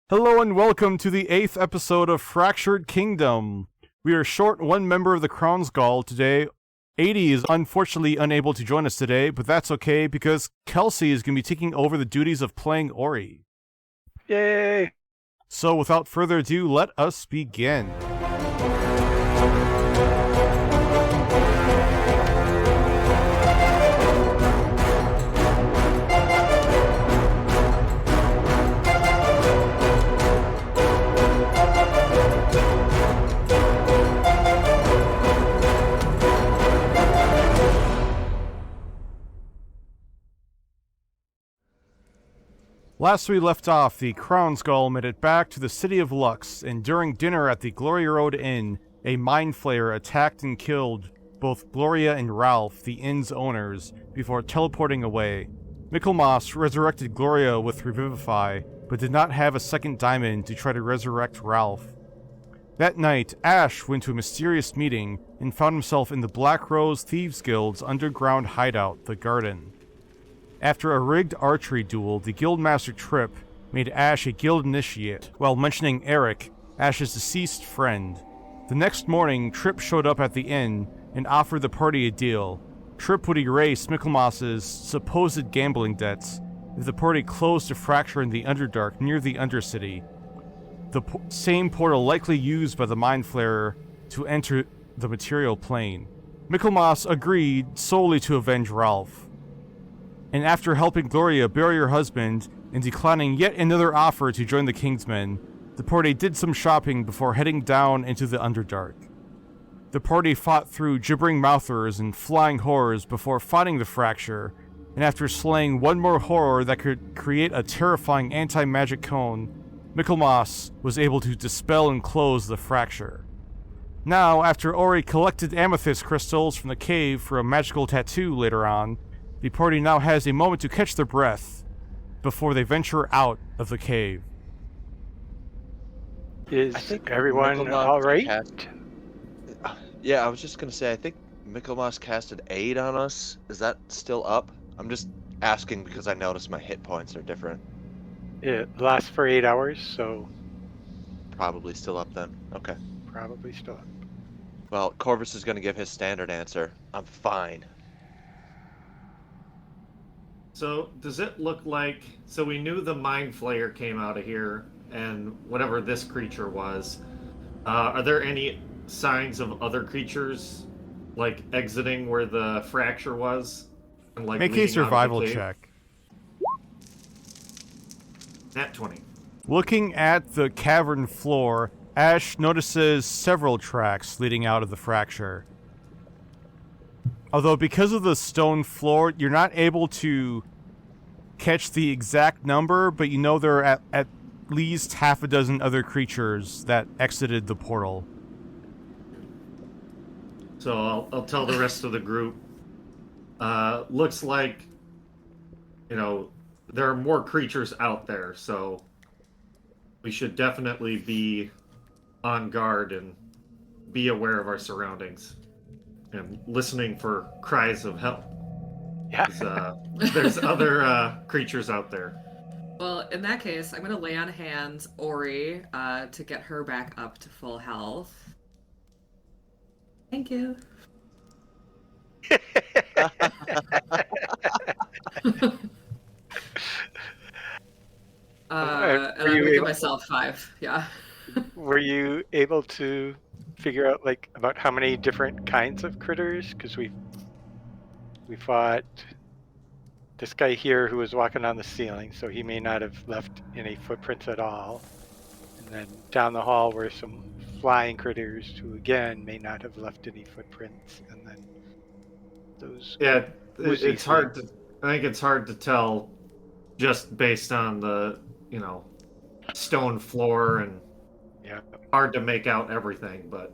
Hello and welcome to the 8th episode of Fractured Kingdom. We are short one member of the Crown Gall today. 80 is unfortunately unable to join us today, but that's okay because Kelsey is going to be taking over the duties of playing Ori. Yay! So without further ado, let us begin. Last we left off, the Crown Gall made it back to the city of Lux, and during dinner at the Gloria Road Inn, a mind flayer attacked and killed both Gloria and Ralph, the inn's owners, before teleporting away. Michelmas resurrected Gloria with Revivify, but did not have a second diamond to try to resurrect Ralph. That night, Ash went to a mysterious meeting and found himself in the Black Rose Thieves Guild's underground hideout, the Garden. After a rigged archery duel, the guildmaster Trip made Ash a guild initiate while mentioning Erik, Ash's deceased friend. The next morning, Trip showed up at the inn and offered the party a deal. Trip would erase Michelmas' supposed gambling debts if the party closed a fracture in the Underdark near the Undercity, the same portal likely used by the Mind Flayer to enter the material plane. Michelmas agreed solely to avenge Ralph. And after helping Gloria bury her husband and declining yet another offer to join the Kingsmen, the party did some shopping before heading down into the Underdark. The party fought through gibbering mouthers and flying horrors before finding the fracture, and after slaying one more horror that could create a terrifying anti-magic cone, Michelmas was able to dispel and close the fracture. Now, after Ori collected amethyst crystals from the cave for a magical tattoo later on, the party now has a moment to catch their breath before they venture out of the cave. Is everyone all right? Yeah, I was just going to say, I think Michelmas casted Aid on us. Is that still up? I'm just asking because I noticed my hit points are different. It lasts for 8 hours, so Probably still up then. Okay. probably still up. Well, Corvus is going to give his standard answer. I'm fine. So, does it look like... So we knew the Mind Flayer came out of here, and whatever this creature was. Are there any signs of other creatures, like, exiting where the fracture was? And, like, Make a survival check. Nat 20. Looking at the cavern floor, Ash notices several tracks leading out of the fracture. Although because of the stone floor, you're not able to catch the exact number, but you know there are at least half a dozen other creatures that exited the portal. So I'll tell the rest of the group. Looks like, there are more creatures out there, so we should definitely be on guard and be aware of our surroundings. And listening for cries of help. Yeah. There's other creatures out there. Well, in that case, I'm going to lay on hands Ori to get her back up to full health. Thank you. And I'm going to give myself 5. Yeah. Were you able to figure out about how many different kinds of critters? Because we fought this guy here who was walking on the ceiling, so he may not have left any footprints at all. And then down the hall were some flying critters who again may not have left any footprints. And then those I think it's hard to tell just based on the stone floor, and hard to make out everything, but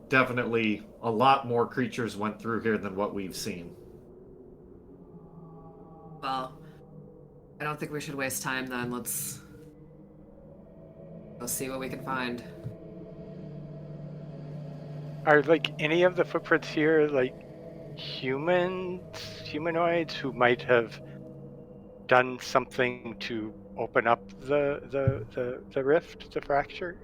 definitely a lot more creatures went through here than what we've seen. Well, I don't think we should waste time then. Let's go see what we can find. Are any of the footprints here humanoids who might have done something to open up the rift, the fracture?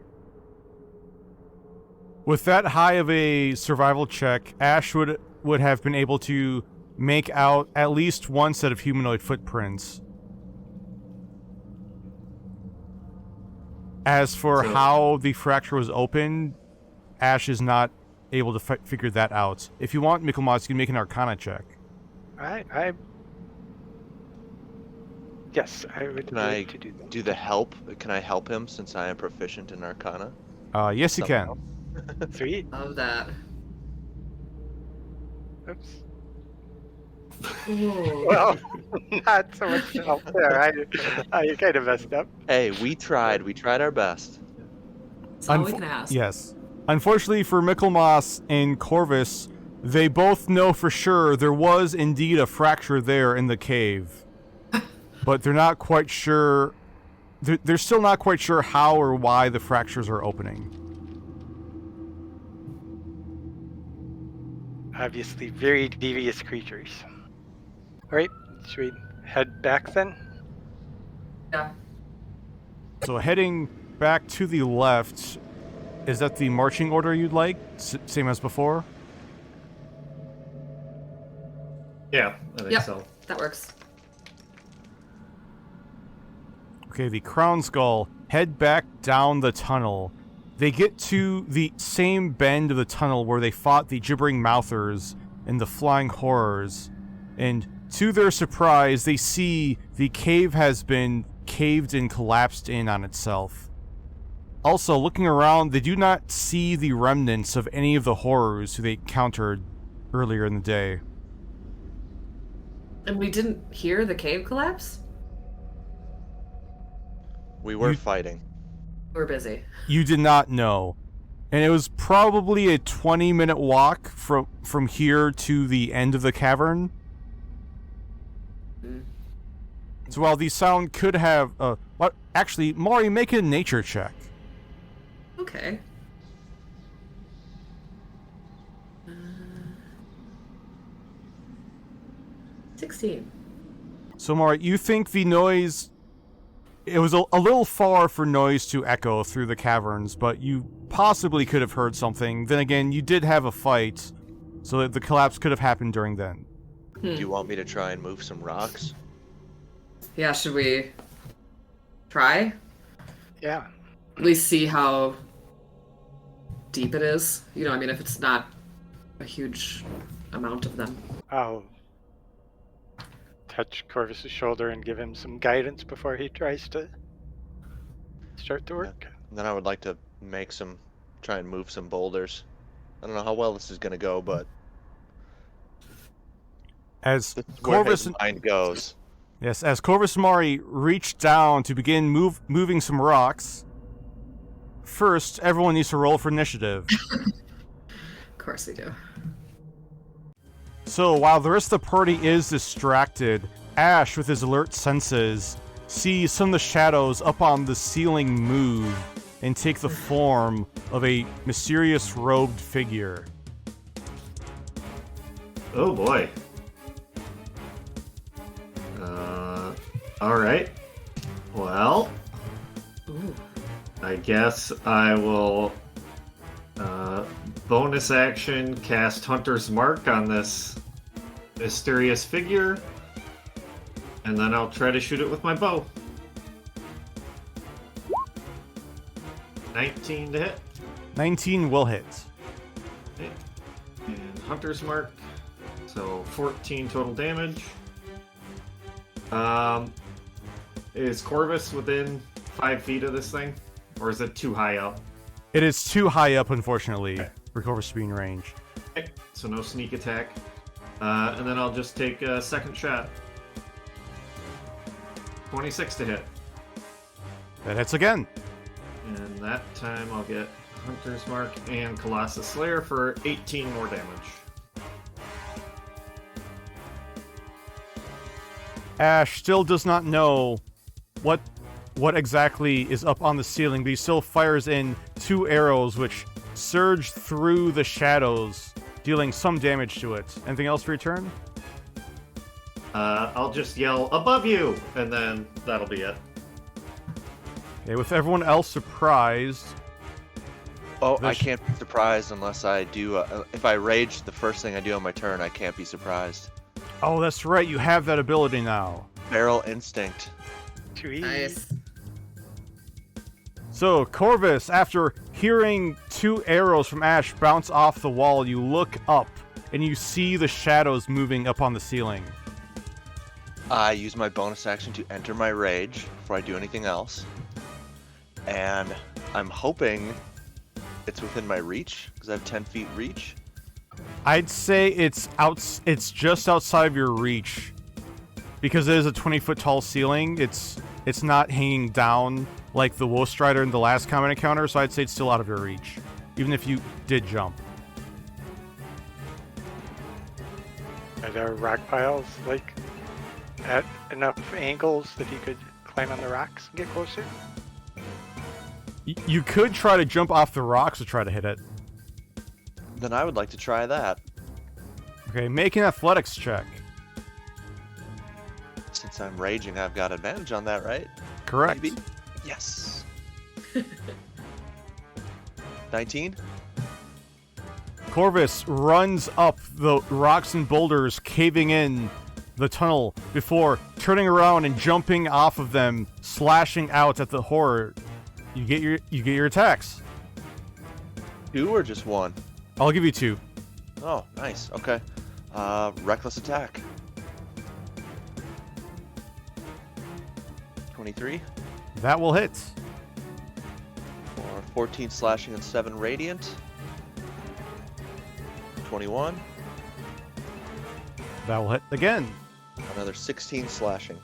With that high of a survival check, Ash would have been able to make out at least one set of humanoid footprints. As for how the fracture was opened, Ash is not able to figure that out. If you want, Michelmas, you can make an Arcana check. Yes, I would like to do that. Do the help? Can I help him since I am proficient in Arcana? Yes, you can. Sweet. Love that. Oops. Ooh. Well, not so much help there. I kind of messed up. Hey, we tried. We tried our best. That's all we can ask. Yes. Unfortunately for Michelmas and Corvus, they both know for sure there was indeed a fracture there in the cave. But they're not quite sure... They're still not quite sure how or why the fractures are opening. Obviously very devious creatures. Alright, should we head back then? Yeah. So heading back to the left, is that the marching order you'd like? Same as before? Yeah, I think so. That works. Okay, the Crown Gall head back down the tunnel. They get to the same bend of the tunnel where they fought the Gibbering Mouthers and the Flying Horrors, and to their surprise, they see the cave has been caved and collapsed in on itself. Also, looking around, they do not see the remnants of any of the horrors who they encountered earlier in the day. And we didn't hear the cave collapse? We were fighting. We're busy. You did not know. And it was probably a 20-minute walk from here to the end of the cavern. So while the sound could have... actually, Mari, make a nature check. Okay. 16. So Mari, you think the noise... It was a little far for noise to echo through the caverns, but you possibly could have heard something. Then again, you did have a fight, so that the collapse could have happened during then. Do you want me to try and move some rocks? Yeah, should we try? Yeah. At least see how deep it is. You know, I mean, if it's not a huge amount of them. I'll touch Corvus's shoulder and give him some guidance before he tries to start the work. Yeah. And then I would like to try and move some boulders. I don't know how well this is going to go, but As where Corvus his mind goes. Yes, as Corvus and Mari reach down to begin moving some rocks, first, everyone needs to roll for initiative. Of course we do. So, while the rest of the party is distracted, Ash, with his alert senses, sees some of the shadows up on the ceiling move and take the form of a mysterious robed figure. Oh boy. Alright. Well, Ooh. I guess I will bonus action cast Hunter's Mark on this mysterious figure, and then I'll try to shoot it with my bow. 19 to hit. 19 will hit. Okay. And Hunter's Mark, so 14 total damage. Is Corvus within 5 feet of this thing? Or is it too high up? It is too high up, unfortunately, for Corvus to be in range. Okay, so no sneak attack. And then I'll just take a second shot. 26 to hit. That hits again. And that time I'll get Hunter's Mark and Colossus Slayer for 18 more damage. Ash still does not know what exactly is up on the ceiling, but he still fires in 2 arrows which surge through the shadows, dealing some damage to it. Anything else for your turn? I'll just yell, above you! And then that'll be it. Okay, with everyone else surprised. Oh, I can't be surprised unless I do. If I rage, the first thing I do on my turn, I can't be surprised. Oh, that's right. You have that ability now. Barrel instinct. Nice. So, Corvus, after hearing 2 arrows from Ash bounce off the wall, you look up and you see the shadows moving up on the ceiling. I use my bonus action to enter my rage before I do anything else. And I'm hoping it's within my reach, because I have 10 feet reach. I'd say it's just outside of your reach. Because it is a 20-foot tall ceiling, it's not hanging down like the Woe Strider in the last combat encounter, so I'd say it's still out of your reach. Even if you did jump. Are there rock piles, like, at enough angles that he could climb on the rocks and get closer? You could try to jump off the rocks to try to hit it. Then I would like to try that. Okay, make an athletics check. Since I'm raging, I've got advantage on that, right? Correct. Maybe? Yes. 19? Corvus runs up the rocks and boulders, caving in the tunnel before turning around and jumping off of them, slashing out at the horror. You get your attacks. 2 or just 1? I'll give you 2. Oh, nice. Okay. Reckless attack. 23? That will hit. Or 14 slashing and 7 radiant. 21. That will hit again. Another 16 slashing.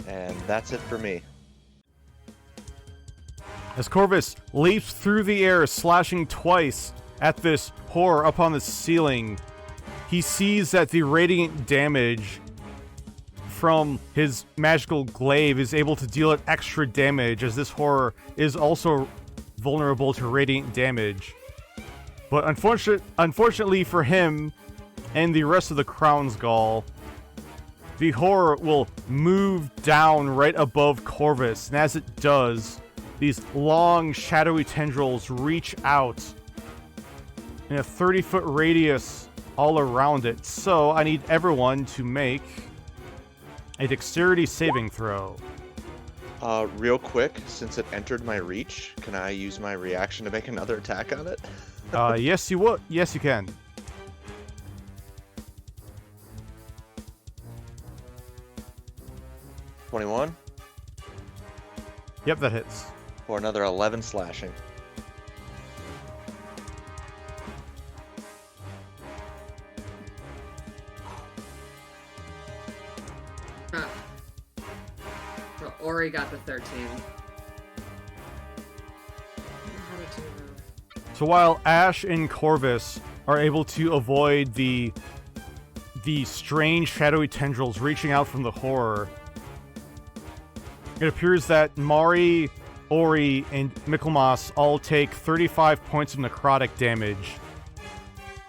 And that's it for me. As Corvus leaps through the air, slashing twice at this horror up on the ceiling, he sees that the radiant damage from his magical glaive is able to deal it extra damage, as this horror is also vulnerable to radiant damage. But unfortunately for him and the rest of the Crown Gall, the horror will move down right above Corvus, and as it does, these long, shadowy tendrils reach out in a 30-foot radius all around it. So I need everyone to make a dexterity saving throw. Real quick, since it entered my reach, can I use my reaction to make another attack on it? Yes, you would. Yes, you can. $21? Yep, that hits. For another 11 slashing. Well, Ori got the 13. So while Ash and Corvus are able to avoid the strange shadowy tendrils reaching out from the horror, it appears that Mari, Ori, and Michelmas all take 35 points of necrotic damage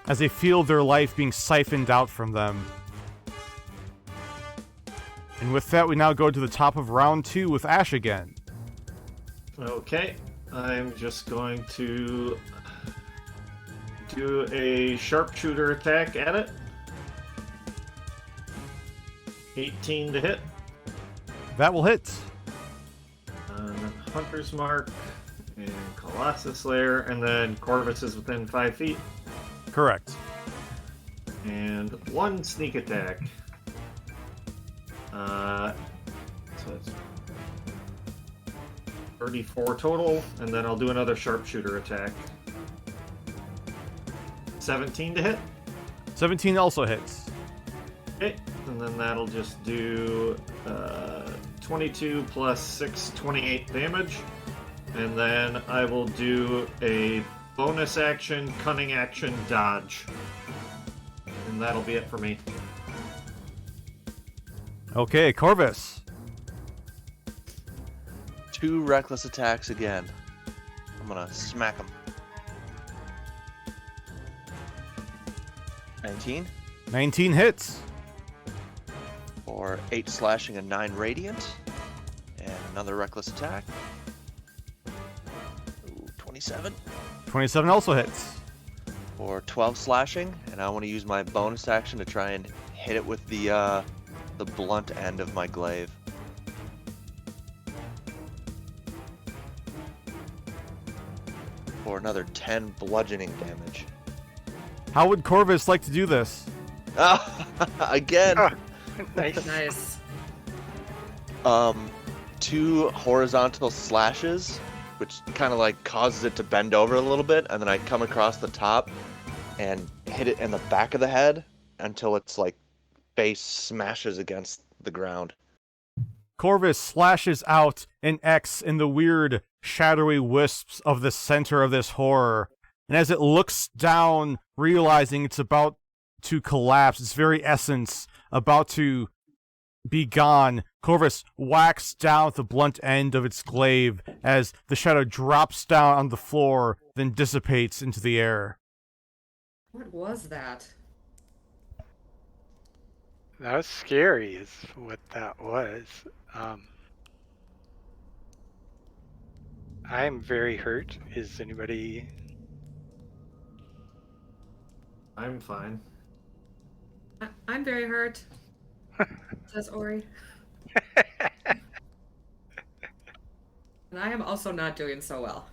as they feel their life being siphoned out from them. And with that, we now go to the top of round 2 with Ash again. Okay, I'm just going to do a sharpshooter attack at it. 18 to hit. That will hit. Hunter's Mark and Colossus Slayer, and then Corvus is within 5 feet. Correct. And 1 sneak attack. So it's 34 total, and then I'll do another sharpshooter attack. 17 to hit. 17 also hits. Okay, and then that'll just do 22 plus 6, 28 damage. And then I will do a bonus action, cunning action, dodge. And that'll be it for me. Okay, Corvus. 2 reckless attacks again. I'm gonna smack him. 19 19 hits. for 8 slashing and 9 radiant. And Another reckless attack. Ooh, 27. 27 also hits. For 12 slashing, and I want to use my bonus action to try and hit it with the blunt end of my glaive. For another 10 bludgeoning damage. How would Corvus like to do this? Again. Oh, nice. Nice. 2 horizontal slashes, which kind of like causes it to bend over a little bit, and then I come across the top and hit it in the back of the head until its like face smashes against the ground. Corvus slashes out an X in the weird, shadowy wisps of the center of this horror, and as it looks down, realizing it's about to collapse, its very essence about to be gone, Corvus whacks down with the blunt end of its glaive as the shadow drops down on the floor, then dissipates into the air. What was that? That was scary, is what that was. I am very hurt. Is anybody? I'm fine. I'm very hurt, says Ori. And I am also not doing so well.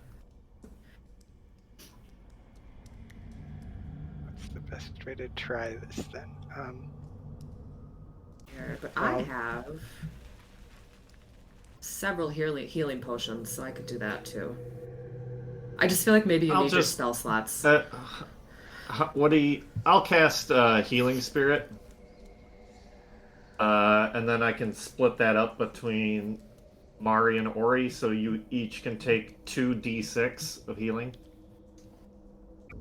What's the best way to try this then? Here, but I have several healing potions, so I could do that too. I just feel like maybe you need your spell slots. I'll cast Healing Spirit. And then I can split that up between Mari and Ori, so you each can take 2d6 of healing.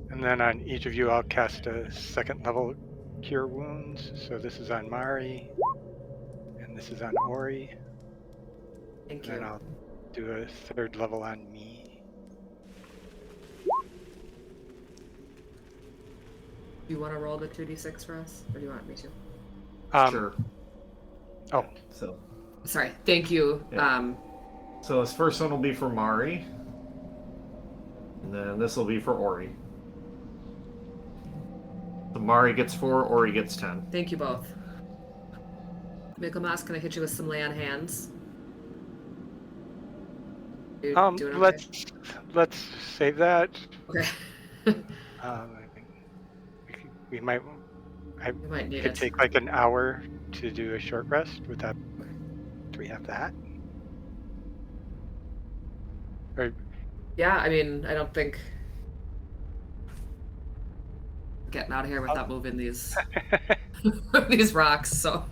And then on each of you, I'll cast a second level Cure Wounds. So this is on Mari, and this is on Ori. Thank you. And I'll do a third level on me. Do you want to roll the 2d6 for us, or do you want me to? Sure. Oh, So Sorry. Thank you. Yeah. So this first one will be for Mari, and then this will be for Ori. So Mari gets 4, Ori gets 10. Thank you both. Michelmas, can I hit you with some lay on hands? You doing okay? let's save that. Okay. I think we might. You might need could it. take like an hour to do a short rest. Would that? Do we have that? Or Yeah, I mean, I don't think getting out of here without moving these these rocks. So.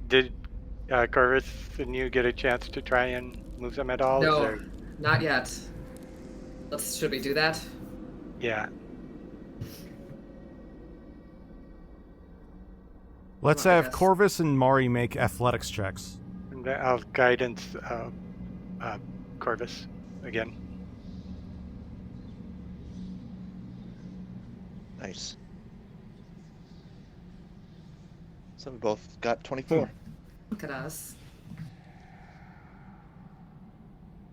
did Corvus and you get a chance to try and move them at all? No, Is there... not yet. Should we do that? Yeah. Let's have Corvus and Mari make athletics checks. And I'll guidance Corvus again. Nice. So we both got 24. Look at us.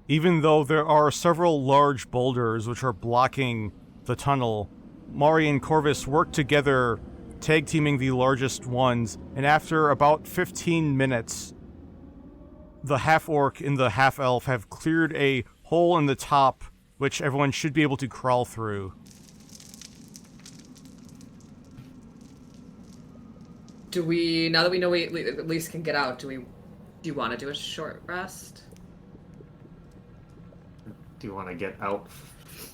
Even though there are several large boulders which are blocking the tunnel, Mari and Corvus work together, tag teaming the largest ones, and after about 15 minutes, the half-orc and the half-elf have cleared a hole in the top, which everyone should be able to crawl through. Do we, now that we know we at least can get out, do you want to do a short rest? Do you want to get out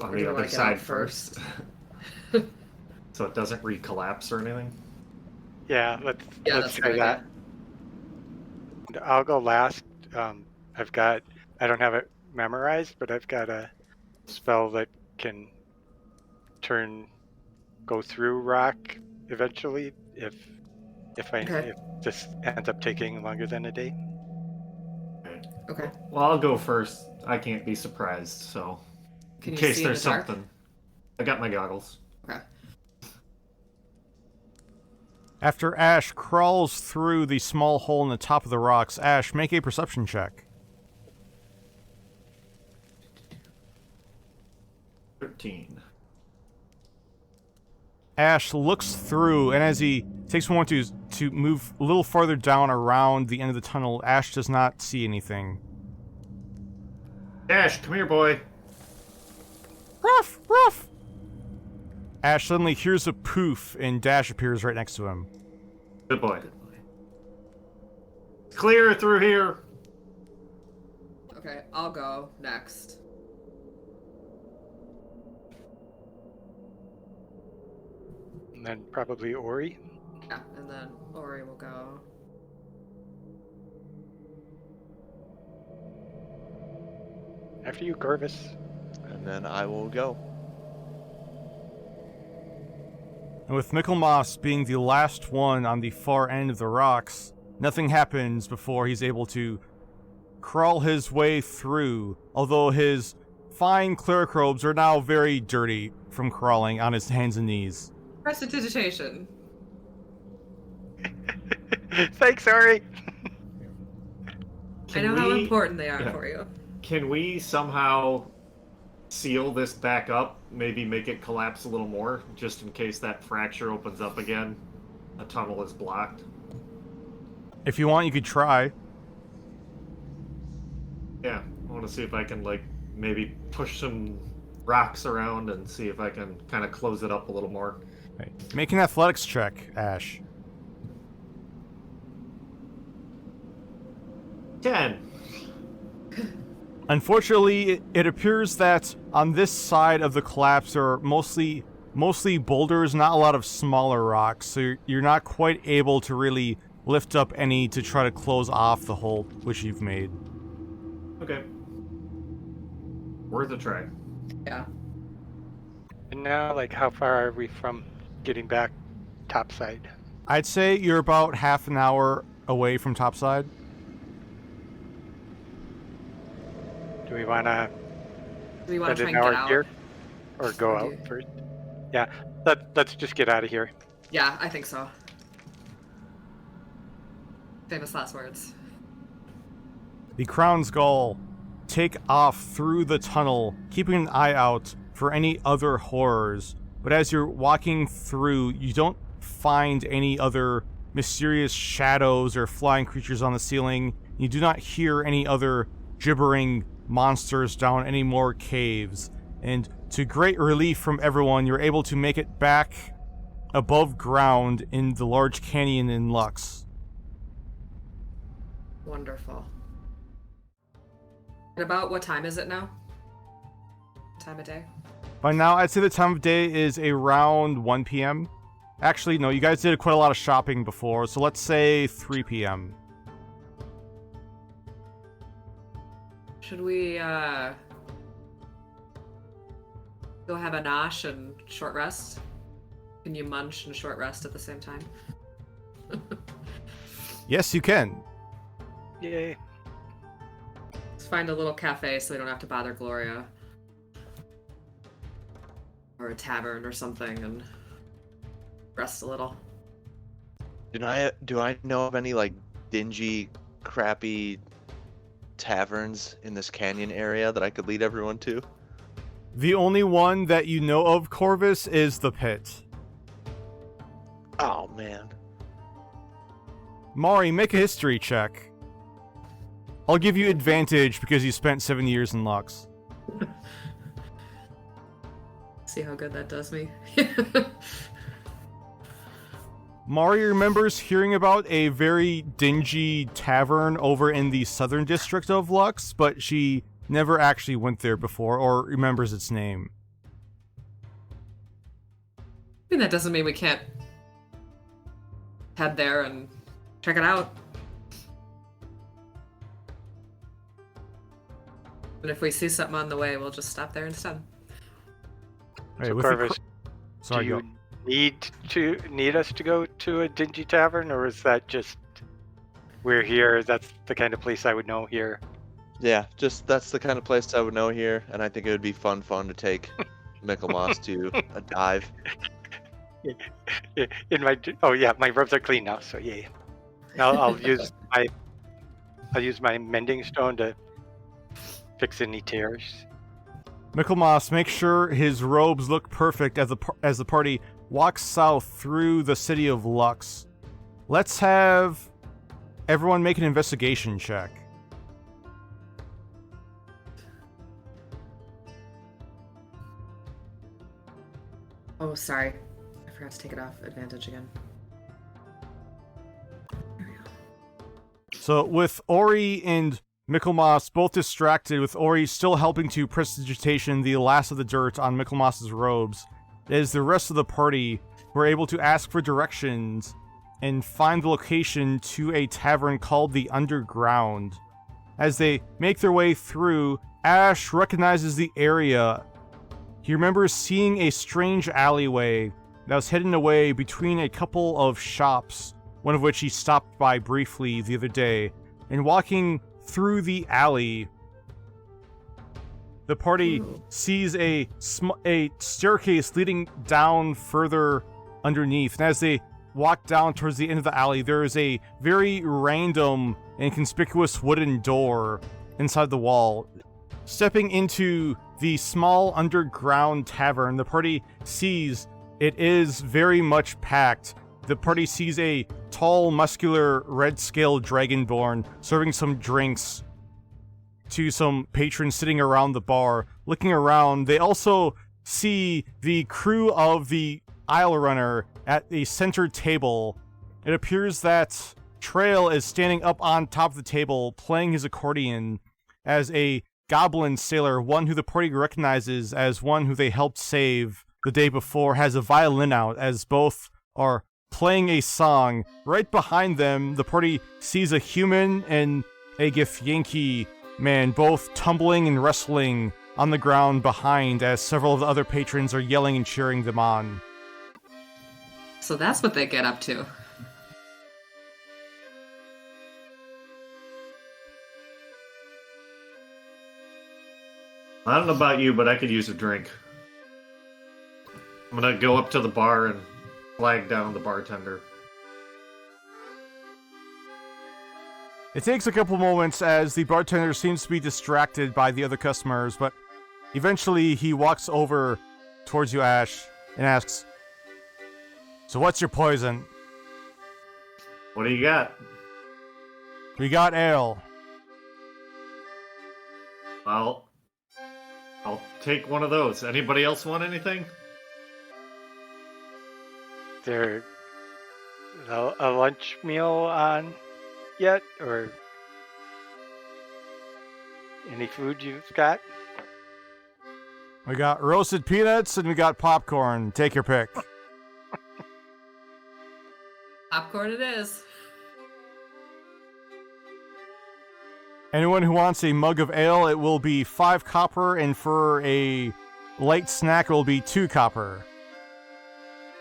on Or do you the wanna other get side out first? So it doesn't recollapse or anything? Yeah, let's that's a try good that. idea. And I'll go last. I don't have it memorized, but I've got a spell that can go through rock eventually if this ends up taking longer than a day. Okay. Well, I'll go first. I can't be surprised, so Can in you case see in the there's dark? something. I got my goggles. Okay. After Ash crawls through the small hole in the top of the rocks, Ash, make a perception check. 13. Ash looks through, and as he takes a moment to move a little farther down around the end of the tunnel, Ash does not see anything. Ash, come here, boy. Ruff! Ruff! Ash suddenly hears a poof, and Dash appears right next to him. Good boy. Clear through here. Okay, I'll go next. And then probably Ori. Yeah, and then Ori will go. After you, Corvus. And then I will go. And with Michelmas being the last one on the far end of the rocks, nothing happens before he's able to crawl his way through, although his fine cleric robes are now very dirty from crawling on his hands and knees. Prestidigitation. Thanks, Ori. I know how important they are for you. Can we somehow seal this back up? Maybe make it collapse a little more, just in case that fracture opens up again. A tunnel is blocked. If you want, you could try. Yeah, I want to see if I can, like, maybe push some rocks around and see if I can kind of close it up a little more. Right. Make an athletics check, Ash. 10. Unfortunately, it appears that on this side of the collapse there are mostly boulders, not a lot of smaller rocks, so you're not quite able to really lift up any to try to close off the hole which you've made. Okay. Worth a try. Yeah. And now, like, how far are we from getting back topside? I'd say you're about half an hour away from topside. Do we want to Do we want to spend try an and get hour out? here? Or go Or out do- first? Yeah, let's just get out of here. Yeah, I think so. Famous last words. The Crown Gall take off through the tunnel, keeping an eye out for any other horrors. But as you're walking through, you don't find any other mysterious shadows or flying creatures on the ceiling. You do not hear any other gibbering monsters down any more caves. And to great relief from everyone, you're able to make it back above ground in the large canyon in Lux. Wonderful. And about what time is it now? Time of day? By now, I'd say the time of day is around 1 p.m. Actually, no, you guys did quite a lot of shopping before, so let's say 3 p.m. Should we, go have a nosh and short rest? Can you munch and short rest at the same time? Yes, you can. Yay. Let's find a little cafe so we don't have to bother Gloria. Or a tavern or something and rest a little. Do I know of any like dingy, crappy taverns in this canyon area that I could lead everyone to? The only one that you know of, Corvus, is the Pit. Oh man. Mari, make a history check. I'll give you advantage because you spent 7 years in Lux. See how good that does me. Mari remembers hearing about a very dingy tavern over in the southern district of Lux, but she never actually went there before or remembers its name. I mean, that doesn't mean we can't head there and check it out. And if we see something on the way, we'll just stop there instead. Right, So with the Corvus, Sorry, do go. you need us to go to a dingy tavern, or is that just we're here? That's the kind of place I would know here. Yeah, just that's the kind of place I would know here, and I think it would be fun to take Michelmas to a dive. In my my robes are clean now, so yeah. I'll use my mending stone to fix any tears. Michelmas makes sure his robes look perfect as the party walks south through the city of Lux. Let's have everyone make an investigation check. Oh, sorry. I forgot to take it off advantage again. There we go. So with Ori and Michelmas both distracted, with Ori still helping to prestidigitation the last of the dirt on Michelmas's robes, as the rest of the party were able to ask for directions and find the location to a tavern called the Underground. As they make their way through, Ash recognizes the area. He remembers seeing a strange alleyway that was hidden away between a couple of shops, one of which he stopped by briefly the other day, and walking through the alley, the party sees a staircase leading down further underneath, and as they walk down towards the end of the alley, there is a very random and conspicuous wooden door inside the wall. Stepping into the small underground tavern, the party sees it is very much packed. The party sees a tall, muscular, red-scaled dragonborn serving some drinks to some patrons sitting around the bar. Looking around, they also see the crew of the Isle Runner at a center table. It appears that Trail is standing up on top of the table, playing his accordion, as a goblin sailor, one who the party recognizes as one who they helped save the day before, has a violin out, as both are playing a song. Right behind them, the party sees a human and a Githyanki man both tumbling and wrestling on the ground behind, as several of the other patrons are yelling and cheering them on. So that's what they get up to. I don't know about you, but I could use a drink. I'm gonna go up to the bar and flag down the bartender. It takes a couple moments as the bartender seems to be distracted by the other customers, but eventually he walks over towards you, Ash, and asks, "So what's your poison?" What do you got? "We got ale." I'll take one of those. Anybody else want anything? There a lunch meal on yet, or any food you've got? We got roasted peanuts and we got popcorn. Take your pick. Popcorn it is. Anyone who wants a mug of ale, it will be 5 copper, and for a light snack, it will be 2 copper.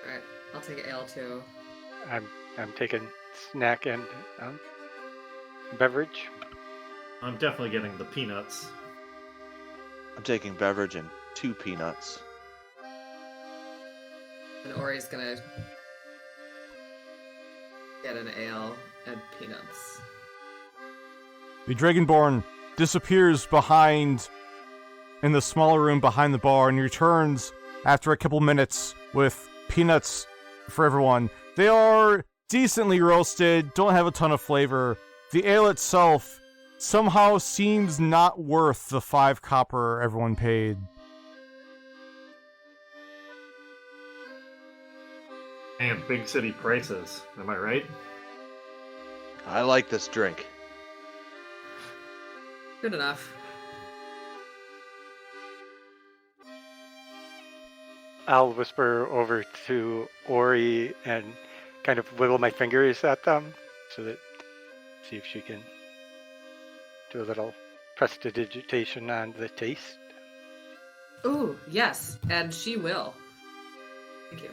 Alright, I'll take ale too. I'm taking snack and beverage. I'm definitely getting the peanuts. I'm taking beverage and 2 peanuts. And Ori's gonna get an ale and peanuts. The Dragonborn disappears behind in the smaller room behind the bar and returns after a couple minutes with peanuts for everyone. They are decently roasted, don't have a ton of flavor. The ale itself somehow seems not worth the 5 copper everyone paid. And big city prices, am I right? I like this drink. Good enough. I'll whisper over to Ori and kind of wiggle my fingers at them so that see if she can do a little prestidigitation on the taste. Ooh, yes, and she will. Thank you.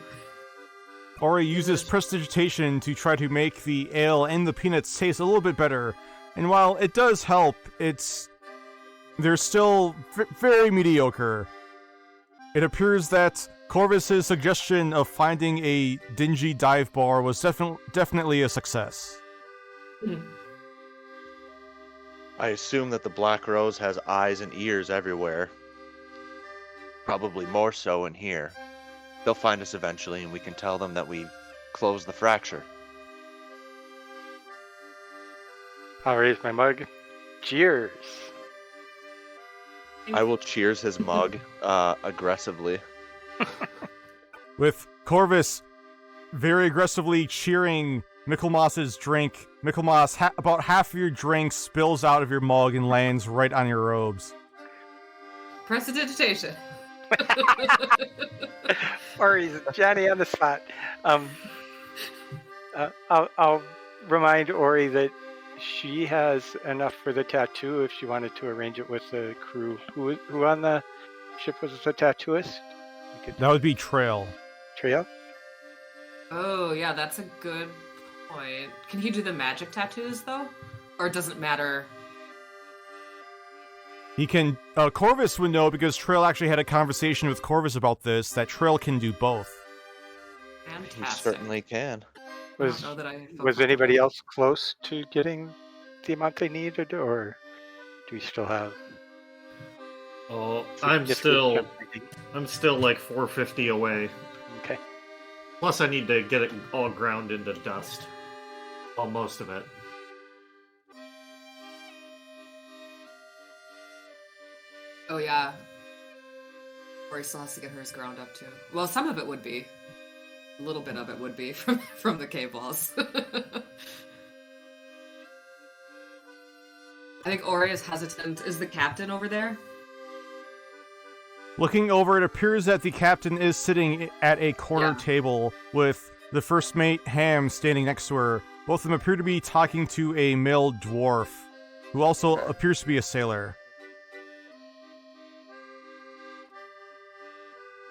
Ori uses prestidigitation to try to make the ale and the peanuts taste a little bit better. And while it does help, they're still very mediocre. It appears that Corvus's suggestion of finding a dingy dive bar was definitely a success. I assume that the Black Rose has eyes and ears everywhere. Probably more so in here. They'll find us eventually, and we can tell them that we closed the fracture. I'll raise my mug. Cheers. I will cheers his mug aggressively. With Corvus very aggressively cheering Michelmas's drink, Michelmas, about half of your drink spills out of your mug and lands right on your robes. Prestidigitation. Or he's Johnny on the spot. I'll remind Ori that she has enough for the tattoo if she wanted to arrange it with the crew. Who on the ship was the tattooist? That would be Trail. Trail? Oh, yeah, that's a good point. Can he do the magic tattoos, though? Or it doesn't matter? He can... Corvus would know because Trail actually had a conversation with Corvus about this, that Trail can do both. Fantastic. He certainly can. Was anybody else close to getting the amount they needed, or do we still have... Oh, I'm still like 450 away. Okay. Plus, I need to get it all ground into dust. Well, most of it. Oh, yeah. Ori still has to get hers ground up, too. Well, some of it would be. A little bit of it would be from the cave walls. I think Ori is hesitant. Is the captain over there? Looking over, it appears that the captain is sitting at a corner table with the first mate, Ham, standing next to her. Both of them appear to be talking to a male dwarf, who also appears to be a sailor.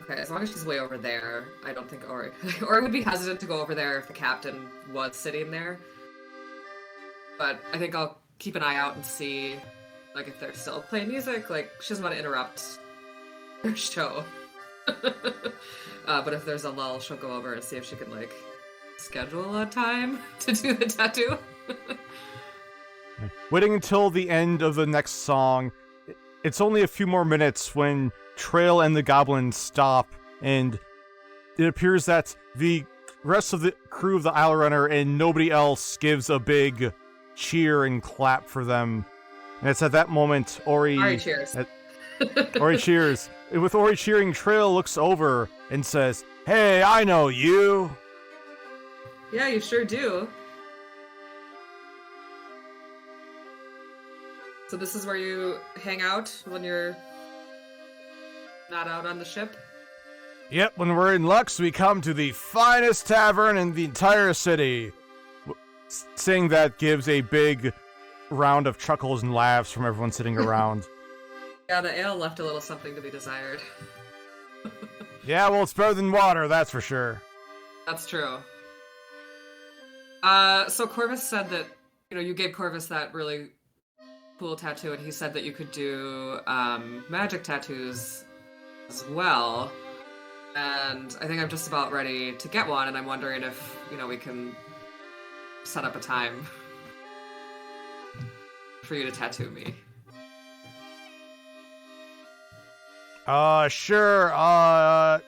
Okay, as long as she's way over there, I don't think Ori... Ori would be hesitant to go over there if the captain was sitting there. But I think I'll keep an eye out and see, like, if they're still playing music. Like, she doesn't want to interrupt their show. But if there's a lull, she'll go over and see if she can, like, schedule a time to do the tattoo. Waiting until the end of the next song, it's only a few more minutes when Trail and the goblin stop, and it appears that the rest of the crew of the Isle Runner and nobody else gives a big cheer and clap for them. And it's at that moment Ori cheers. Ori cheers. And with Ori cheering, Trail looks over and says, "Hey, I know you." Yeah, you sure do. So this is where you hang out when you're not out on the ship? Yep, when we're in Lux, we come to the finest tavern in the entire city. Saying that gives a big round of chuckles and laughs from everyone sitting around. Yeah, the ale left a little something to be desired. Yeah, well, it's better than water, that's for sure. That's true. So Corvus said that, you gave Corvus that really cool tattoo, and he said that you could do magic tattoos as well. And I think I'm just about ready to get one, and I'm wondering if, we can set up a time for you to tattoo me. Sure.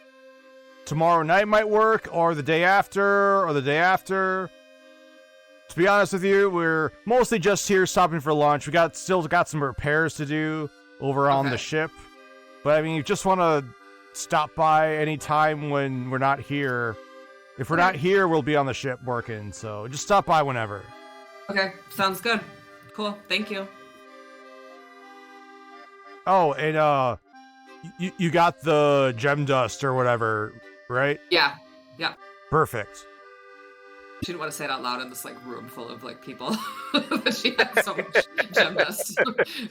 Tomorrow night might work, or the day after, or the day after. To be honest with you, we're mostly just here stopping for lunch. We still got some repairs to do over on the ship. But I mean, you just want to stop by any time when we're not here. If we're not here, we'll be on the ship working. So just stop by whenever. Okay, sounds good. Cool, thank you. Oh, and you got the gem dust or whatever, right? Yeah. Perfect. She didn't want to say it out loud in this room full of people, but she had so much gem dust.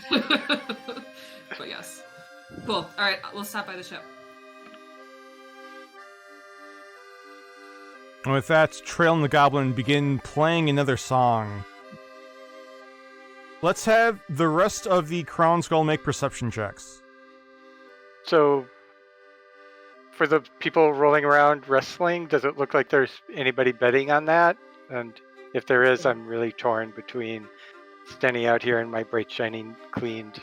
But yes, cool. All right, we'll stop by the ship. And with that, Trail and the Goblin begin playing another song. Let's have the rest of the Crown Gall make perception checks. So, for the people rolling around wrestling, does it look like there's anybody betting on that? And if there is, I'm really torn between standing out here in my bright, shining, cleaned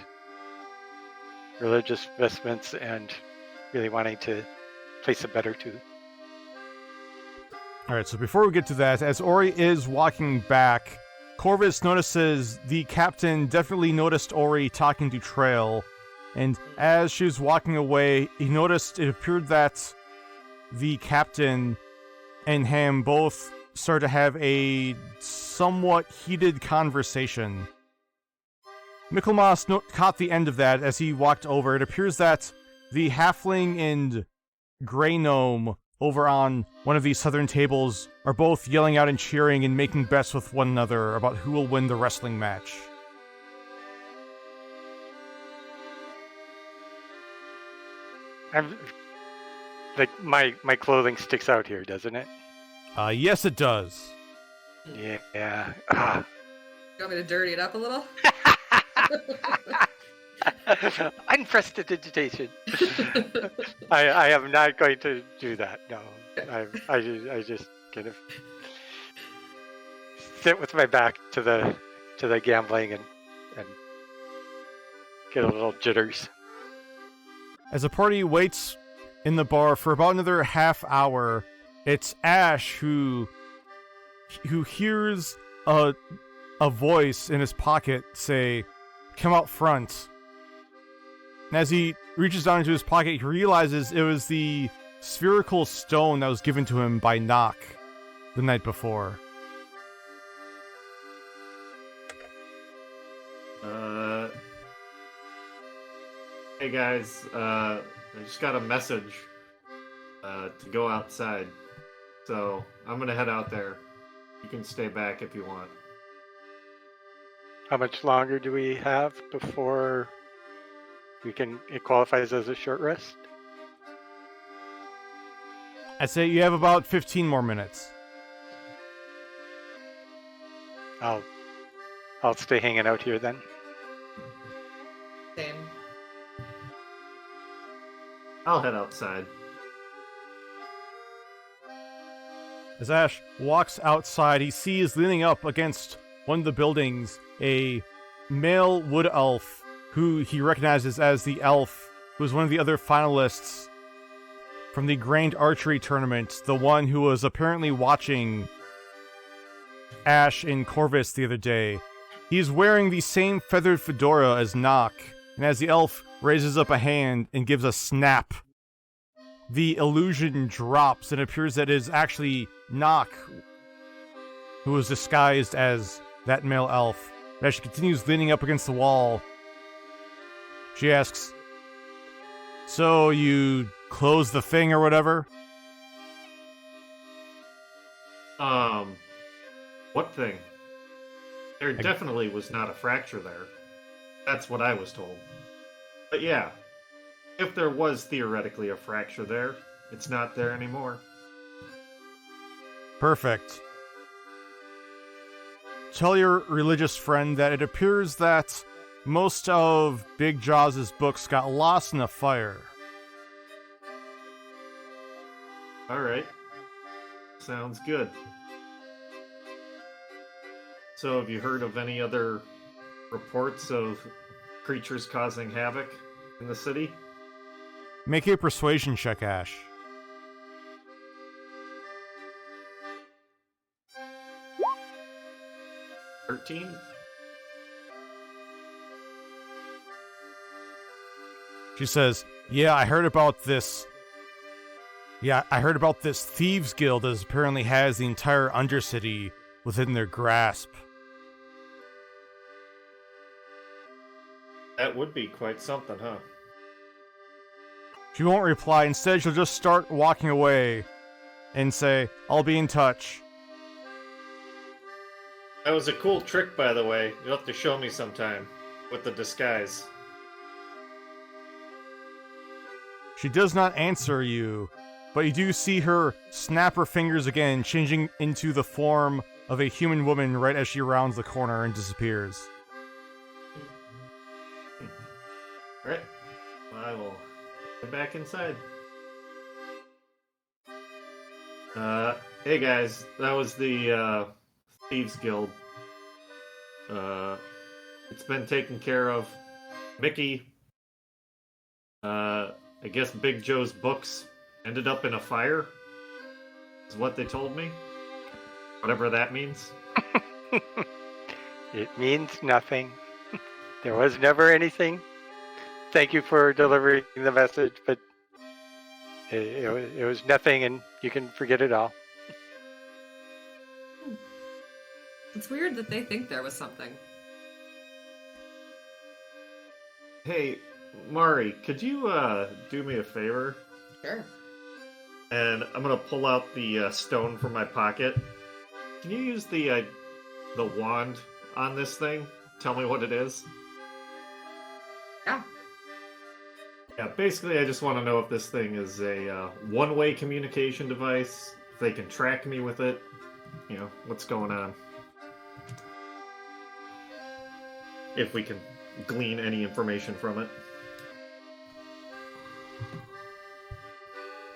religious vestments and really wanting to place a bet or two. Alright, so before we get to that, as Ori is walking back, Corvus notices the captain definitely noticed Ori talking to Trail, and as she was walking away, he noticed it appeared that the captain and him both started to have a somewhat heated conversation. Michelmas caught the end of that as he walked over. It appears that the halfling and grey gnome over on one of these southern tables are both yelling out and cheering and making bets with one another about who will win the wrestling match. I'm like my clothing sticks out here, doesn't it? Yes, it does. Yeah. You want me to dirty it up a little? Unprecedented. I am not going to do that. No, I just kind of sit with my back to the gambling and get a little jitters. As the party waits in the bar for about another half hour, it's Ash who hears a voice in his pocket say, "Come out front." And as he reaches down into his pocket, he realizes it was the spherical stone that was given to him by Nock the night before. Hey guys, I just got a message to go outside, so I'm gonna head out there. You can stay back if you want. How much longer do we have before it qualifies as a short rest? I'd say you have about 15 more minutes. I'll stay hanging out here then. Same. I'll head outside. As Ash walks outside, he sees leaning up against one of the buildings a male wood elf who he recognizes as the elf who was one of the other finalists from the Grand Archery tournament, the one who was apparently watching Ash and Corvus the other day. He's wearing the same feathered fedora as Nock, and as the elf raises up a hand and gives a snap, the illusion drops and it appears that it is actually Nock who was disguised as that male elf. And as she continues leaning up against the wall, she asks, "So you closed the thing or whatever?" What thing? There definitely was not a fracture there. That's what I was told. But yeah, if there was theoretically a fracture there, it's not there anymore. Perfect. Tell your religious friend that it appears that most of Big Jaws' books got lost in a fire. Alright. Sounds good. So have you heard of any other reports of creatures causing havoc in the city? Make a persuasion check, Ash. $13? She says, I heard about this Thieves Guild that apparently has the entire Undercity within their grasp. That would be quite something, huh? She won't reply. Instead, she'll just start walking away and say, "I'll be in touch." That was a cool trick, by the way. You'll have to show me sometime with the disguise. She does not answer you, but you do see her snap her fingers again, changing into the form of a human woman right as she rounds the corner and disappears. Alright. Well, I will get back inside. Hey guys, that was the Thieves Guild. It's been taken care of. Mickey, I guess Big Joe's books ended up in a fire, is what they told me. Whatever that means. It means nothing. There was never anything. Thank you for delivering the message, but it was nothing, and you can forget it all. It's weird that they think there was something. Hey, Mari, could you do me a favor? Sure. And I'm gonna pull out the stone from my pocket. Can you use the wand on this thing? Tell me what it is. Yeah. Yeah, basically I just want to know if this thing is a one-way communication device, if they can track me with it, you know, what's going on. If we can glean any information from it.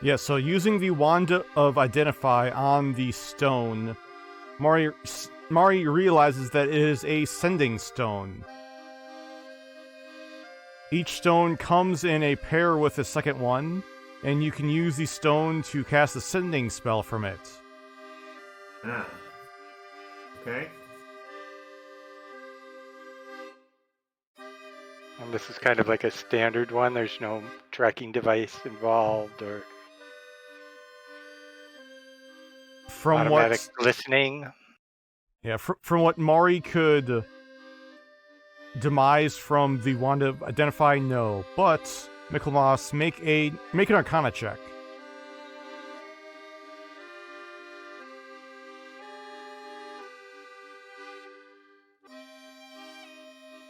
Yeah, so using the wand of identify on the stone, Mari realizes that it is a sending stone. Each stone comes in a pair with the second one, and you can use the stone to cast a sending spell from it. Ah. Okay. And this is kind of like a standard one. There's no tracking device involved or From automatic what, listening. yeah, from what Mari could demise from the wand of identify, no. But Michelmas, make an Arcana check.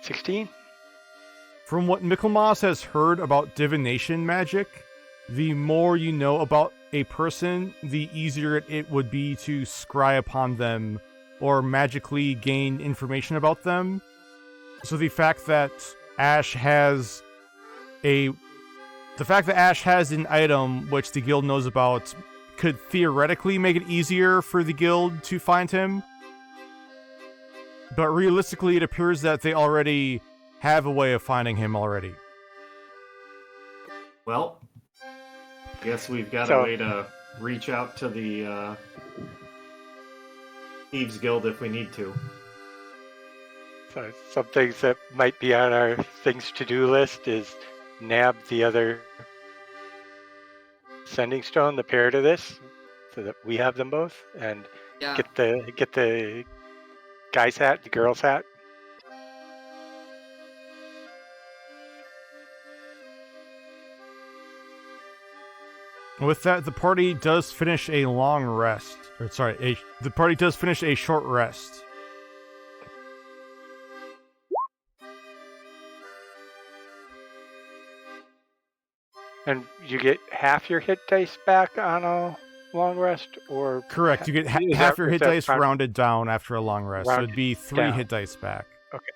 $16? From what Michelmas has heard about divination magic, the more you know about a person, the easier it would be to scry upon them or magically gain information about them. So the fact that Ash has an item which the guild knows about could theoretically make it easier for the guild to find him. But realistically, it appears that they already have a way of finding him already. Well, I guess we've got a way to reach out to the Thieves Guild if we need to. So some things that might be on our things to-do list is nab the other sending stone, the pair to this, so that we have them both, and Yeah. get the guy's hat, the girl's hat. With that, the party does finish a long rest. The party does finish a short rest. And you get half your hit dice back on a long rest, or Correct, you get Is half that- your is hit that dice fine? rounded down after a long rest. So it'd be 3 down. hit dice back. Okay.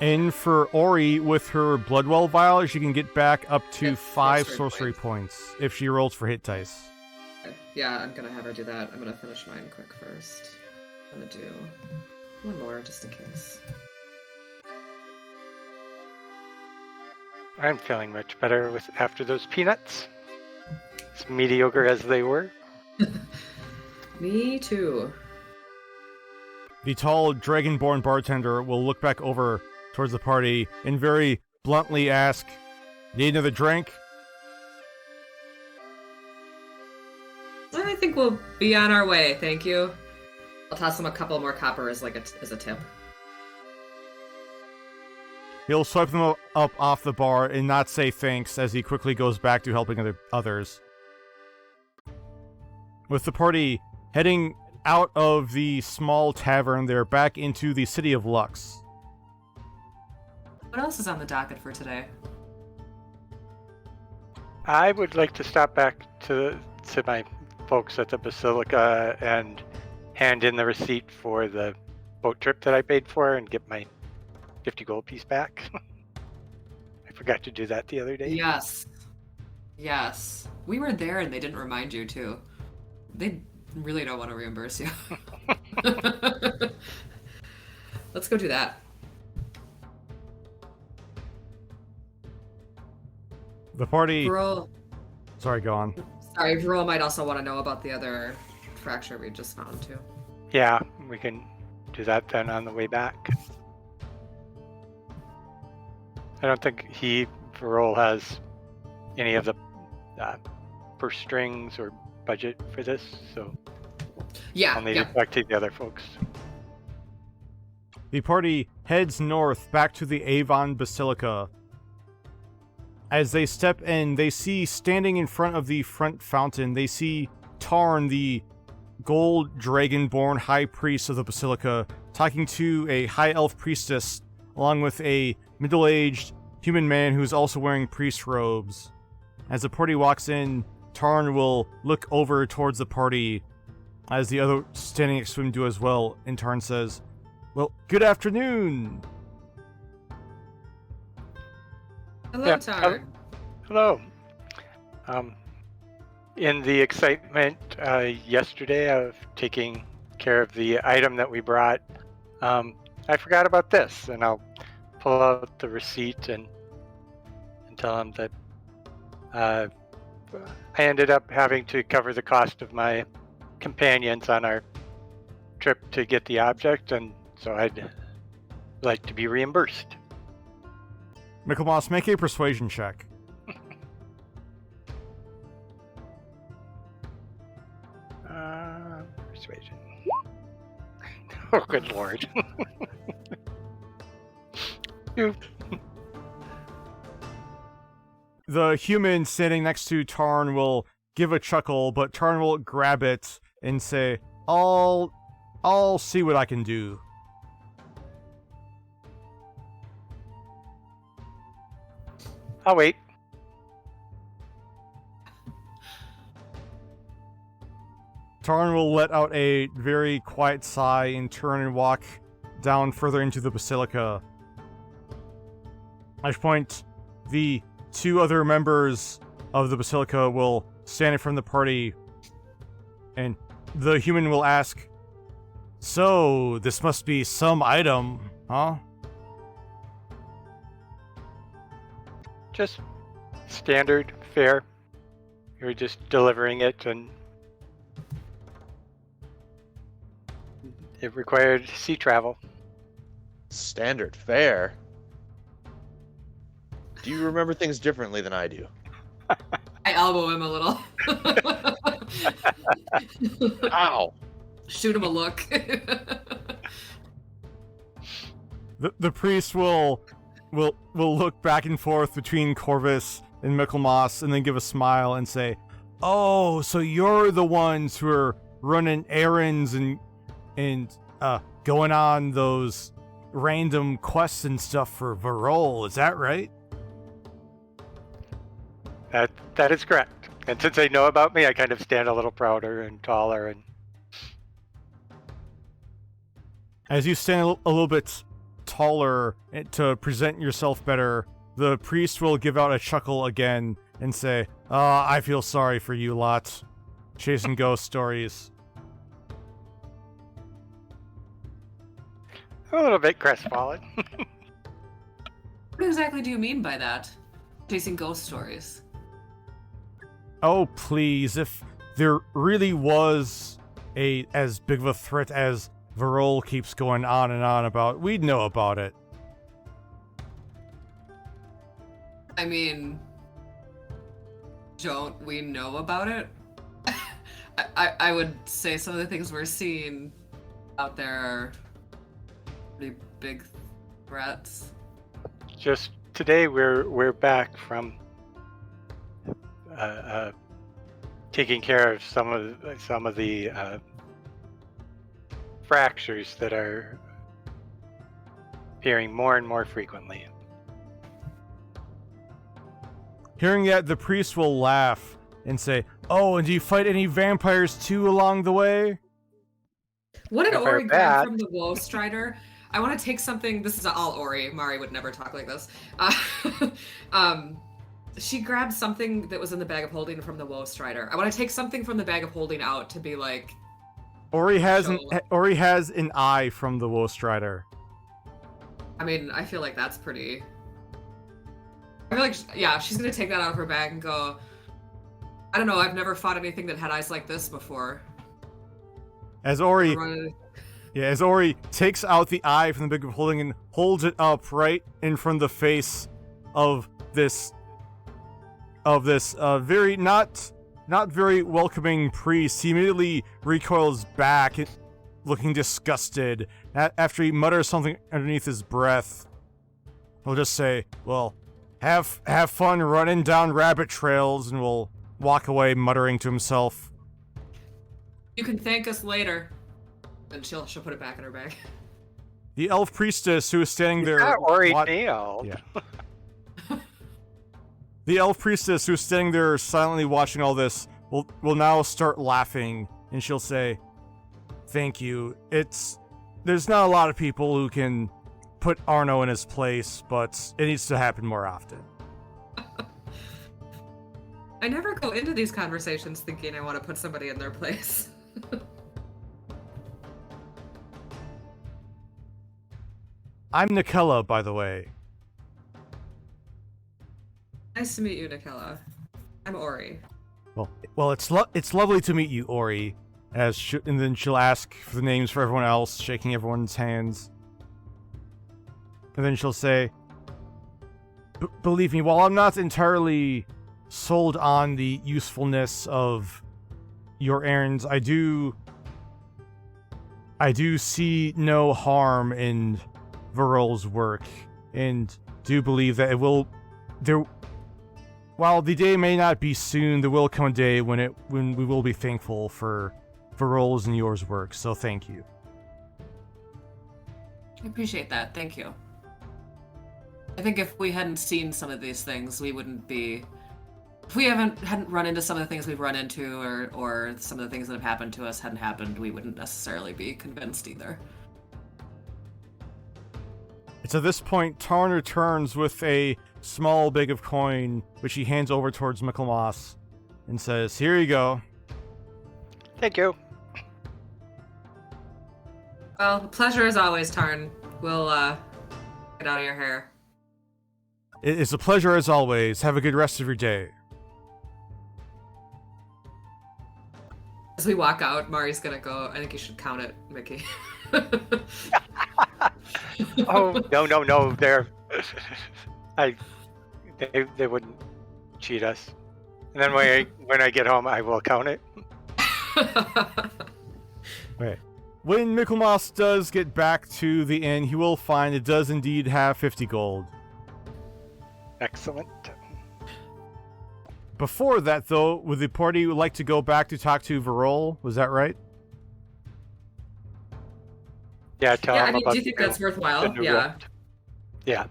And for Ori, with her Bloodwell vial, she can get back up to Get 5 sorcery sorcery points if she rolls for hit dice. Yeah, I'm gonna have her do that. I'm gonna finish mine quick first. I'm gonna do one more just in case. I'm feeling much better after those peanuts. As mediocre as they were. Me too. The tall dragonborn bartender will look back over towards the party and very bluntly ask, "Need another drink?" I think we'll be on our way, thank you. I'll toss him a couple more copper as as a tip. He'll swipe them up off the bar and not say thanks as he quickly goes back to helping others. With the party heading out of the small tavern, they're back into the city of Lux. What else is on the docket for today? I would like to stop back to my folks at the Basilica and hand in the receipt for the boat trip that I paid for and get my 50 gold piece back. forgot to do that the other day. Yes. Yes. We were there and they didn't remind you, too. They really don't want to reimburse you. Let's go do that. The party... Varol... Sorry, go on. Sorry, Varol might also want to know about the other fracture we just found, too. Yeah, we can do that then on the way back. I don't think Varol has any of the purse strings or budget for this, so I'll need to talk to the other folks. The party heads north back to the Avon Basilica. As they step in, they see standing in front of the front fountain, they see Tarn, the gold dragonborn high priest of the Basilica, talking to a high elf priestess, along with a middle-aged human man who's also wearing priest robes. As the party walks in, Tarn will look over towards the party, as the other standing next to him do as well, and Tarn says, "Well, good afternoon." Hello, Tarn. Hello. In the excitement yesterday of taking care of the item that we brought, I forgot about this, and I'll pull out the receipt and tell him that I ended up having to cover the cost of my companions on our trip to get the object, and so I'd like to be reimbursed. Michelmas, make a persuasion check. Persuasion. Oh, good lord. The human sitting next to Tarn will give a chuckle, but Tarn will grab it and say, I'll see what I can do. I'll wait. Tarn will let out a very quiet sigh and turn and walk down further into the basilica. At which point, the two other members of the basilica will stand in front of the party, and the human will ask, "So, this must be some item, huh?" Just standard fare. You're just delivering it, and it required sea travel. Standard fare? Do you remember things differently than I do? I elbow him a little. Ow! Shoot him a look. The priest will look back and forth between Corvus and Michelmas and then give a smile and say, "Oh, so you're the ones who are running errands and going on those random quests and stuff for Varol, is that right?" That is correct. And since they know about me, I kind of stand a little prouder and taller. And as you stand a little bit taller to present yourself better, the priest will give out a chuckle again and say, I feel sorry for you lot, chasing ghost stories." I'm a little bit crestfallen. What exactly do you mean by that? Chasing ghost stories? Oh, please, if there really was as big of a threat as Varol keeps going on and on about, we'd know about it. I mean, don't we know about it? I would say some of the things we're seeing out there are pretty big threats. Just today, we're back from taking care of some of the fractures that are appearing more and more frequently. Hearing that, the priest will laugh and say, "Oh, and do you fight any vampires too along the way?" What an Vampire origami bat. from the Woe Strider. I want to take something. This is all Ori. Mari would never talk like this. She grabbed something that was in the bag of holding from the Woe Strider. I want to take something from the bag of holding out to be like. Ori has an eye from the Woe Strider. I mean, I feel like that's pretty. I feel like, yeah, she's gonna take that out of her bag and go. I don't know. I've never fought anything that had eyes like this before. As Ori takes out the eye from the bag of holding and holds it up right in front of the face of this very not very welcoming priest, he immediately recoils back, looking disgusted. After he mutters something underneath his breath, he'll just say, "Well, have fun running down rabbit trails," and will walk away muttering to himself. You can thank us later. And she'll put it back in her bag. The elf priestess who is standing there. Yeah. The elf priestess who's standing there silently watching all this will now start laughing, and she'll say, "Thank you. There's not a lot of people who can put Arno in his place, but it needs to happen more often." I never go into these conversations thinking I want to put somebody in their place. I'm Nikella, by the way. Nice to meet you, Nikella. I'm Ori. Well, it's lovely to meet you, Ori. And then she'll ask for the names for everyone else, shaking everyone's hands. And then she'll say, "Believe me, while I'm not entirely sold on the usefulness of your errands, I do see no harm in Varol's work, and do believe that while the day may not be soon, there will come a day when we will be thankful for Varol's and yours work, so thank you." I appreciate that, thank you. I think if we hadn't seen some of these things, we wouldn't be... If we hadn't run into some of the things we've run into, or some of the things that have happened to us hadn't happened, we wouldn't necessarily be convinced either. It's at this point, Tarn returns with a small bag of coin, which he hands over towards Michelmas, and says, "Here you go." Thank you. Well, pleasure as always, Tarn. We'll, get out of your hair. It's a pleasure as always. Have a good rest of your day. As we walk out, Mari's gonna go, "I think you should count it, Mickey." Oh, no, they wouldn't cheat us. And then when I get home, I will count it. Okay. When Michelmas does get back to the inn, he will find it does indeed have 50 gold. Excellent. Before that, though, would the party like to go back to talk to Varol? Was that right? Yeah, tell him about do you think that's worthwhile? Yeah. Yeah.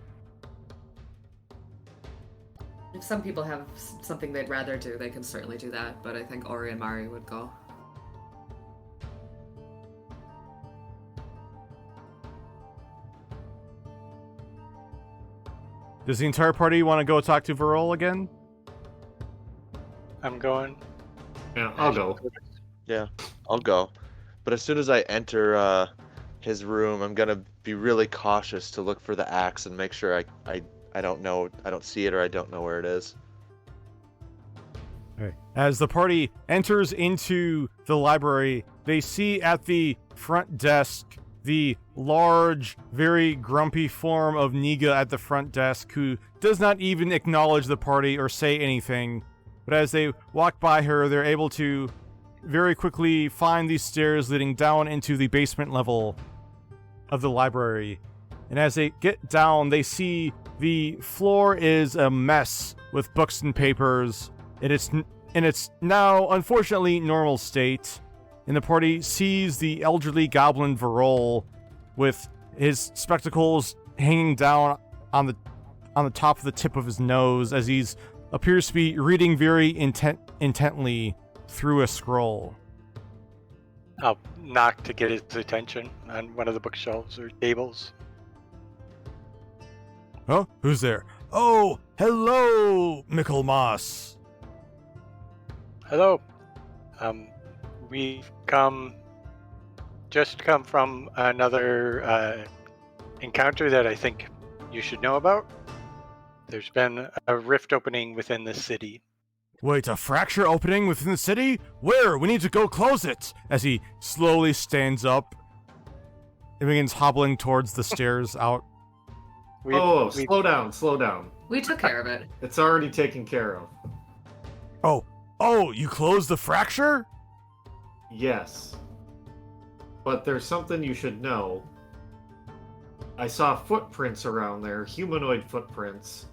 If some people have something they'd rather do, they can certainly do that, but I think Ori and Mari would go. Does the entire party want to go talk to Varol again? I'm going. Yeah, I'll go. Yeah, I'll go. But as soon as I enter his room, I'm gonna be really cautious to look for the axe and make sure I don't see it, or I don't know where it is. Okay. As the party enters into the library, they see at the front desk the large, very grumpy form of Niga at the front desk, who does not even acknowledge the party or say anything. But as they walk by her, they're able to very quickly find these stairs leading down into the basement level of the library. And as they get down, they see the floor is a mess with books and papers, and it's now, unfortunately, normal state. And the party sees the elderly goblin Varol with his spectacles hanging down on the top of the tip of his nose as he's appears to be reading very intently through a scroll. I'll knock to get his attention on one of the bookshelves or tables. Huh? Who's there? Oh, hello, Michelmas. Hello. We've just come from another encounter that I think you should know about. There's been a rift opening within the city. Wait, a fracture opening within the city? Where? We need to go close it! As he slowly stands up and begins hobbling towards the stairs out. Slow down. We took care of it. It's already taken care of. Oh, you closed the fracture? Yes. But there's something you should know. I saw footprints around there, humanoid footprints.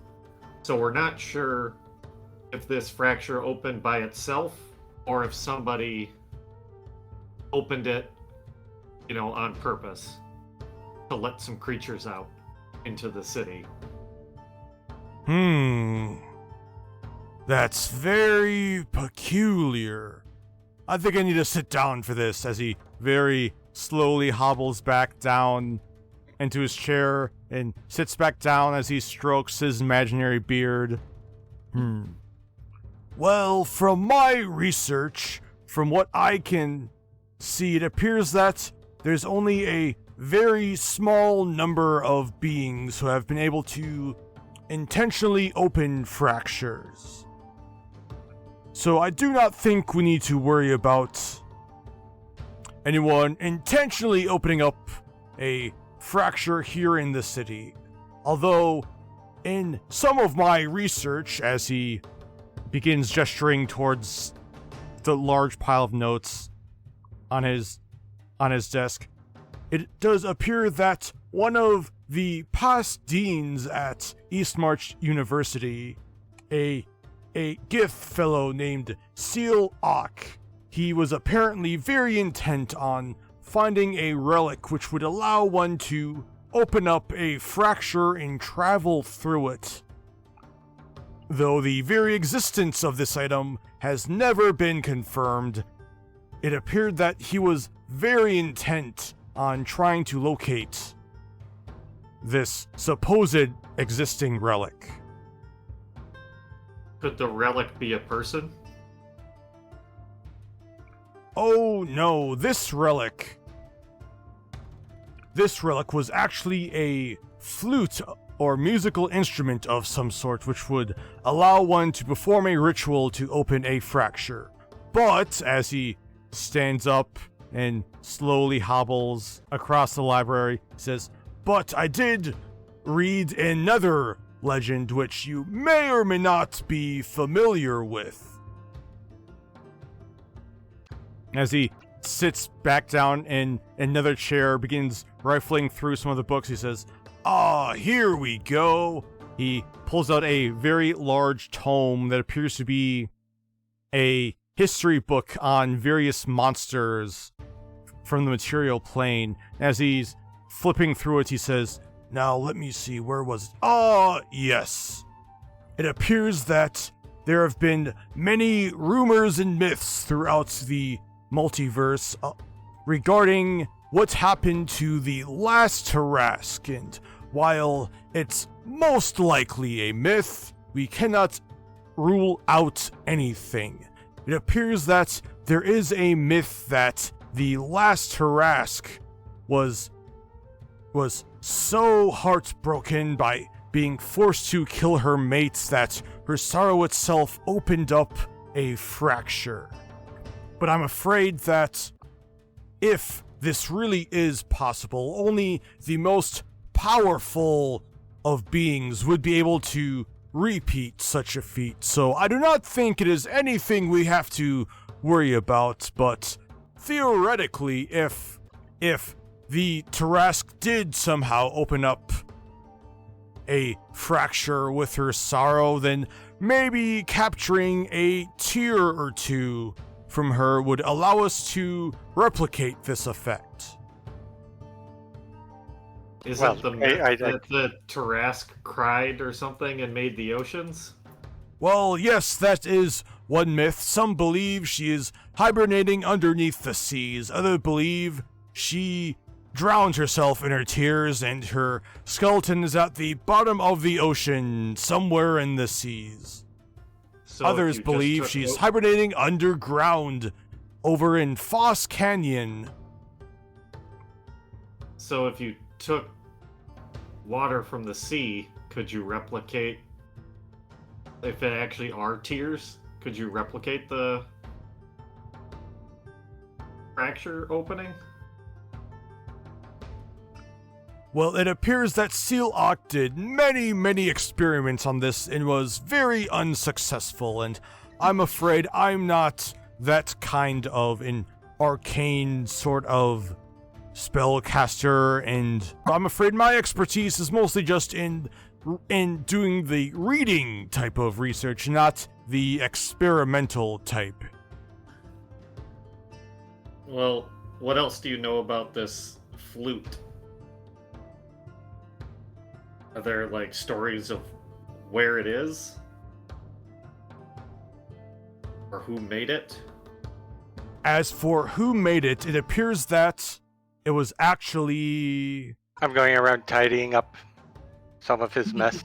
So we're not sure if this fracture opened by itself or if somebody opened it, on purpose to let some creatures out into the city. That's very peculiar. I think I need to sit down for this, as he very slowly hobbles back down into his chair and sits back down as he strokes his imaginary beard. Well, from my research, from what I can see, it appears that there's only a very small number of beings who have been able to intentionally open fractures. So I do not think we need to worry about anyone intentionally opening up a fracture here in the city. Although, in some of my research, as he begins gesturing towards the large pile of notes on his desk, it does appear that one of the past deans at Eastmarch University, a Gith fellow named Seal Ock, he was apparently very intent on finding a relic which would allow one to open up a fracture and travel through it. Though the very existence of this item has never been confirmed, it appeared that he was very intent on trying to locate this supposed existing relic. Could the relic be a person? Oh no, this relic was actually a flute or musical instrument of some sort which would allow one to perform a ritual to open a fracture. But as he stands up and slowly hobbles across the library, he says, "But I did read another legend which you may or may not be familiar with." As he sits back down in another chair, begins rifling through some of the books, he says, here we go. He pulls out a very large tome that appears to be a history book on various monsters from the material plane. As he's flipping through it, he says, "Now let me see, where was it? Yes. It appears that there have been many rumors and myths throughout the multiverse regarding what happened to the last Tarask, and while it's most likely a myth, we cannot rule out anything. It appears that there is a myth that the last Tarask was so heartbroken by being forced to kill her mates that her sorrow itself opened up a fracture. But I'm afraid that if this really is possible, only the most powerful of beings would be able to repeat such a feat. So I do not think it is anything we have to worry about, but theoretically, if the Tarask did somehow open up a fracture with her sorrow, then maybe capturing a tear or two from her would allow us to replicate this effect. Is it the myth that the Tarask cried or something and made the oceans? Well, yes, that is one myth, some believe she is hibernating underneath the seas. Others believe she drowned herself in her tears and her skeleton is at the bottom of the ocean, somewhere in the seas. So Others believe she's hibernating underground, over in Foss Canyon. So if you took water from the sea, could you replicate, if it actually are tears, could you replicate the fracture opening? Well, it appears that Seal-Ock did many experiments on this and was very unsuccessful, and I'm afraid I'm not that kind of an arcane sort of spellcaster, and I'm afraid my expertise is mostly just in doing the reading type of research, not the experimental type. Well, what else do you know about this flute? Are there, like, stories of where it is? Or who made it? As for who made it, it appears that it was actually... I'm going around tidying up some of his mess.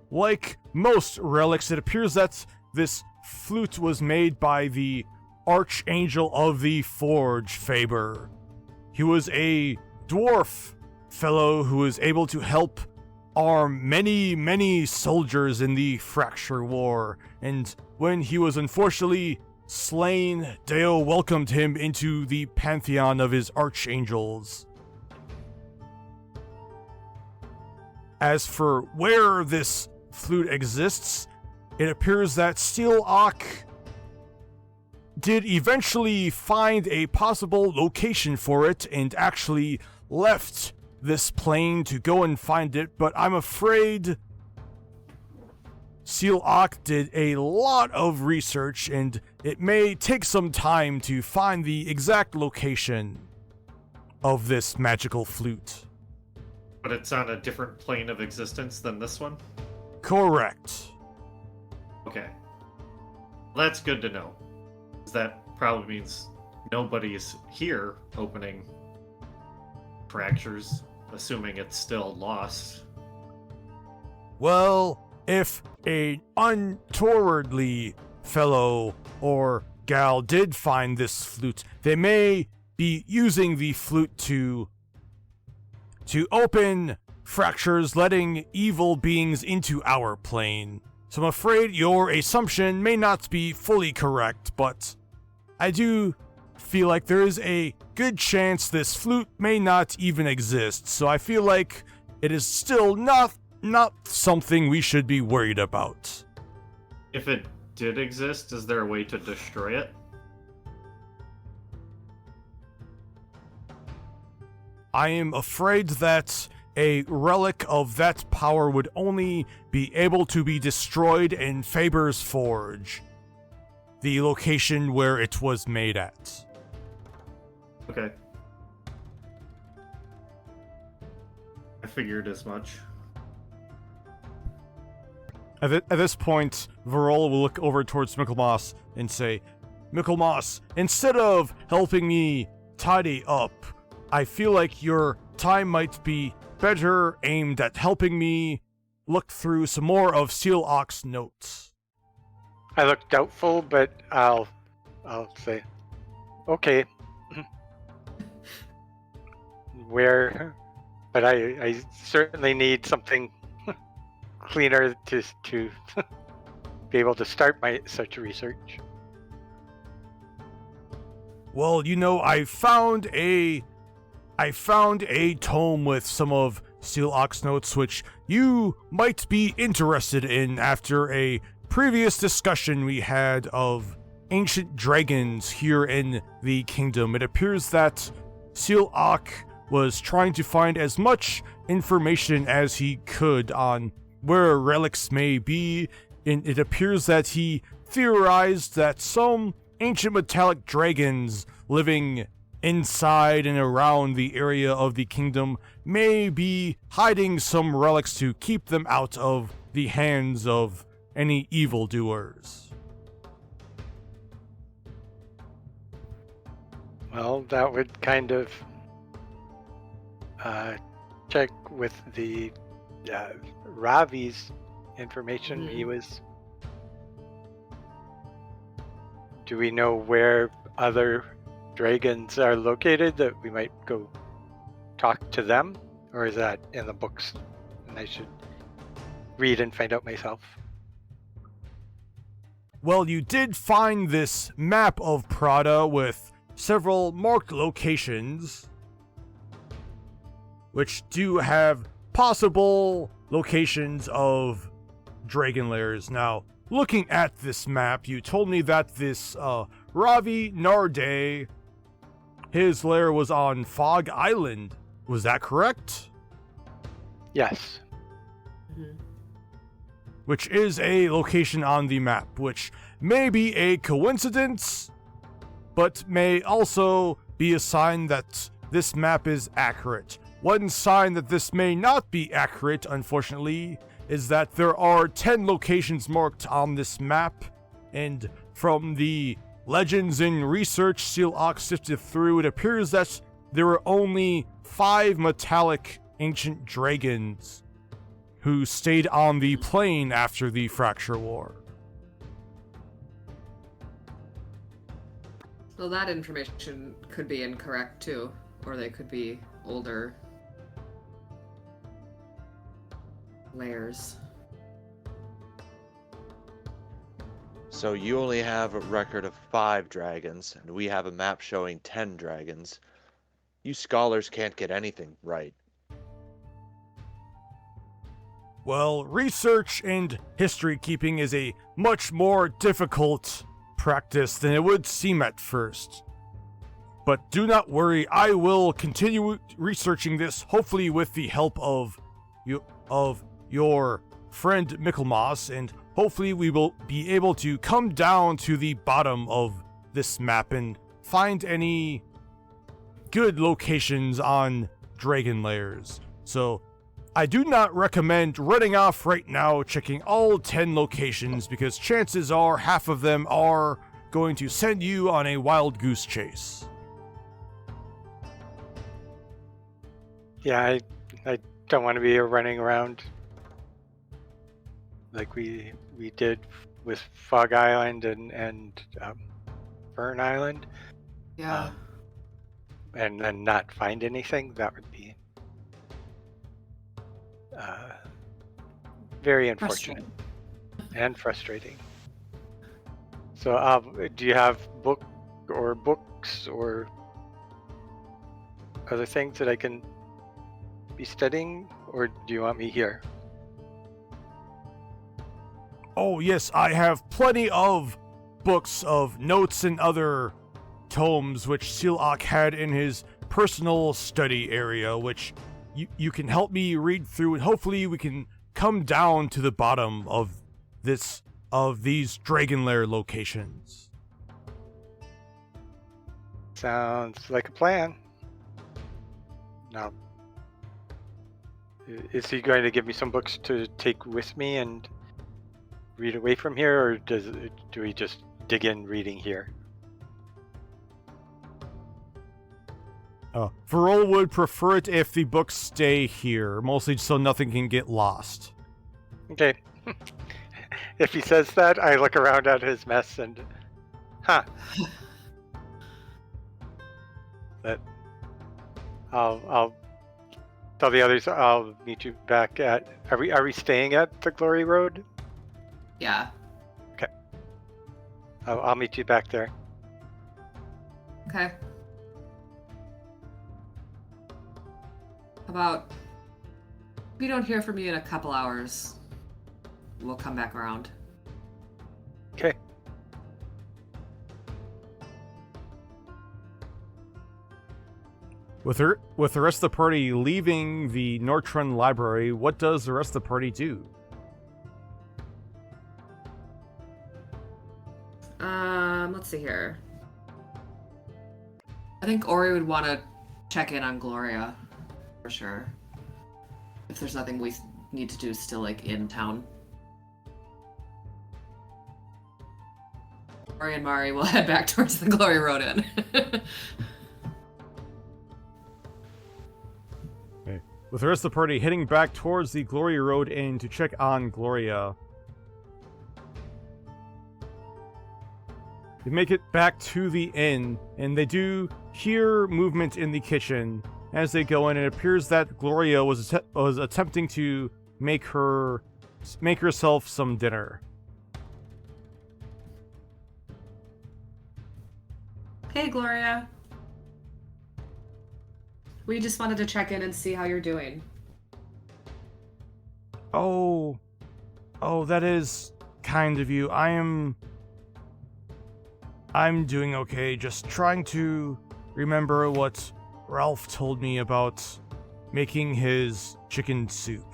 Like most relics, it appears that this flute was made by the Archangel of the Forge, Faber. He was a dwarf fellow who was able to help arm many soldiers in the Fracture War, and when he was unfortunately slain, Deo welcomed him into the pantheon of his archangels. As for where this flute exists, it appears that Seal-Ock did eventually find a possible location for it and actually left this plane to go and find it, but I'm afraid Seal-Ock did a lot of research and it may take some time to find the exact location of this magical flute. But it's on a different plane of existence than this one? Correct. Okay. Well, that's good to know. That probably means nobody's here opening fractures, assuming it's still lost. Well, if a untowardly fellow or gal did find this flute, they may be using the flute to open fractures, letting evil beings into our plane. So I'm afraid your assumption may not be fully correct, but I do feel like there is a good chance this flute may not even exist, so I feel like it is still not something we should be worried about. If it did exist, is there a way to destroy it? I am afraid that a relic of that power would only be able to be destroyed in Faber's Forge, the location where it was made at. Okay. I figured as much. At this point, Varol will look over towards Michelmas and say, Michelmas, instead of helping me tidy up, I feel like your time might be better aimed at helping me look through some more of Seal-Ock's notes. I look doubtful, but I'll say, okay. But I certainly need something cleaner to be able to start such research. Well, you know, I found a tome with some of Seal-Ock's notes which you might be interested in after a previous discussion we had of ancient dragons here in the kingdom. It appears that Seal-Ock was trying to find as much information as he could on where relics may be, and it appears that he theorized that some ancient metallic dragons living inside and around the area of the kingdom may be hiding some relics to keep them out of the hands of any evildoers. Well, that would kind of check with the Ravi's information. He was. Do we know where other dragons are located that we might go talk to them? Or is that in the books and I should read and find out myself? Well, you did find this map of Prada with several marked locations, which do have possible locations of dragon lairs. Now, looking at this map, you told me that this Ravi Narde, his lair was on Fog Island. Was that correct? Yes. Which is a location on the map, which may be a coincidence, but may also be a sign that this map is accurate. One sign that this may not be accurate, unfortunately, is that there are 10 locations marked on this map, and from the legends and research Seal-Ox sifted through, it appears that there are only 5 metallic ancient dragons who stayed on the plane after the Fracture War. So that information could be incorrect too, or they could be older layers. So you only have a record of 5 dragons, and we have a map showing 10 dragons. You scholars can't get anything right. Well, research and history keeping is a much more difficult practice than it would seem at first. But do not worry, I will continue researching this, hopefully with the help of your friend Michelmas, and hopefully we will be able to come down to the bottom of this map and find any good locations on dragon lairs. So I do not recommend running off right now checking all 10 locations, because chances are half of them are going to send you on a wild goose chase. Yeah, I don't want to be running around like we did with Fog Island and Fern Island. Yeah. And then not find anything. That would be very unfortunate and frustrating. So, do you have books or other things that I can be studying, or do you want me here? Oh yes, I have plenty of books of notes and other tomes which Seal-Ox had in his personal study area, which you can help me read through, and hopefully we can come down to the bottom of these dragon lair locations. Sounds like a plan. Now, is he going to give me some books to take with me and read away from here, or do we just dig in reading here? Varol would prefer it if the books stay here, mostly so nothing can get lost. Okay. If he says that, I look around at his mess and, that I'll tell the others I'll meet you back at. Are we staying at the Glory Road? Yeah. Okay. I'll meet you back there. Okay. How about if we don't hear from you in a couple hours, we'll come back around. Okay. With the rest of the party leaving the Nortrun library, what does the rest of the party do? Let's see here. I think Ori would want to check in on Gloria, for sure. If there's nothing we need to do still, like, in town. Ori and Mari will head back towards the Glory Road Inn. Okay. With the rest of the party heading back towards the Glory Road Inn to check on Gloria. They make it back to the inn, and they do hear movement in the kitchen. As they go in, it appears that Gloria was attempting to make herself some dinner. Hey, Gloria. We just wanted to check in and see how you're doing. Oh, that is kind of you. I'm doing okay, just trying to remember what Ralph told me about making his chicken soup.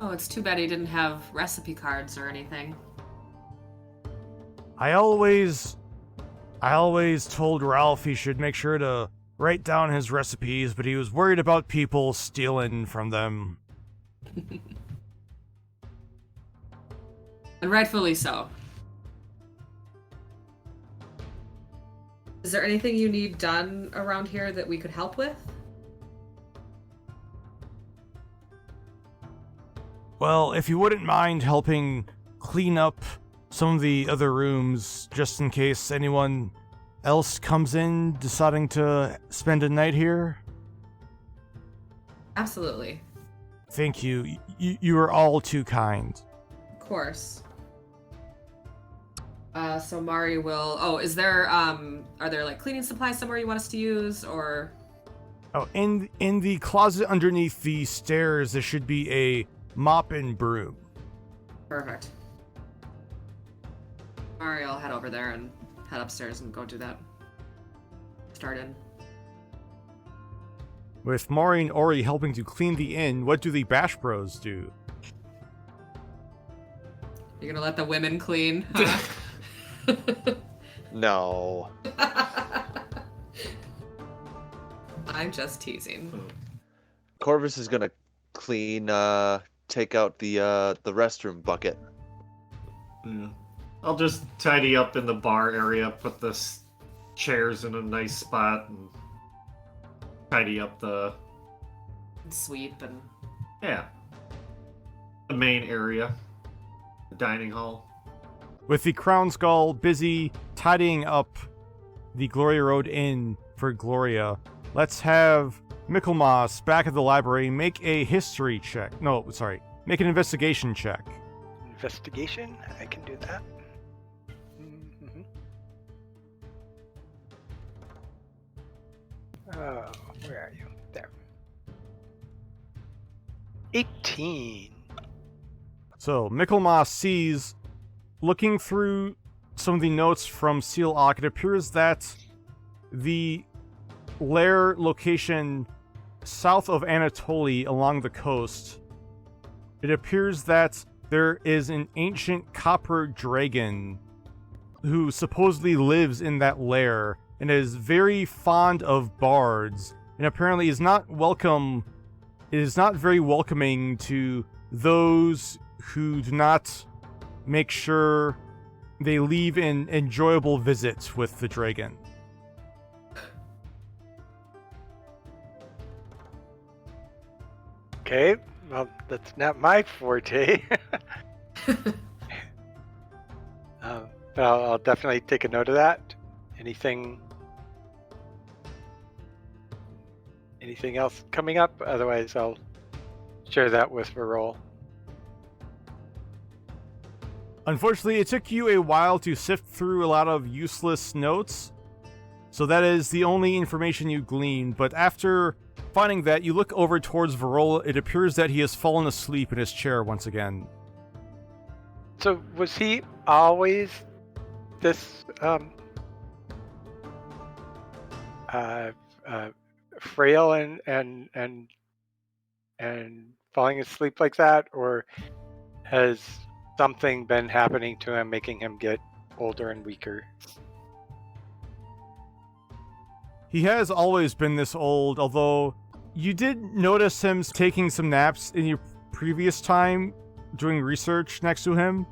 Oh, it's too bad he didn't have recipe cards or anything. I always told Ralph he should make sure to write down his recipes, but he was worried about people stealing from them. And rightfully so. Is there anything you need done around here that we could help with? Well, if you wouldn't mind helping clean up some of the other rooms, just in case anyone else comes in deciding to spend a night here. Absolutely. Thank you. You are all too kind. Of course. So Mari will... Oh, is there, are there, like, cleaning supplies somewhere you want us to use, or... Oh, in the closet underneath the stairs, there should be a mop and broom. Perfect. Mari will head over there and head upstairs and go do that. Start in. With Mari and Ori helping to clean the inn, what do the Bash Bros do? You're gonna let the women clean? Huh? No. I'm just teasing. Corvus is gonna clean, take out the restroom bucket. Yeah. I'll just tidy up in the bar area, put the chairs in a nice spot, and tidy up the... Sweep and... Yeah. The main area. The dining hall. With the Crown Gall busy tidying up the Glory Road Inn for Gloria, let's have Michelmas back at the library make a history check. No, sorry. Make an investigation check. Investigation? I can do that. Mm-hmm. Oh, where are you? There. 18. So, Michelmas sees, looking through some of the notes from Seal Ock, it appears that the lair location south of Anatoly along the coast, it appears that there is an ancient copper dragon who supposedly lives in that lair and is very fond of bards, and apparently is not very welcoming to those who do not make sure they leave an enjoyable visit with the dragon. Okay, well, that's not my forte. But I'll definitely take a note of that. Anything else coming up? Otherwise, I'll share that with Varol. Unfortunately, it took you a while to sift through a lot of useless notes, so that is the only information you gleaned, but after finding that, you look over towards Varol. It appears that he has fallen asleep in his chair once again. So, was he always this frail and falling asleep like that, or has something been happening to him making him get older and weaker? He has always been this old, although you did notice him taking some naps, and previous time doing research next to him,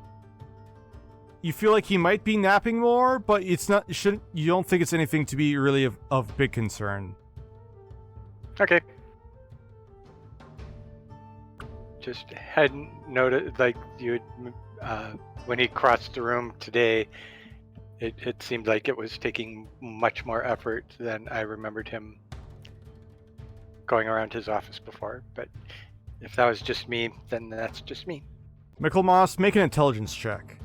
you feel like he might be napping more, but it's not. You don't think it's anything to be really of big concern. Okay. Just hadn't noticed, like you had, when he crossed the room today, it seemed like it was taking much more effort than I remembered him going around his office before. But if that was just me, then that's just me. Michelmas, make an intelligence check.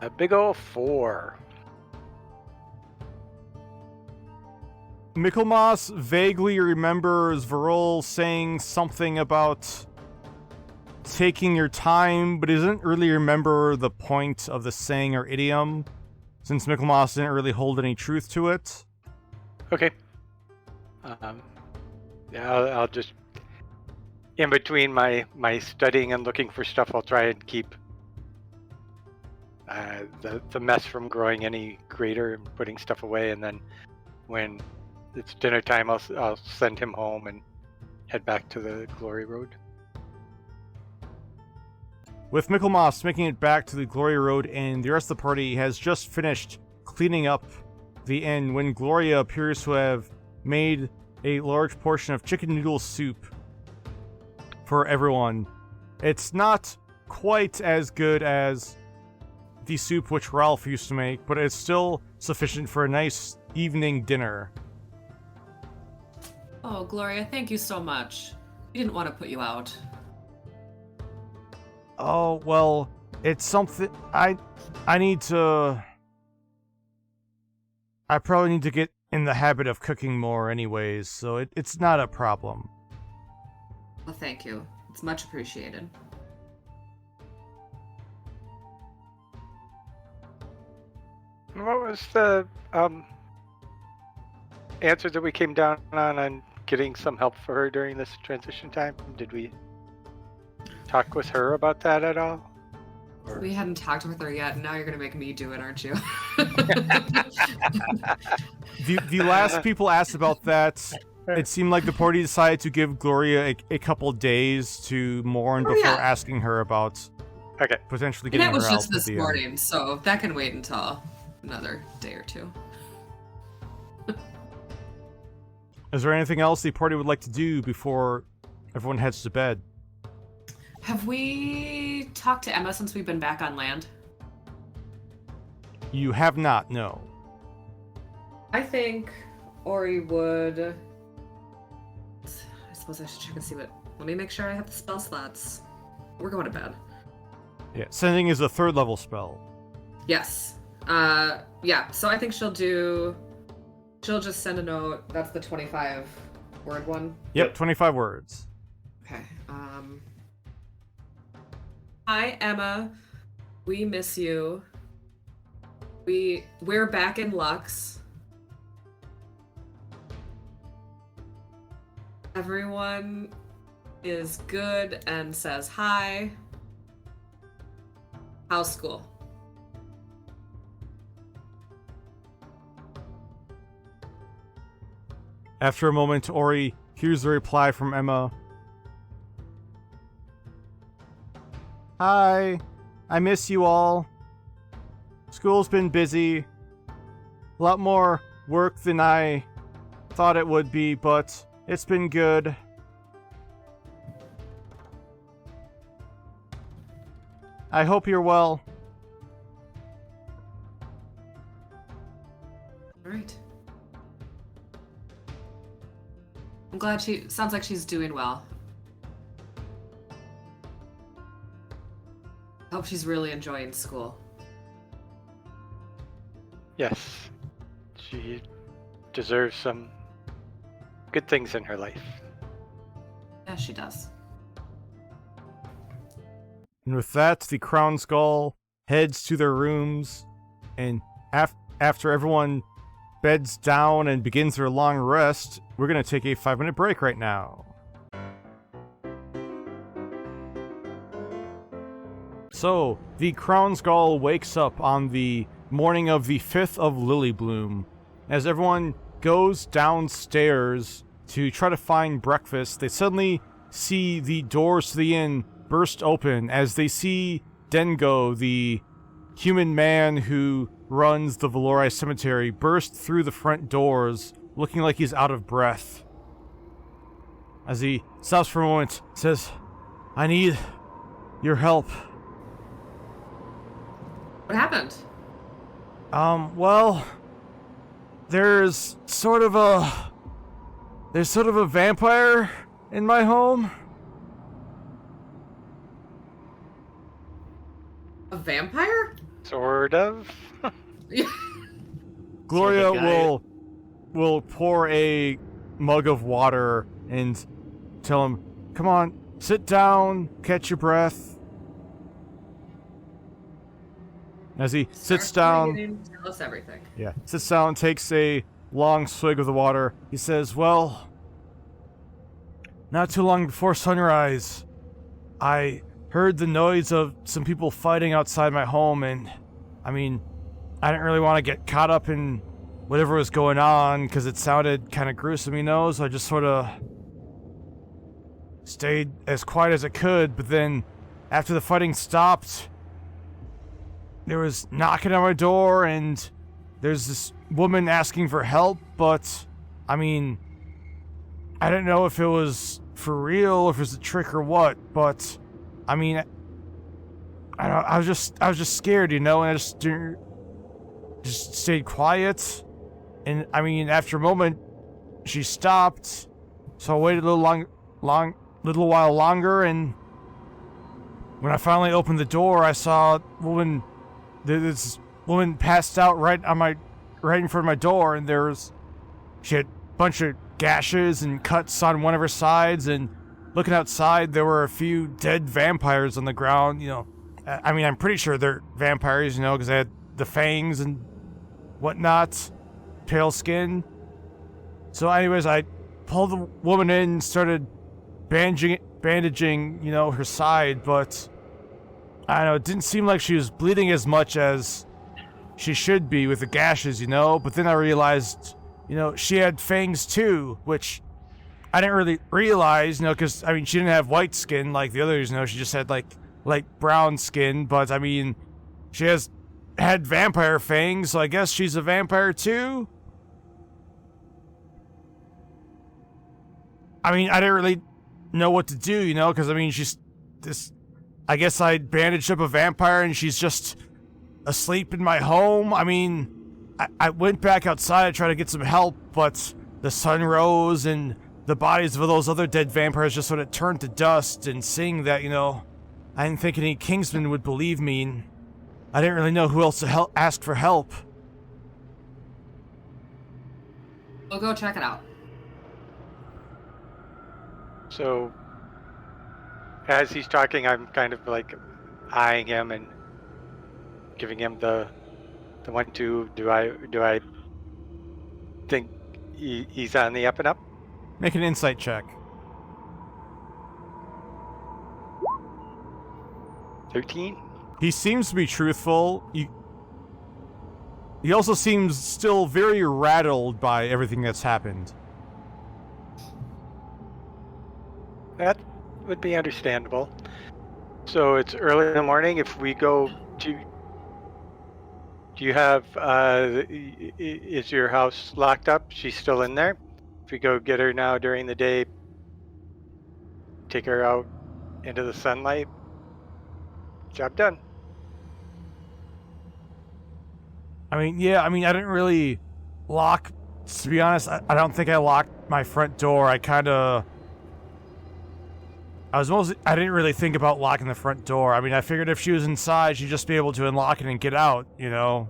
A big ol' 4. Michelmas vaguely remembers Varol saying something about taking your time, but he doesn't really remember the point of the saying or idiom, since Michelmas didn't really hold any truth to it. Okay. Yeah, I'll just, in between my studying and looking for stuff, I'll try and keep the mess from growing any greater and putting stuff away, and then when it's dinner time, I'll send him home and head back to the Glory Road. With Michelmas making it back to the Glory Road, and the rest of the party has just finished cleaning up the inn when Gloria appears to have made a large portion of chicken noodle soup for everyone. It's not quite as good as the soup which Ralph used to make, but it's still sufficient for a nice evening dinner. Oh, Gloria, thank you so much. We didn't want to put you out. Oh, well, it's something I probably need to get in the habit of cooking more anyways, so it's not a problem. Well, thank you. It's much appreciated. What was the answer that we came down on getting some help for her during this transition time? Did we talk with her about that at all? Or... We hadn't talked with her yet, and now you're going to make me do it, aren't you? The last people asked about that, it seemed like the party decided to give Gloria a couple days to mourn before asking her about potentially getting her out. And that was just this morning, so that can wait until another day or two. Is there anything else the party would like to do before everyone heads to bed? Have we talked to Emma since we've been back on land? You have not, no. I think Ori would... I suppose I should check and see what... Let me make sure I have the spell slots. We're going to bed. Yeah, sending is a 3rd level spell. Yes. Yeah, so I think she'll just send a note. That's the 25 word one? Yep, 25 words. Okay, Hi, Emma. We miss you. We're back in Lux. Everyone is good and says hi. How's school? After a moment, Ori hears the reply from Emma. Hi, I miss you all. School's been busy. A lot more work than I thought it would be, but it's been good. I hope you're well. All right. I'm glad sounds like she's doing well. I hope she's really enjoying school. Yes. She deserves some good things in her life. Yeah, she does. And with that, the Crown Gall heads to their rooms, and after everyone beds down and begins their long rest, we're going to take a 5-minute break right now. So, the Crown Gall wakes up on the morning of the 5th of Lily Bloom. As everyone goes downstairs to try to find breakfast, they suddenly see the doors to the inn burst open as they see Dengo, the human man who runs the Valori Cemetery, burst through the front doors, looking like he's out of breath. As he stops for a moment, says, "I need your help." What happened? Well, there's sort of a vampire in my home. A vampire? Sort of. Gloria So the guy- will pour a mug of water and tell him, "Come on, sit down, catch your breath." As he sits down, Tell us everything. sits down, takes a long swig of the water. He says, "Well, not too long before sunrise, I heard the noise of some people fighting outside my home, and I mean, I didn't really want to get caught up in whatever was going on because it sounded kind of gruesome, so I just sort of stayed as quiet as I could. But then, after the fighting stopped, there was knocking on my door, and there's this woman asking for help, but I mean, I didn't know if it was for real, or if it was a trick or what, but I mean, I was just scared, and I just stayed quiet. And I mean, after a moment, she stopped, so I waited a little while longer, and when I finally opened the door, I saw this woman passed out right in front of my door, and she had a bunch of gashes and cuts on one of her sides, and looking outside, there were a few dead vampires on the ground. I mean, I'm pretty sure they're vampires, because they had the fangs and whatnot, pale skin. So anyways, I pulled the woman in and started bandaging, her side, but I don't know, it didn't seem like she was bleeding as much as she should be with the gashes, but then I realized, she had fangs too, which I didn't really realize, because, I mean, she didn't have white skin like the others, she just had, like brown skin, but, I mean, she had vampire fangs, so I guess she's a vampire too? I mean, I didn't really know what to do, because, I mean, I guess I bandaged up a vampire and she's just asleep in my home. I mean, I went back outside to try to get some help, but the sun rose and the bodies of those other dead vampires just sort of turned to dust, and seeing that, I didn't think any Kingsman would believe me, and I didn't really know who else to ask for help. We'll go check it out. So, as he's talking, I'm kind of like eyeing him and giving him the 1-2. Do I think he's on the up and up? Make an insight check. 13? He seems to be truthful. He also seems still very rattled by everything that's happened. That would be understandable. So it's early in the morning. If we go to... Do you have... is your house locked up? She's still in there? If we go get her now during the day, take her out into the sunlight, job done. I mean, yeah, I didn't really lock... To be honest, I don't think I locked my front door. I didn't really think about locking the front door. I mean, I figured if she was inside, she'd just be able to unlock it and get out, Yeah.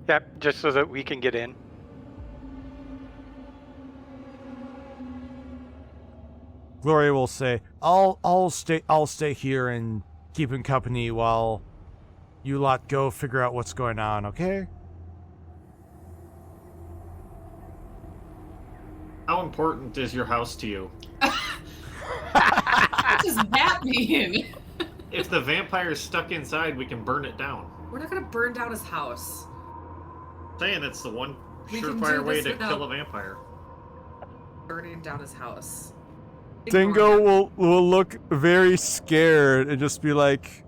Yep, just so that we can get in. Gloria will say, I'll stay here and keep him company while you lot go figure out what's going on, okay? How important is your house to you? What does that mean? if the vampire's stuck inside, we can burn it down. We're not gonna burn down his house. I'm saying it's the one We can surefire do way this to without- kill a vampire. Burning down his house. Dingo Ignore will look very scared and just be like,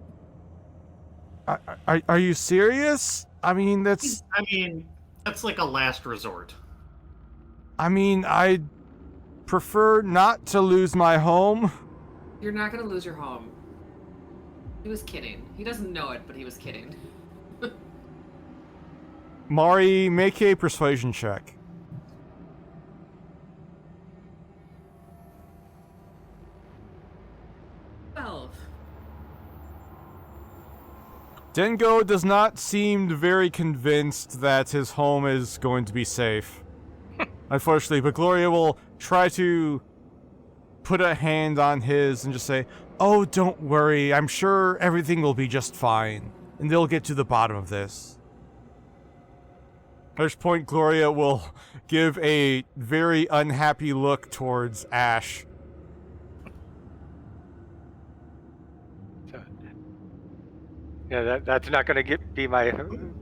are you serious? I mean, that's like a last resort. I mean, I prefer not to lose my home. him. You're not gonna lose your home. He was kidding. He doesn't know it, but he was kidding. Mari, make a persuasion check. Well, Dingo does not seem very convinced that his home is going to be safe. Unfortunately, but Gloria will try to put a hand on his and just say, "Oh, don't worry, I'm sure everything will be just fine, and they'll get to the bottom of this." At which point, Gloria will give a very unhappy look towards Ash. Yeah, that's not going to be my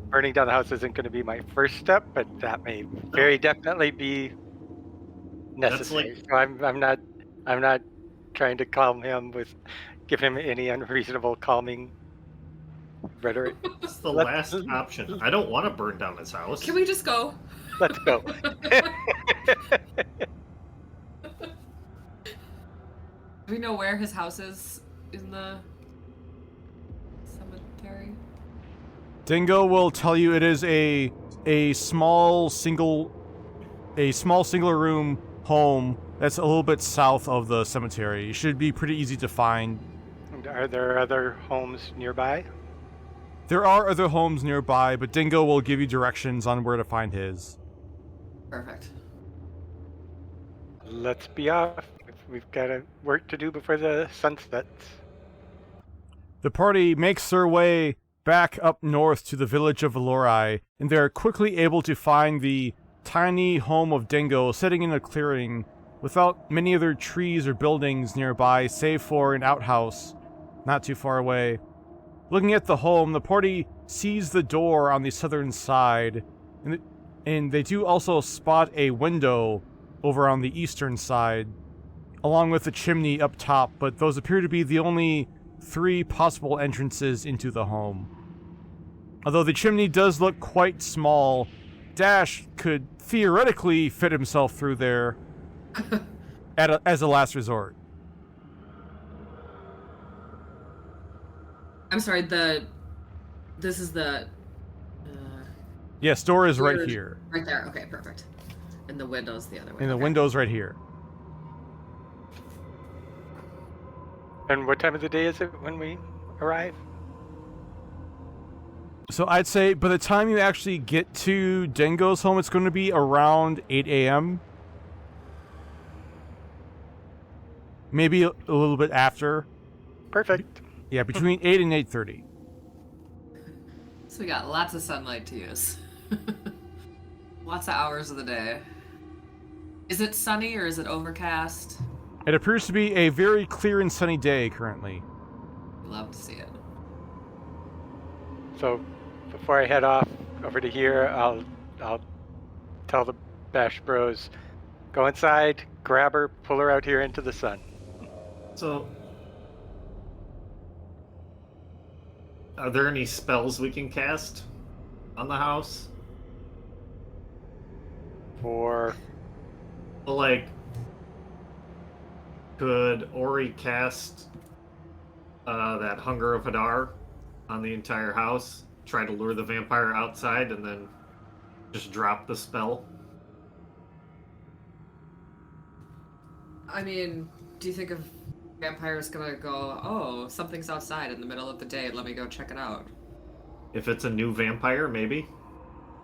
burning down the house. Isn't going to be my first step, but that may very definitely be necessary. So I'm not trying to calm him give him any unreasonable calming rhetoric. It's the last option. I don't want to burn down his house. can we just go? Let's go. Do we know where his house is in the cemetery? Dingo will tell you it is a small single room home that's a little bit south of the cemetery. It should be pretty easy to find. And are there other homes nearby? There are other homes nearby, but Dingo will give you directions on where to find his. Perfect. Let's be off. We've got work to do before the sun sets. The party makes their way back up north to the village of Valori, and they're quickly able to find the tiny home of Dingo sitting in a clearing without many other trees or buildings nearby, save for an outhouse not too far away. Looking at the home, the party sees the door on the southern side, and they do also spot a window over on the eastern side, along with a chimney up top, but those appear to be the only 3 possible entrances into the home. Although the chimney does look quite small, Dash could theoretically fit himself through there as a last resort. I'm sorry, this is the... Yes, door is right weird- here. Right there, okay, perfect. And the window's the other way. And the okay. window's right here. And what time of the day is it when we arrive? So I'd say by the time you actually get to Dingo's home, it's going to be around 8 a.m. Maybe a little bit after. Perfect. Yeah, between 8 and 8:30. So we got lots of sunlight to use. Lots of hours of the day. Is it sunny or is it overcast? It appears to be a very clear and sunny day currently. Love to see it. So before I head off over to here, I'll tell the Bash Bros, go inside, grab her, pull her out here into the sun. So, are there any spells we can cast on the house? For Well, like, could Ori cast that Hunger of Hadar on the entire house? Try to lure the vampire outside and then just drop the spell? I mean, do you think a vampire's gonna go, oh, something's outside in the middle of the day, let me go check it out? If it's a new vampire, maybe?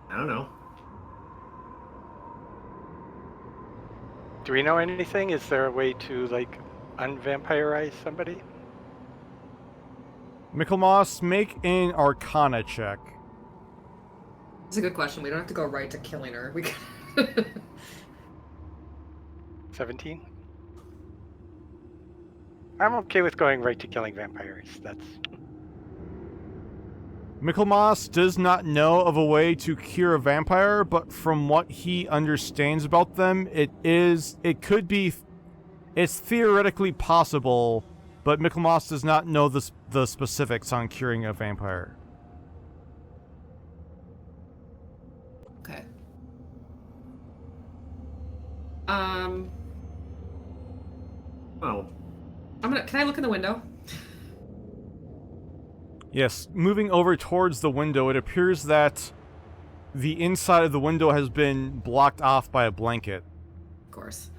I don't know. do we know anything? Is there a way to like unvampirize somebody? Michelmas, make an Arcana check. It's a good question. We don't have to go right to killing her. We can... 17. I'm okay with going right to killing vampires. That's Michelmas does not know of a way to cure a vampire, but from what he understands about them, it's theoretically possible, but Michelmas does not know the specifics on curing a vampire. Okay. Well, Can I look in the window? Yes, moving over towards the window, it appears that the inside of the window has been blocked off by a blanket. Of course.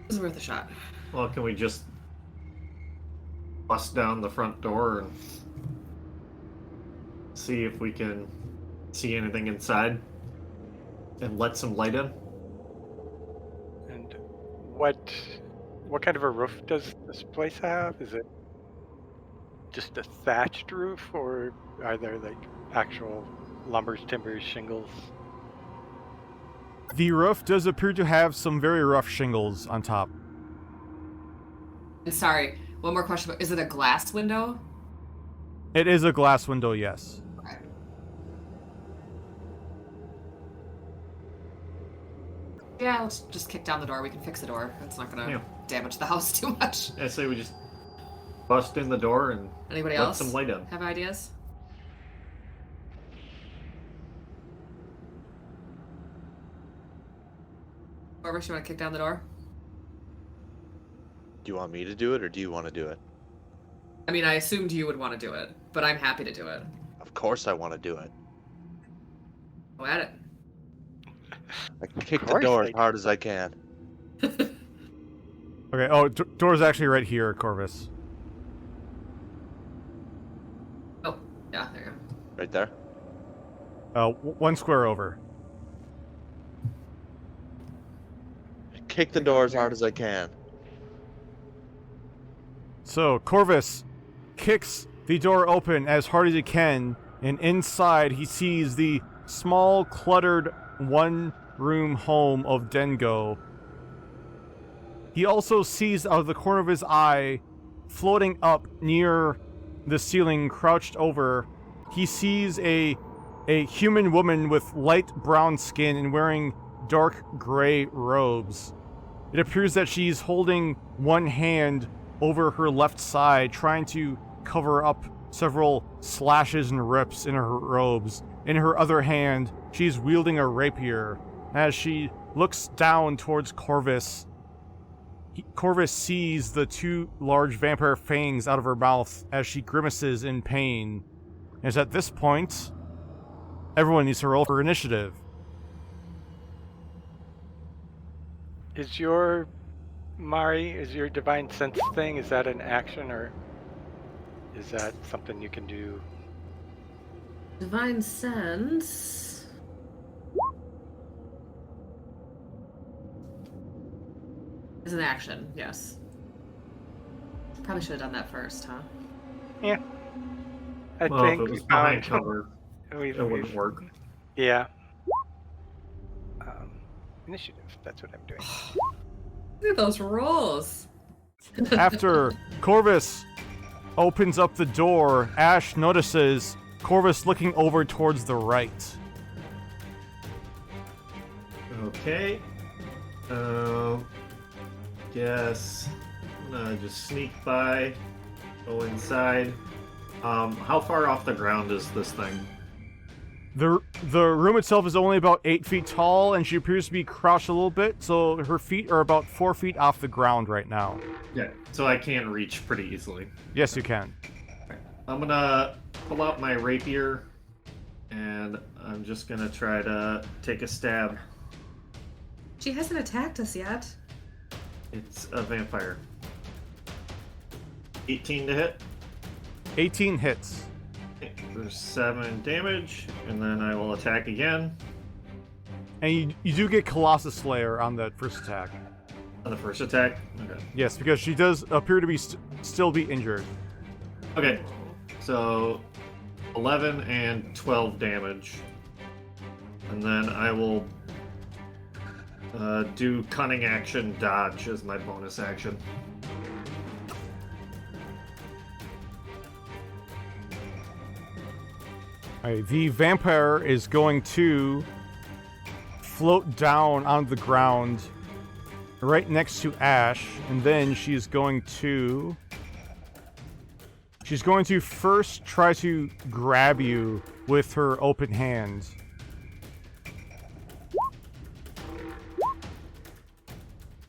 It was worth a shot. well, can we just bust down the front door and see if we can see anything inside and let some light in? and what kind of a roof does this place have? Is it just a thatched roof, or are there like actual lumbers, timbers, shingles? The roof does appear to have some very rough shingles on top. And sorry, one more question. Is it a glass window? It is a glass window, yes. Okay. Yeah, let's just kick down the door. We can fix the door. It's not gonna damage the house too much. I say we just bust in the door and Anybody let else some light in. have ideas? Corvus, you want to kick down the door? Do you want me to do it, or do you want to do it? I mean, I assumed you would want to do it, but I'm happy to do it. Of course I want to do it. Go at it. I can kick the course door I as hard as I can. Okay, door's actually right here, Corvus. Oh, yeah, there you go. Right there? One square over. Kick the door as hard as I can. So, Corvus kicks the door open as hard as he can, and inside he sees the small, cluttered, one-room home of Dengo. He also sees out of the corner of his eye, floating up near the ceiling, crouched over, he sees a human woman with light brown skin and wearing dark gray robes. It appears that she's holding one hand over her left side, trying to cover up several slashes and rips in her robes. In her other hand, she's wielding a rapier. As she looks down towards Corvus, Corvus sees the two large vampire fangs out of her mouth as she grimaces in pain. And it's at this point, everyone needs to roll for initiative. Is your divine sense thing, is that an action, or is that something you can do? Divine Sense. Is an action, yes. Probably should have done that first, huh? Yeah. I Well, think if it was behind cover, it wouldn't work. Yeah. Initiative, that's what I'm doing. Look at those rolls. After Corvus opens up the door, Ash notices Corvus looking over towards the right. Okay. Guess I'm gonna just sneak by, go inside. How far off the ground is this thing? The room itself is only about 8 feet tall, and she appears to be crouched a little bit, so her feet are about 4 feet off the ground right now. Yeah, so I can reach pretty easily. Yes, you can. I'm gonna pull out my rapier, and I'm just gonna try to take a stab. She hasn't attacked us yet. It's a vampire. 18 to hit. 18 hits. There's 7 damage, and then I will attack again. And you do get Colossus Slayer on that first attack. On the first attack? Okay. Yes, because she does appear to be still be injured. Okay, so 11 and 12 damage. And then I will do Cunning Action Dodge as my bonus action. Alright, the vampire is going to float down on the ground right next to Ash, and then she's going to first try to grab you with her open hand.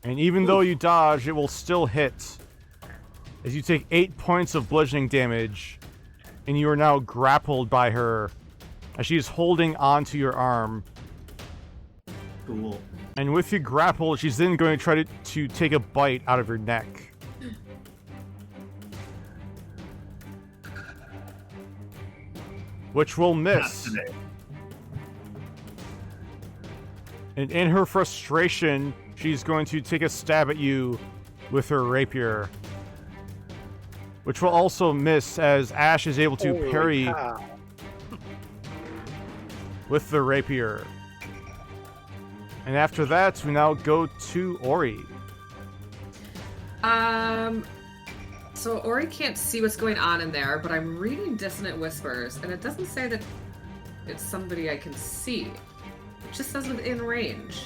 And even though you dodge, it will still hit, as you take 8 points of bludgeoning damage, and you are now grappled by her as she is holding onto your arm. Cool. And with you grappled, she's then going to try to take a bite out of your neck. Which will miss. Not today. And in her frustration, she's going to take a stab at you with her rapier. Which will also miss, as Ash is able to Holy parry cow. with the rapier. And after that, we now go to Ori. So Ori can't see what's going on in there, but I'm reading Dissonant Whispers, and it doesn't say that it's somebody I can see. It just says within range.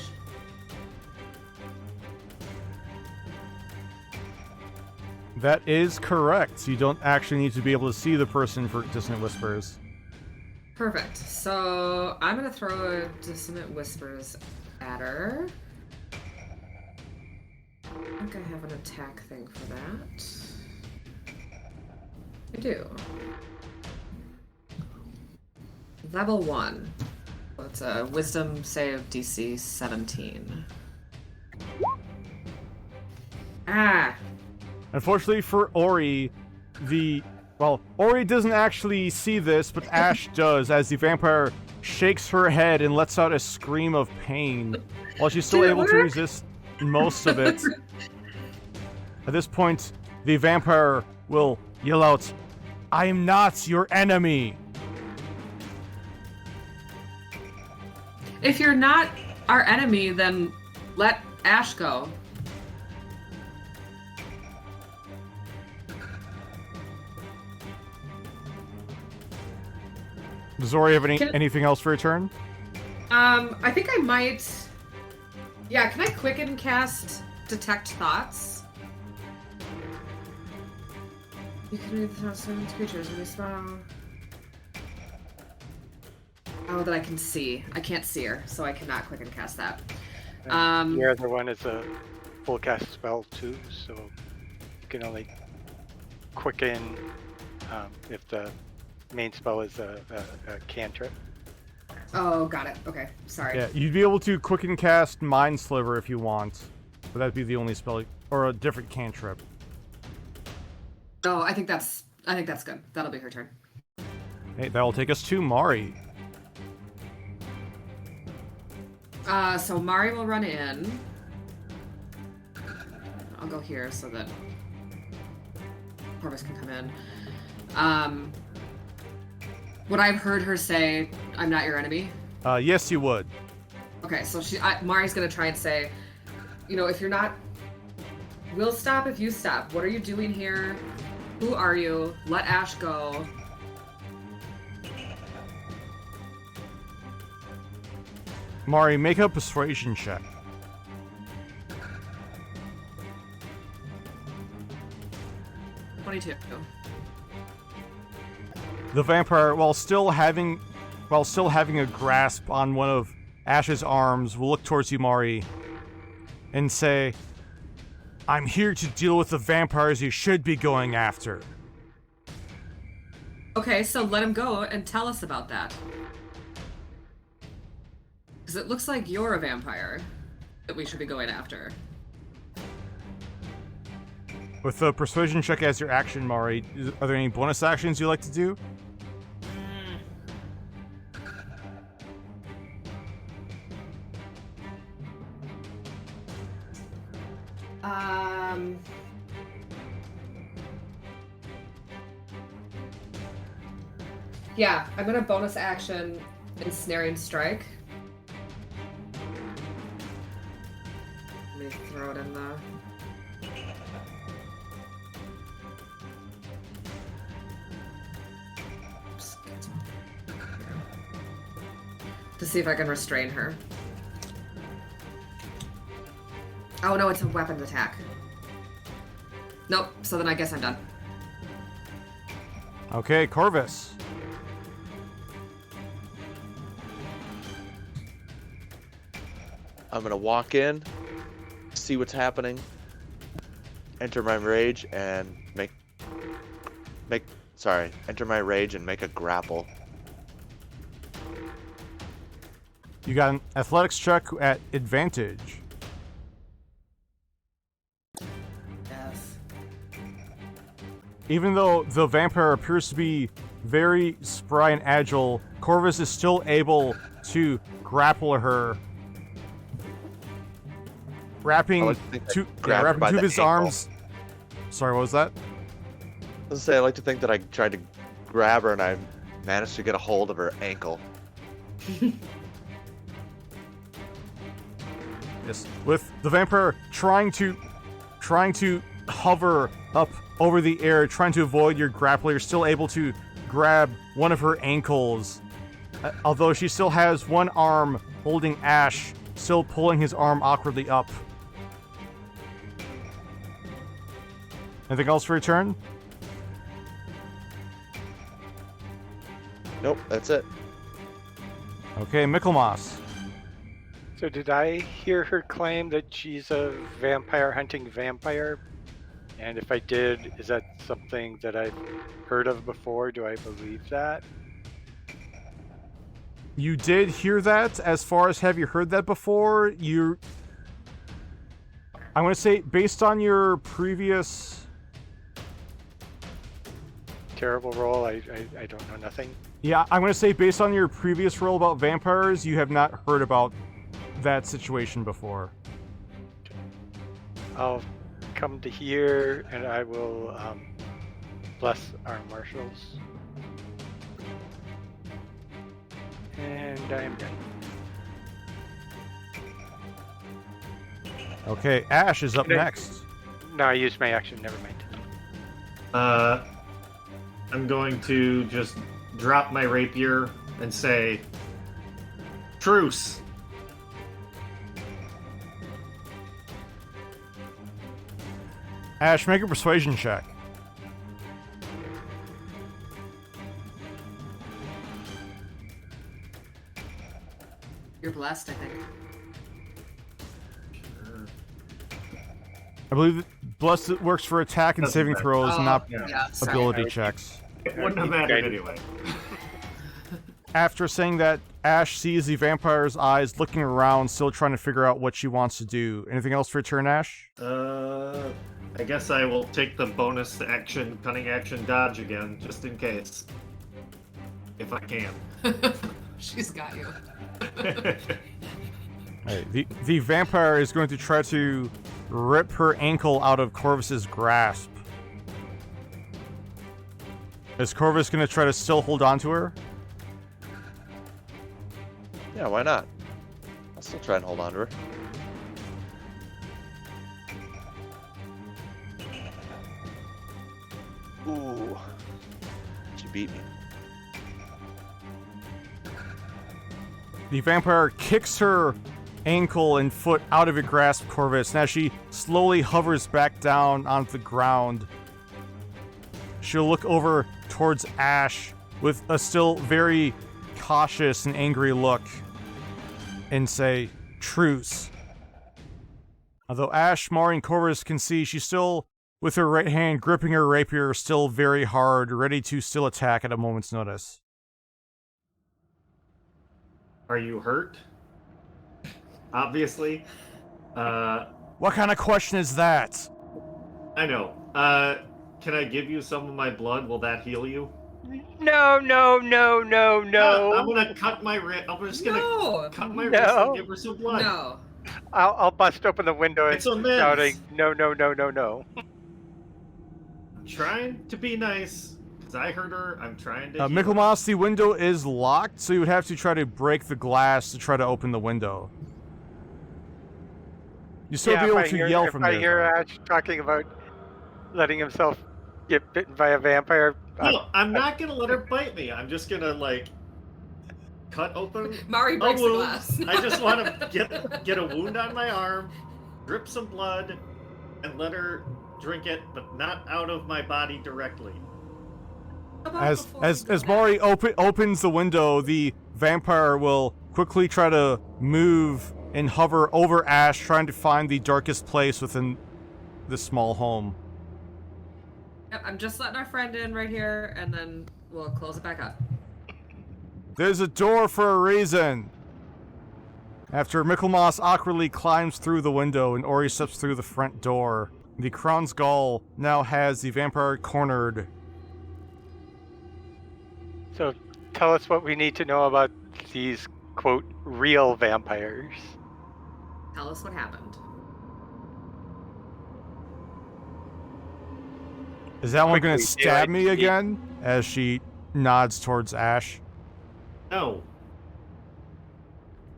That is correct. You don't actually need to be able to see the person for Dissonant Whispers. Perfect. So I'm gonna throw a Dissonant Whispers at her. I think I have an attack thing for that. I do. Level 1. So it's a Wisdom save DC 17. Ah! Unfortunately for Ori, Ori doesn't actually see this, but Ash does, as the vampire shakes her head and lets out a scream of pain, while she's still Did it able to work? resist most of it. At this point, the vampire will yell out, "I am not your enemy!" If you're not our enemy, then let Ash go. Does Ori have Can- anything else for your turn? I think I might... Yeah, can I quicken cast Detect Thoughts? You can read the thoughts of creatures when you spell. Oh, that I can see. I can't see her, so I cannot quicken cast that. And the other one is a full cast spell too, so you can only quicken if the main spell is a cantrip. Oh, got it. Okay, sorry. Yeah, you'd be able to quicken cast Mind Sliver if you want, but that'd be the only spell, or a different cantrip. Oh, I think that's good. That'll be her turn. Hey, that'll take us to Mari. So Mari will run in. I'll go here so that Corvus can come in. Would I have heard her say, "I'm not your enemy"? Yes, you would. Okay, so Mari's gonna try and say, if you're not, we'll stop if you stop. What are you doing here? Who are you? Let Ash go. Mari, make a persuasion check. "22. The vampire, while still having a grasp on one of Ash's arms, will look towards you, Mari, and say, "I'm here to deal with the vampires you should be going after." Okay, so let him go and tell us about that. Because it looks like you're a vampire that we should be going after. With the persuasion check as your action, Mari, are there any bonus actions you like to do? Yeah, I'm gonna bonus action Ensnaring Strike. Let me throw it in the... Oops, cancel. to see if I can restrain her. Oh no, it's a weapons attack. Nope, so then I guess I'm done. Okay, Corvus. I'm gonna walk in, see what's happening, enter my rage, and enter my rage and make a grapple. You got an athletics check at advantage. Yes. Even though the vampire appears to be very spry and agile, Corvus is still able to grapple her, wrapping two of his arms. Sorry, what was that? I was gonna say, I like to think that I tried to grab her and I managed to get a hold of her ankle. Yes, with the vampire trying to hover up over the air, trying to avoid your grapple, you're still able to grab one of her ankles. Although she still has one arm holding Ash, still pulling his arm awkwardly up. Anything else for your turn? Nope, that's it. Okay, Michelmas. So did I hear her claim that she's a vampire hunting vampire? And if I did, is that something that I've heard of before? Do I believe that? You did hear that. As far as have you heard that before? I'm going to say, based on your previous... Terrible roll, I don't know nothing. Yeah, I'm going to say, based on your previous role about vampires, you have not heard about that situation before. I'll come to here and I will bless our marshals. And I am done. Okay, Ash is up next. No, I used my action, never mind. I'm going to just drop my rapier and say, truce. Ash, make a persuasion check. You're blessed, I think. I believe that Blessed works for attack and saving throws, not sorry. ability checks. It wouldn't have mattered anyway. After saying that, Ash sees the vampire's eyes looking around, still trying to figure out what she wants to do. Anything else for your turn, Ash? I guess I will take the bonus action, cunning action dodge again, just in case. If I can. She's got you. Right, the vampire is going to try to rip her ankle out of Corvus's grasp. Is Corvus going to try to still hold on to her? Yeah, why not? I'll still try and hold on to her. Ooh. She beat me. The vampire kicks her ankle and foot out of your grasp, Corvus. Now she slowly hovers back down onto the ground. She'll look over towards Ash with a still very cautious and angry look and say, truce. Although Ash, Mari, and Corvus can see, she's still, with her right hand gripping her rapier, still very hard, ready to still attack at a moment's notice. Are you hurt? Obviously. What kind of question is that? I know. Can I give you some of my blood? Will that heal you? No. I'm gonna cut my wrist. I'm just gonna cut my wrist and give her some blood. No. I'll bust open the window and It's a mess. shouting, no. I'm trying to be nice, because I heard her. I'm trying to... Michelmas, the window is locked, so you would have to try to break the glass to try to open the window. You still be able to yell from there. If I hear Ash talking about letting himself get bitten by a vampire... No, I'm not gonna let her bite me. I'm just gonna, like, cut open Mari a breaks the wound. glass. I just want to get a wound on my arm, drip some blood, and let her drink it, but not out of my body directly. As Mari opens the window, the vampire will quickly try to move and hover over Ash, trying to find the darkest place within this small home. Yep, I'm just letting our friend in right here, and then we'll close it back up. There's a door for a reason. After Michelmas awkwardly climbs through the window and Ori steps through the front door, the Crown Gall now has the vampire cornered. So tell us what we need to know about these, quote, real vampires. Tell us what happened. Is that one gonna Quickly, stab me daylight. again? As she nods towards Ash. No.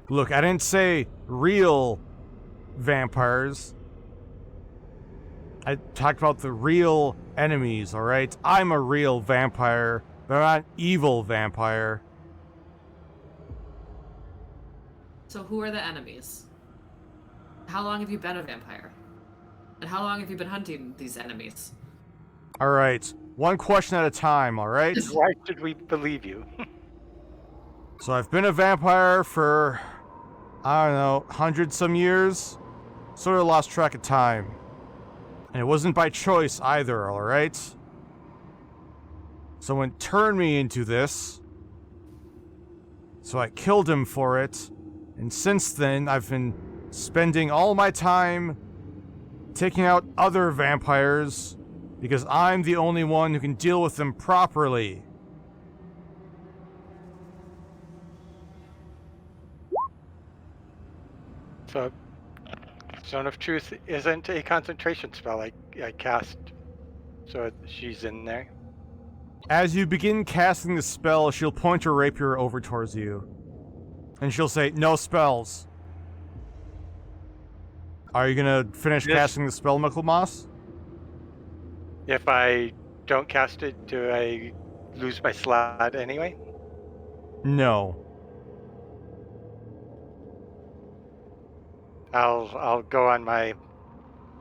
Look, I didn't say real vampires. I talked about the real enemies, alright? I'm a real vampire, but I'm not an evil vampire. So who are the enemies? How long have you been a vampire? And how long have you been hunting these enemies? Alright, one question at a time, alright? Why should we believe you? So I've been a vampire for, I don't know, 100-some years? Sort of lost track of time. And it wasn't by choice either, alright? Someone turned me into this. So I killed him for it. And since then, I've been spending all my time taking out other vampires because I'm the only one who can deal with them properly. So, Zone of Truth isn't a concentration spell I cast, so she's in there. As you begin casting the spell, she'll point her rapier over towards you. And she'll say, no spells. Are you gonna finish Yes. casting the spell, Michelmas? If I don't cast it, do I lose my slot anyway? No. I'll go on my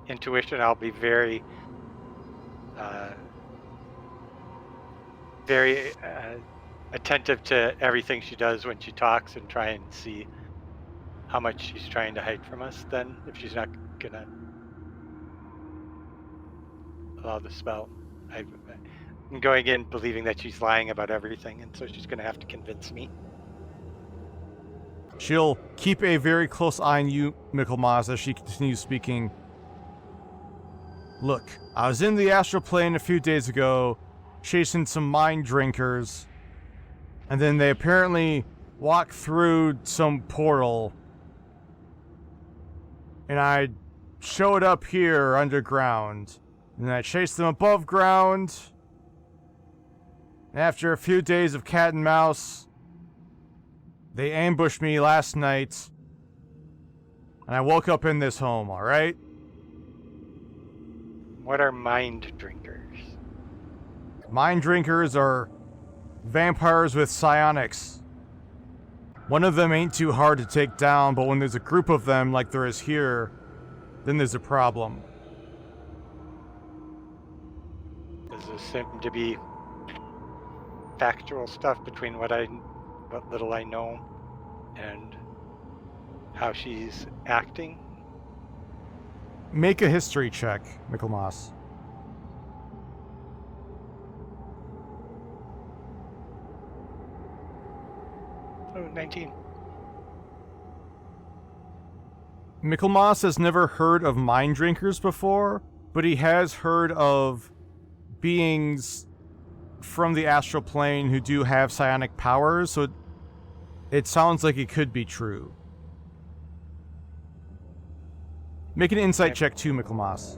intuition. I'll be very attentive to everything she does when she talks and try and see how much she's trying to hide from us then, if she's not gonna allow the spell. I'm going in believing that she's lying about everything, and so she's gonna have to convince me. She'll keep a very close eye on you, Michelmas, as she continues speaking. Look, I was in the astral plane a few days ago, chasing some mind drinkers, and then they apparently walked through some portal, and I showed up here underground, and I chased them above ground, and after a few days of cat and mouse, they ambushed me last night, and I woke up in this home, alright? What are mind drinkers? Mind drinkers are vampires with psionics. One of them ain't too hard to take down, but when there's a group of them like there is here, then there's a problem. Does this seem to be factual stuff between what little I know and how she's acting? Make a history check, Michelmas. Oh, 19. Michelmas has never heard of mind drinkers before, but he has heard of beings from the astral plane who do have psionic powers, so it sounds like it could be true. Make an insight check too, Michelmas.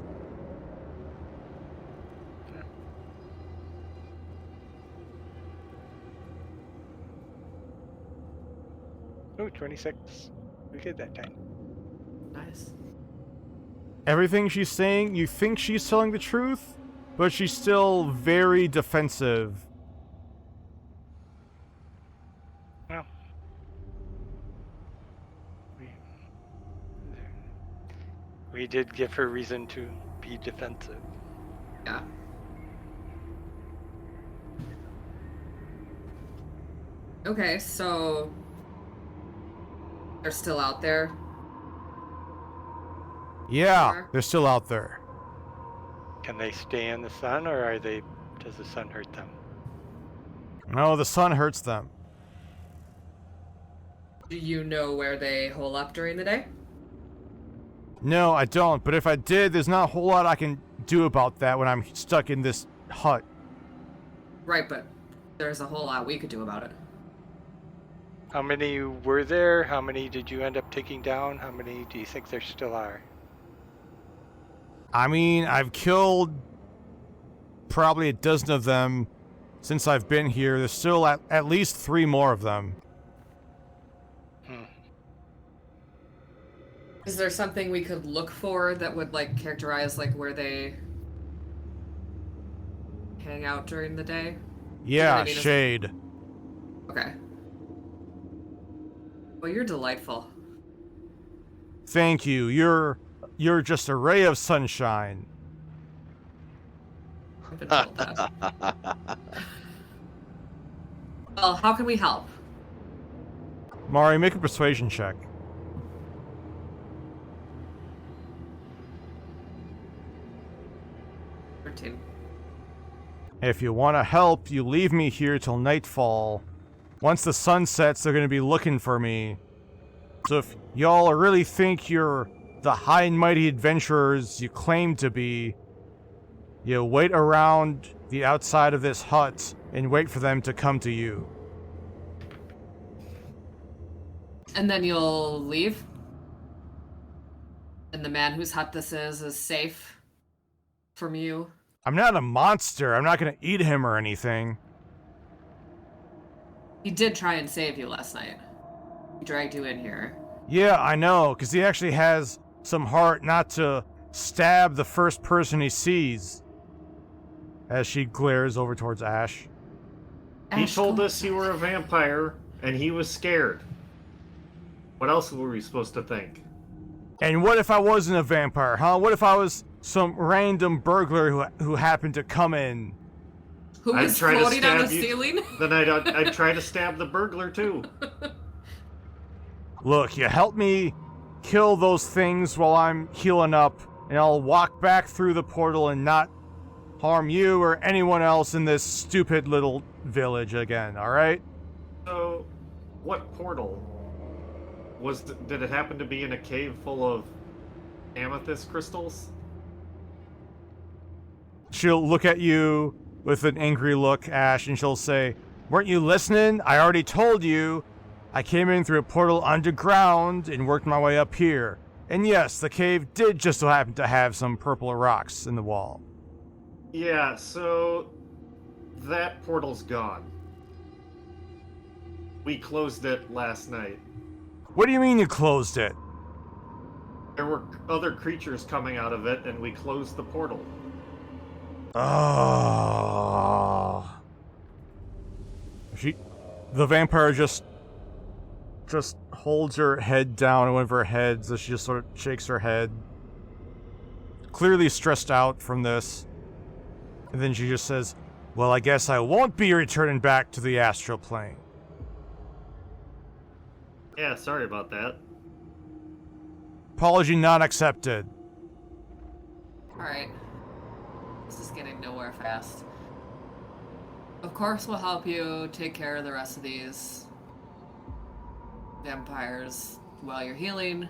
Oh, 26. We did that time. Nice. Everything she's saying, you think she's telling the truth, but she's still very defensive. Well, We did give her reason to be defensive. Yeah. Okay, so they're still out there. Yeah, they're still out there. Can they stay in the sun, or does the sun hurt them? No, the sun hurts them. Do you know where they hole up during the day? No, I don't, but if I did, there's not a whole lot I can do about that when I'm stuck in this hut. Right, but there's a whole lot we could do about it. How many were there? How many did you end up taking down? How many do you think there still are? I mean, I've killed probably a dozen of them since I've been here. There's still at least 3 more of them. Is there something we could look for that would, like, characterize, like, where they hang out during the day? Yeah, I mean, shade. Okay. Well, you're delightful. Thank you. You're just a ray of sunshine. I've been told that. Well, how can we help? Mari, make a persuasion check. If you want to help, you leave me here till nightfall. Once the sun sets, they're going to be looking for me. So if y'all really think you're the high and mighty adventurers you claim to be, you wait around the outside of this hut and wait for them to come to you. And then you'll leave? And the man whose hut this is safe from you? I'm not a monster. I'm not going to eat him or anything. He did try and save you last night. He dragged you in here. Yeah, I know, because he actually has some heart not to stab the first person he sees. As she glares over towards Ash. He told us you were a vampire, and he was scared. What else were we supposed to think? And what if I wasn't a vampire, huh? What if I was some random burglar who happened to come in? Who was floating on the ceiling? Then I'd try to stab the burglar, too. Look, you help me kill those things while I'm healing up, and I'll walk back through the portal and not harm you or anyone else in this stupid little village again, alright? So, what portal? Did it happen to be in a cave full of amethyst crystals? She'll look at you with an angry look, Ash, and she'll say, "Weren't you listening? I already told you. I came in through a portal underground and worked my way up here. And yes, the cave did just so happen to have some purple rocks in the wall." Yeah, so that portal's gone. We closed it last night. What do you mean you closed it? There were other creatures coming out of it, and we closed the portal. Oh. The vampire just holds her head down on one of her heads as she just sort of shakes her head. Clearly stressed out from this. And then she just says, "Well, I guess I won't be returning back to the astral plane." Yeah, sorry about that. Apology not accepted. Alright. This is getting nowhere fast. Of course we'll help you take care of the rest of these vampires while you're healing.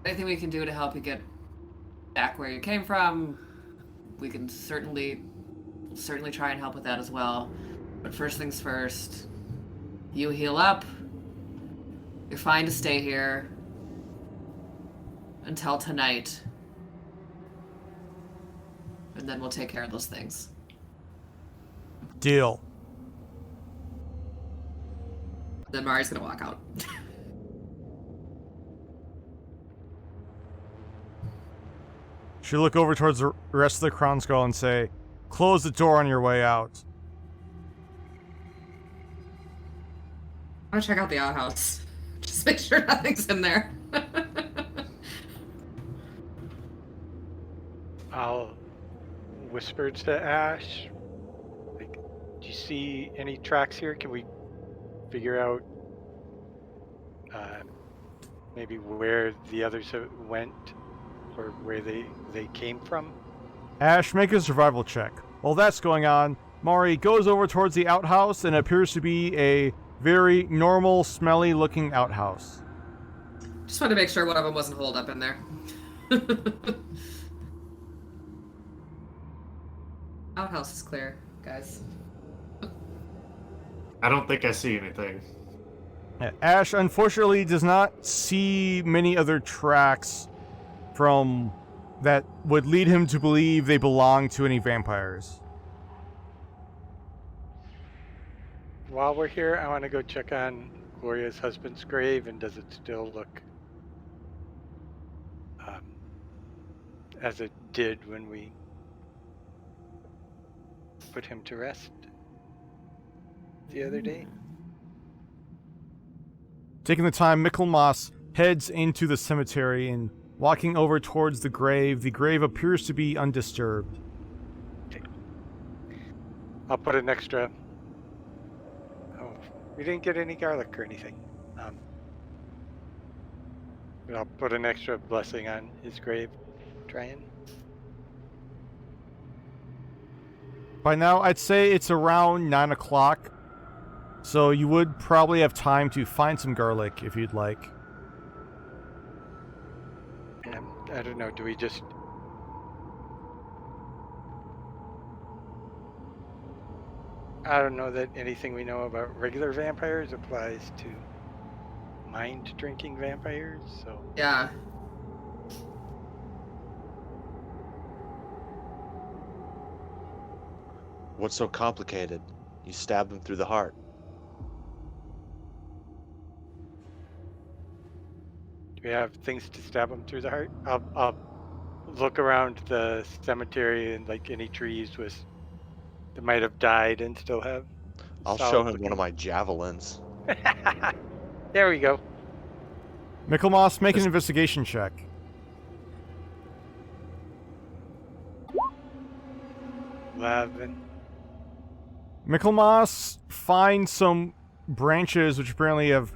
Anything we can do to help you get back where you came from, we can certainly try and help with that as well. But first things first, you heal up. You're fine to stay here until tonight. And then we'll take care of those things. Deal. Then Mari's gonna walk out. She'll look over towards the rest of the Crown Gall and say, "Close the door on your way out." I'm gonna check out the outhouse. Just Just make sure nothing's in there. I'll whisper to Ash. Like, do you see any tracks here? Can we figure out maybe where the others went or where they came from? Ash, make a survival check. While that's going on, Mari goes over towards the outhouse and appears to be a very normal, smelly-looking outhouse. Just wanted to make sure one of them wasn't holed up in there. Outhouse is clear, guys. I don't think I see anything. Ash, unfortunately, does not see many other tracks from that would lead him to believe they belong to any vampires. While we're here, I want to go check on Gloria's husband's grave, and does it still look as it did when we put him to rest the other day? Taking the time, Michelmas heads into the cemetery and walking over towards the grave appears to be undisturbed. Okay. I'll put an extra... Oh, we didn't get any garlic or anything. But I'll put an extra blessing on his grave. Trying. By now, I'd say it's around 9 o'clock, so you would probably have time to find some garlic if you'd like. I don't know, do we just... I don't know that anything we know about regular vampires applies to mind-drinking vampires, so... Yeah. What's so complicated? You stab them through the heart. Do we have things to stab them through the heart? I'll look around the cemetery and like any trees that might have died and still have... I'll show him one of my javelins. There we go. Michelmas, make an investigation check. Michelmas finds some branches which apparently have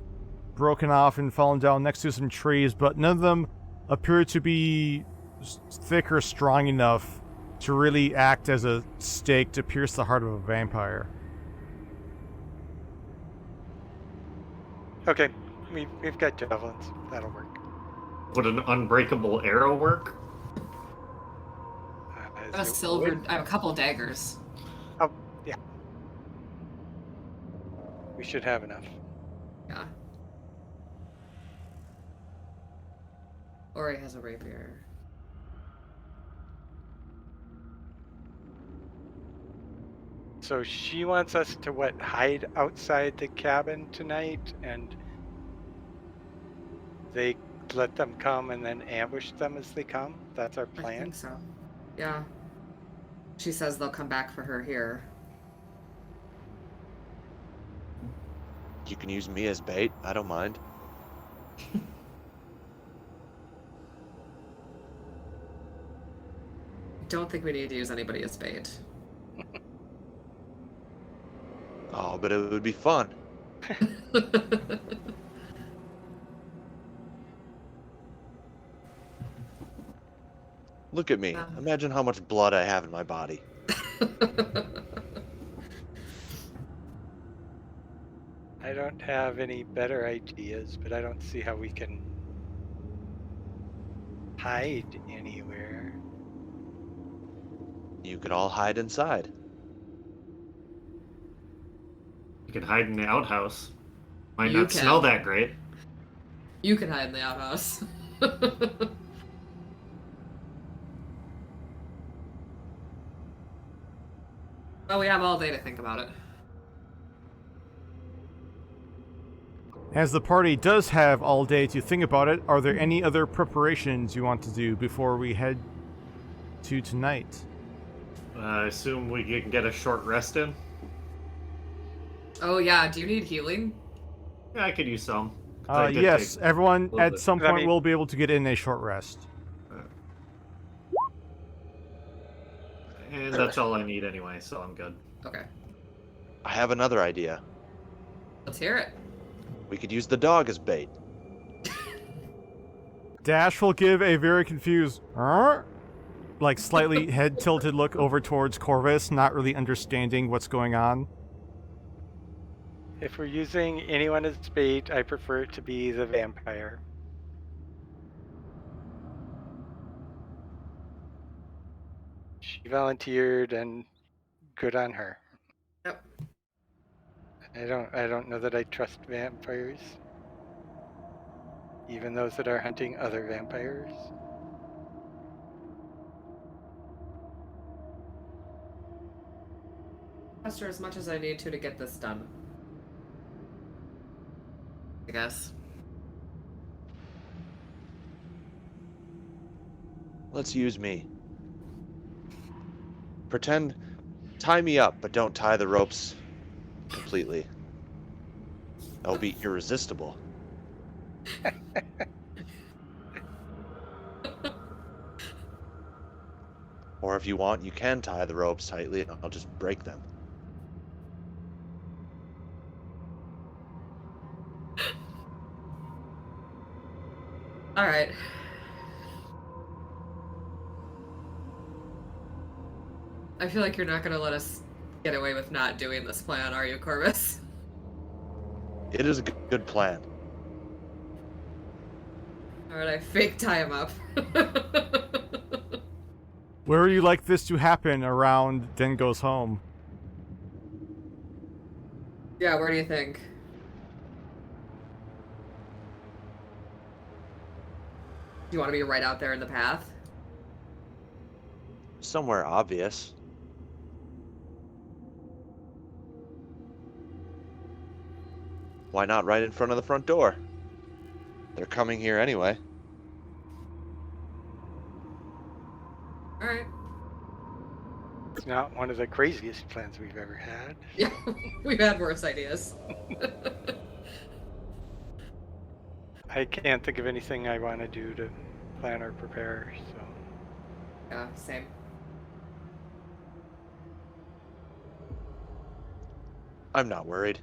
broken off and fallen down next to some trees, but none of them appear to be thick or strong enough to really act as a stake to pierce the heart of a vampire. Okay, we've got javelins. That'll work. Would an unbreakable arrow work? I have a couple daggers. Oh, yeah. We should have enough. Yeah. Ori has a rapier. So she wants us to hide outside the cabin tonight, and they let them come and then ambush them as they come? That's our plan? I think so. Yeah. She says they'll come back for her here. You can use me as bait. I don't mind. Don't think we need to use anybody as bait. Oh, but it would be fun. Look at me. Imagine how much blood I have in my body. I don't have any better ideas, but I don't see how we can hide anywhere. You could all hide inside. You can hide in the outhouse. Might not smell that great. You can hide in the outhouse. Well, we have all day to think about it. As the party does have all day to think about it, are there any other preparations you want to do before we head to tonight? I assume we can get a short rest in? Oh yeah, do you need healing? Yeah, I could use some. I did Yes, take everyone little at bit. some I point mean- will be able to get in a short rest. And that's all I need anyway, so I'm good. Okay. I have another idea. Let's hear it. We could use the dog as bait. Dash will give a very confused, "Arr?" like slightly head tilted look over towards Corvus, not really understanding what's going on. If we're using anyone as bait, I prefer it to be the vampire. She volunteered, and good on her. Yep. I don't know that I trust vampires. Even those that are hunting other vampires. Trust her as much as I need to get this done. I guess. Let's use me. Pretend, tie me up, but don't tie the ropes completely. That'll be irresistible. Or if you want, you can tie the ropes tightly and I'll just break them. All right. I feel like you're not gonna let us get away with not doing this plan, are you, Corvus? It is a good plan. All right, I fake tie him up. Where would you like this to happen around Den Goes Home? Yeah, where do you think? Do you want to be right out there in the path? Somewhere obvious. Why not right in front of the front door? They're coming here anyway. All right. It's not one of the craziest plans we've ever had. Yeah, we've had worse ideas. I can't think of anything I want to do to plan or prepare, so. Yeah, same. I'm not worried.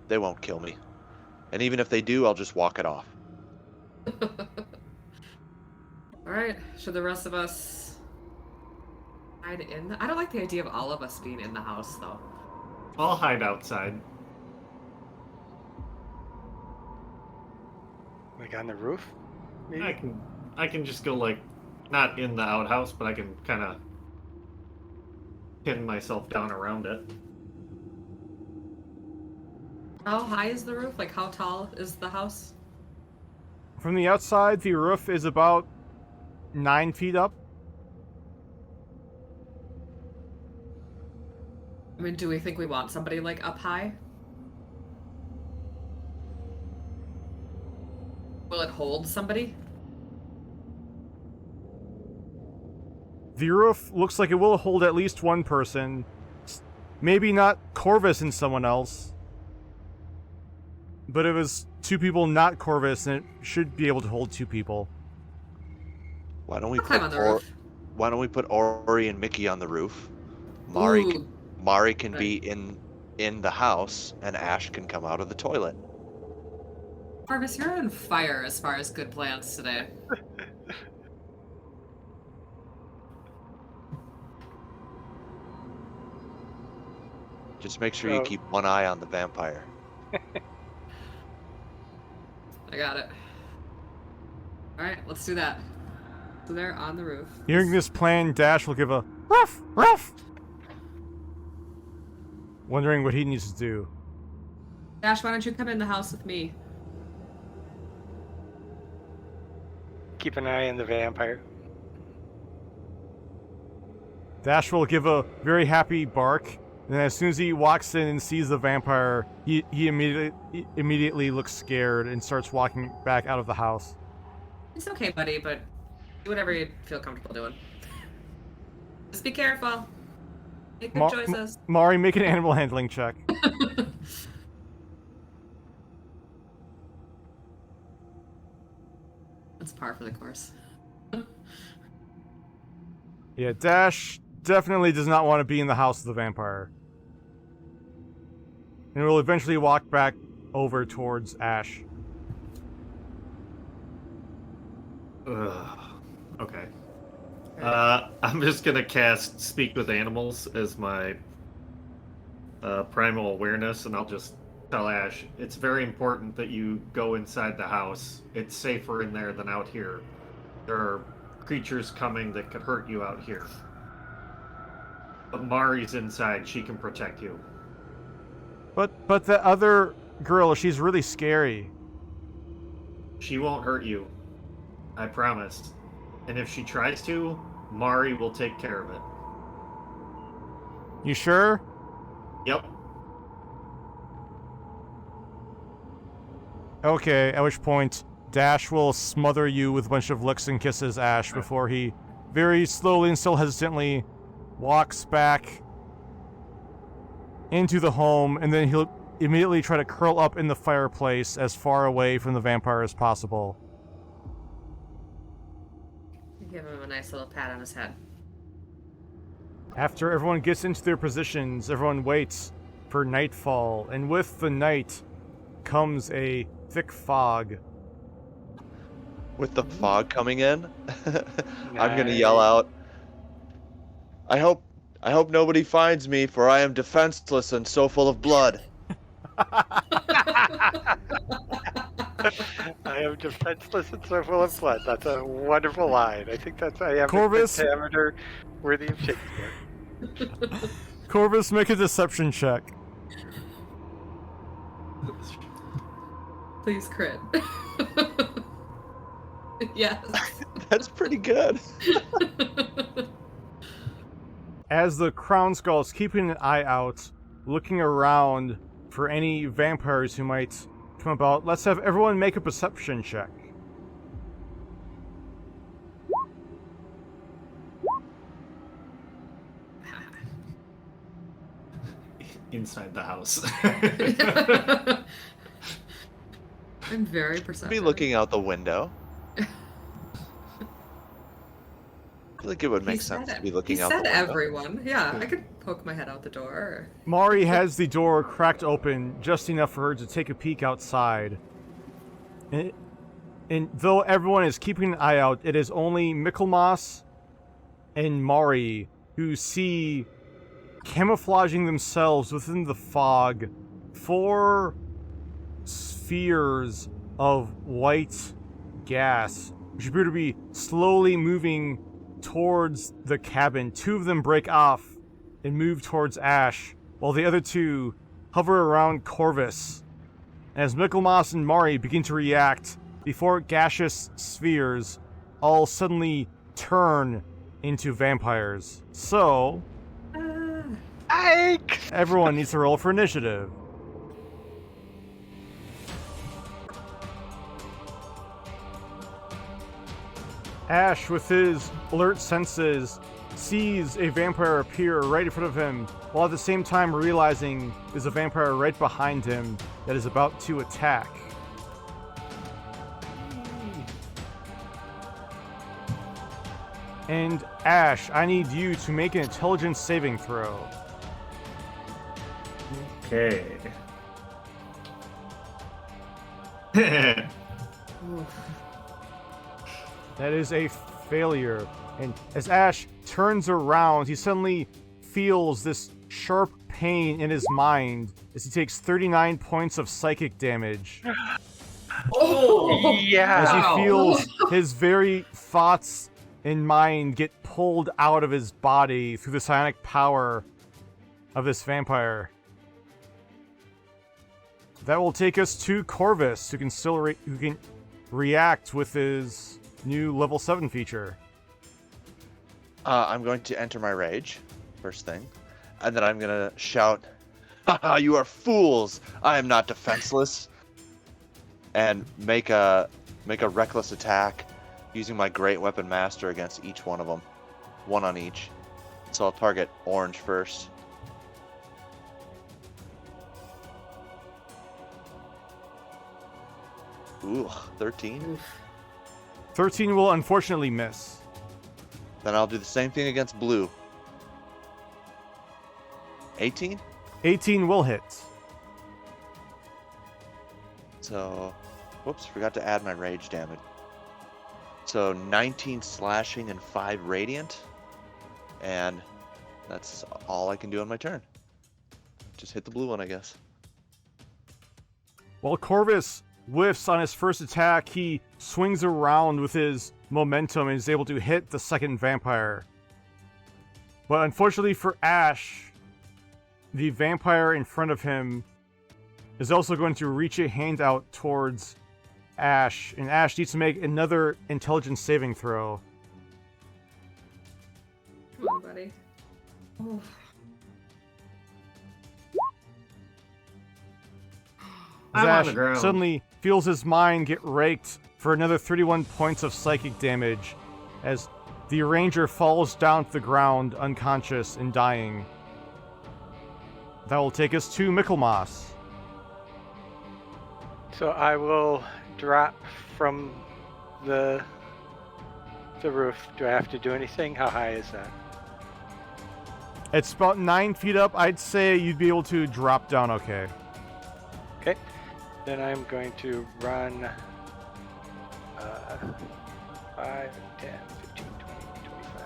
They won't kill me. And even if they do, I'll just walk it off. All right, should the rest of us hide in I don't like the idea of all of us being in the house, though. I'll hide outside. Like on the roof? Maybe? I can just go like, not in the outhouse, but I can kind of pin myself down around it. How high is the roof? Like, how tall is the house? From the outside, the roof is about 9 feet up. I mean, do we think we want somebody, like, up high? Will it hold somebody? The roof looks like it will hold at least one person. Maybe not Corvus and someone else. But it was 2 people, not Corvus, and it should be able to hold 2 people. Why don't we I'll climb on the roof. Why don't we put Ori and Mickey on the roof? Mari can be in the house, and Ash can come out of the toilet. Corvus, you're on fire as far as good plans today. Just make sure you keep one eye on the vampire. I got it. Alright, let's do that. So they're on the roof. Hearing this plan, Dash will give a ruff, ruff, wondering what he needs to do. Dash, why don't you come in the house with me? Keep an eye on the vampire. Dash will give a very happy bark, and as soon as he walks in and sees the vampire, he immediately looks scared and starts walking back out of the house. It's okay, buddy, but do whatever you feel comfortable doing. Just be careful. Make good choices. Mari, make an animal handling check. par for the course. Yeah, Dash definitely does not want to be in the house of the vampire. And will eventually walk back over towards Ash. Okay. I'm just gonna cast Speak with Animals as my primal awareness, and I'll just tell Ash, it's very important that you go inside the house. It's safer in there than out here. There are creatures coming that could hurt you out here. But Mari's inside, she can protect you. But the other girl, she's really scary. She won't hurt you. I promise. And if she tries to, Mari will take care of it. You sure? Yep. Okay, at which point, Dash will smother you with a bunch of licks and kisses, Ash, before he very slowly and still hesitantly walks back into the home, and then he'll immediately try to curl up in the fireplace as far away from the vampire as possible. Give him a nice little pat on his head. After everyone gets into their positions, everyone waits for nightfall, and with the night comes a thick fog. With the fog coming in, I'm gonna yell out, I hope nobody finds me, for I am defenseless and so full of blood. I am defenseless and so full of blood. That's a wonderful line. I think that's I am Corvus? a pentameter worthy of Shakespeare. Corvus, make a deception check. Please crit. Yes. That's pretty good. As the Crown Gall is keeping an eye out, looking around for any vampires who might come about, let's have everyone make a perception check. Inside the house. I'm very perceptive. Be looking out the window. I feel like it would make sense to be looking out the window. He said everyone. Yeah, I could poke my head out the door. Mari has the door cracked open just enough for her to take a peek outside. And though everyone is keeping an eye out, it is only Michelmas and Mari who see, camouflaging themselves within the fog, 4 spheres of white gas, which appear to be slowly moving towards the cabin. 2 of them break off and move towards Ash, while the other 2 hover around Corvus. As Michelmas and Mari begin to react, the 4 gaseous spheres all suddenly turn into vampires. So, Ike! everyone needs to roll for initiative. Ash, with his alert senses, sees a vampire appear right in front of him, while at the same time realizing there's a vampire right behind him that is about to attack. And Ash, I need you to make an intelligence saving throw. Okay. That is a failure. And as Ash turns around, he suddenly feels this sharp pain in his mind as he takes 39 points of psychic damage. Oh! Yeah! As he Wow. feels his very thoughts and mind get pulled out of his body through the psionic power of this vampire. That will take us to Corvus, who can still who can react with his new level 7 feature. I'm going to enter my rage, first thing. And then I'm going to shout, "Haha, you are fools! I am not defenseless!" And make a reckless attack using my Great Weapon Master against each one of them. 1 on each. So I'll target orange first. Ooh, 13. Oof. 13 will unfortunately miss. Then I'll do the same thing against blue. 18? 18 will hit. So, whoops, forgot to add my rage damage. So 19 slashing and 5 radiant. And that's all I can do on my turn. Just hit the blue one, I guess. While Corvus whiffs on his first attack, he swings around with his momentum and is able to hit the second vampire. But unfortunately for Ash, the vampire in front of him is also going to reach a hand out towards Ash, and Ash needs to make another intelligence saving throw. Come on, buddy. Oh. As I'm on Ash the ground. suddenly feels his mind get raked for another 31 points of psychic damage as the ranger falls down to the ground unconscious and dying. That will take us to Michelmas. So I will drop from the roof. Do I have to do anything? How high is that? It's about 9 feet up. I'd say you'd be able to drop down okay. Okay. Then I'm going to run 5, 10, 15, 20, 25.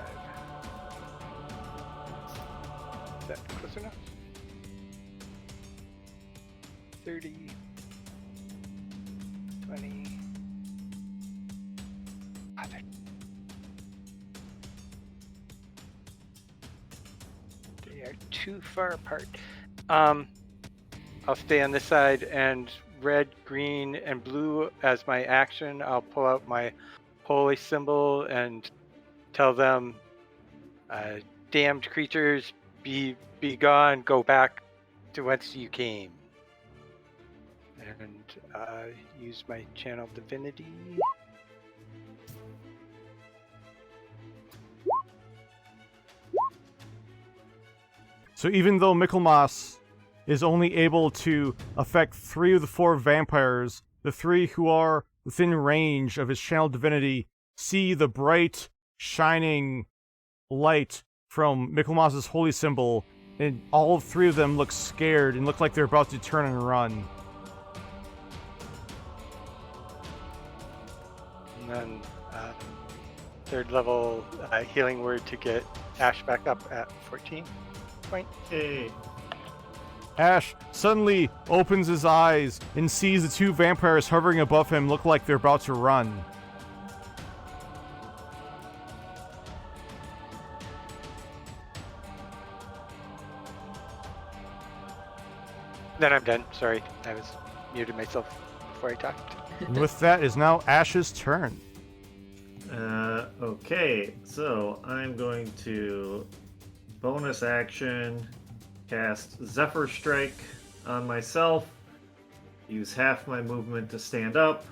Is that close enough? 30, 20. They are too far apart. I'll stay on this side, and red, green, and blue as my action. I'll pull out my holy symbol and tell them, damned creatures, be gone, go back to whence you came. And use my channel divinity. So even though Michelmas is only able to affect 3 of the 4 vampires, the 3 who are within range of his channel divinity see the bright, shining light from Michelmas' holy symbol, and all 3 of them look scared and look like they're about to turn and run. And then third level healing word to get Ash back up at 14 point. Hey. Ash suddenly opens his eyes and sees the 2 vampires hovering above him look like they're about to run. Then I'm done. Sorry, I was muted myself before I talked. And with that is now Ash's turn. Okay, so I'm going to bonus action cast Zephyr Strike on myself, use half my movement to stand up,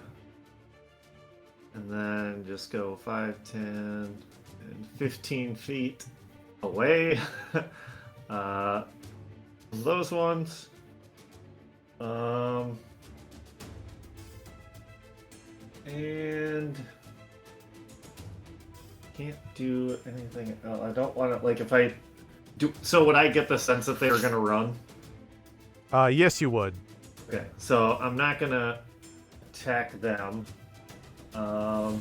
and then just go 5, 10, and 15 feet away. Those ones. And can't do anything else. I don't want to, like, if I do. So would I get the sense that they were going to run? Yes, you would. Okay, so I'm not going to attack them. You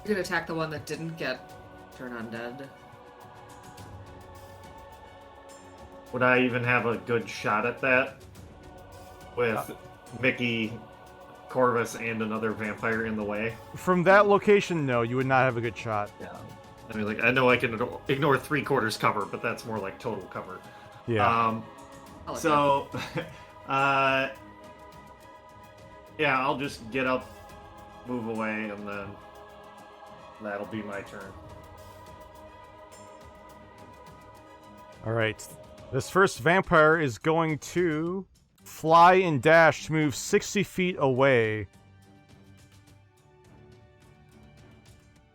could attack the one that didn't get turned undead. Would I even have a good shot at that? With Mickey, Corvus, and another vampire in the way? From that location, no, you would not have a good shot. Yeah. I mean, like, I know I can ignore 3/4 cover, but that's more like total cover. Yeah. So, yeah, I'll just get up, move away, and then that'll be my turn. Alright. This first vampire is going to fly and dash to move 60 feet away.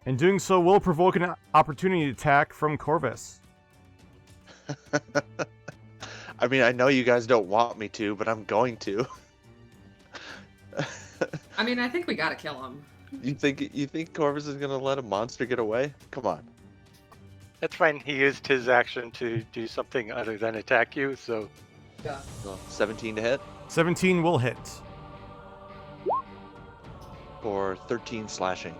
And doing so will provoke an opportunity attack from Corvus. I mean, I know you guys don't want me to, but I'm going to. I mean, I think we gotta kill him. You think Corvus is gonna let a monster get away? Come on. That's fine. He used his action to do something other than attack you, so Yeah. Well, 17 to hit 17 will hit. for 13 slashing.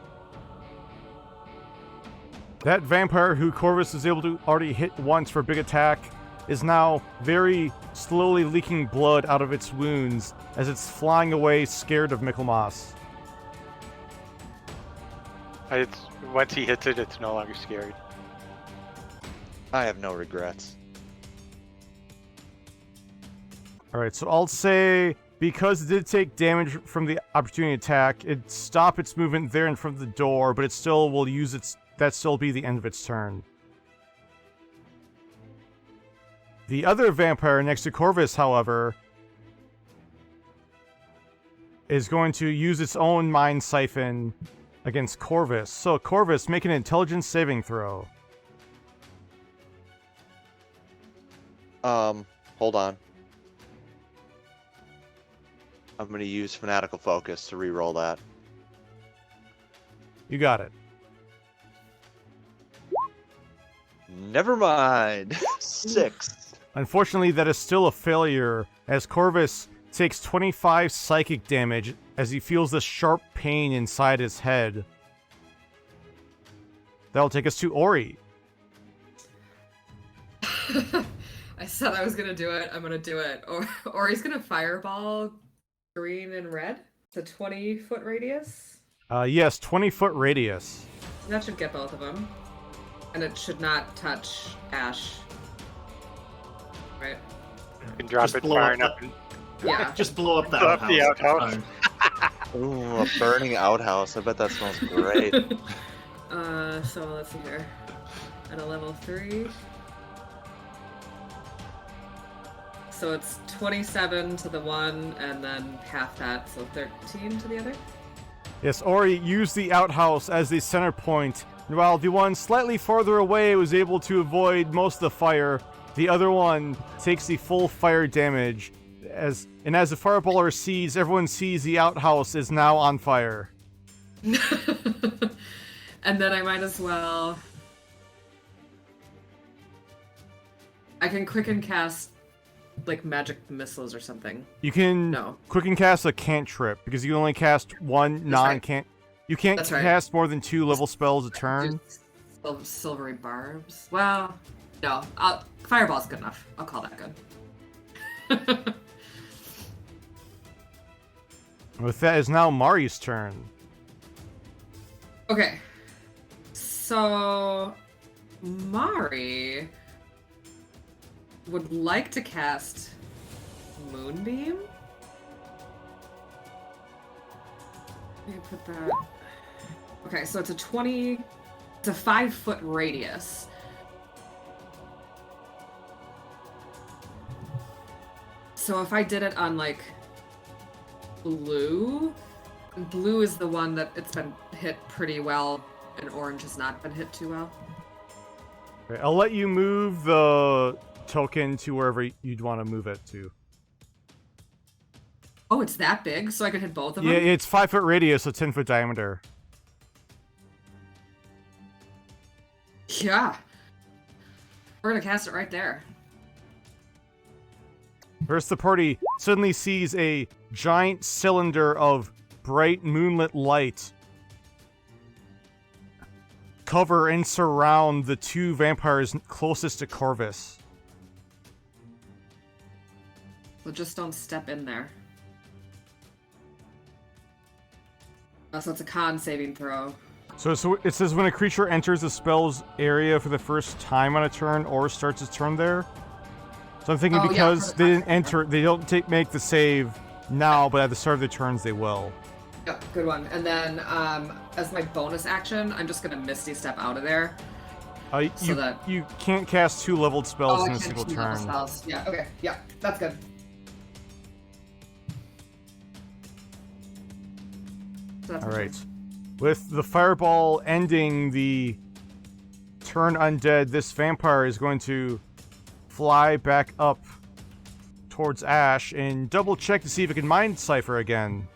That vampire who Corvus was able to already hit once for a big attack is now very slowly leaking blood out of its wounds as it's flying away scared of Michelmas. once he hits it, it's no longer scared. I have no regrets. Alright, so I'll say, because it did take damage from the opportunity attack, it stopped its movement there in front of the door, but it still will use its... that still be the end of its turn. The other vampire next to Corvus, however, is going to use its own Mind Siphon against Corvus. So Corvus, make an intelligence saving throw. Hold on. I'm gonna use Fanatical Focus to re-roll that. You got it. Never mind. 6. Unfortunately, that is still a failure, as Corvus takes 25 psychic damage as he feels the sharp pain inside his head. That'll take us to Ori. I said I was gonna do it. I'm gonna do it. Or he's gonna fireball green and red. It's a 20-foot radius. Yes, 20-foot radius. That should get both of them. And it should not touch Ash. Right? You can drop Just it blow far up enough. Yeah. Just blow up that Blow up the outhouse. Fine. Ooh, a burning outhouse. I bet that smells great. So let's see here. At a level 3. So it's 27 to the one, and then half that, so 13 to the other. Yes, Ori used the outhouse as the center point, and while the one slightly farther away was able to avoid most of the fire, the other one takes the full fire damage. As the fireballer sees, everyone sees the outhouse is now on fire. And then I might as well... I can quicken cast, like, magic missiles or something. You can quicken cast a cantrip, because you can only cast one non-can't... You can't cast more than 2 level spells a turn. Silvery barbs. Well, no. Fireball's good enough. I'll call that good. With that is now Mari's turn. Okay. So, Mari would like to cast Moonbeam. Let me put that... Okay, so it's a 5-foot radius. So if I did it on, like, blue is the one that it's been hit pretty well, and orange has not been hit too well. Okay, I'll let you move the token to wherever you'd want to move it to. Oh, it's that big? So I could hit both of them? Yeah, it's 5-foot radius, so 10-foot diameter. Yeah. We're gonna cast it right there. First, the party suddenly sees a giant cylinder of bright moonlit light cover and surround the 2 vampires closest to Corvus. So just don't step in there. So it's a con saving throw. So it says when a creature enters the spell's area for the first time on a turn or starts its turn there. So I'm thinking because they didn't enter, they don't make the save now, but at the start of the turns they will. Yep, good one. And then as my bonus action, I'm just gonna Misty Step out of there. You can't cast 2 leveled spells in a single turn. Spells. Yeah, okay, yeah, that's good. So Alright. With the fireball ending the turn undead, this vampire is going to fly back up towards Ash and double check to see if it can mind cipher again.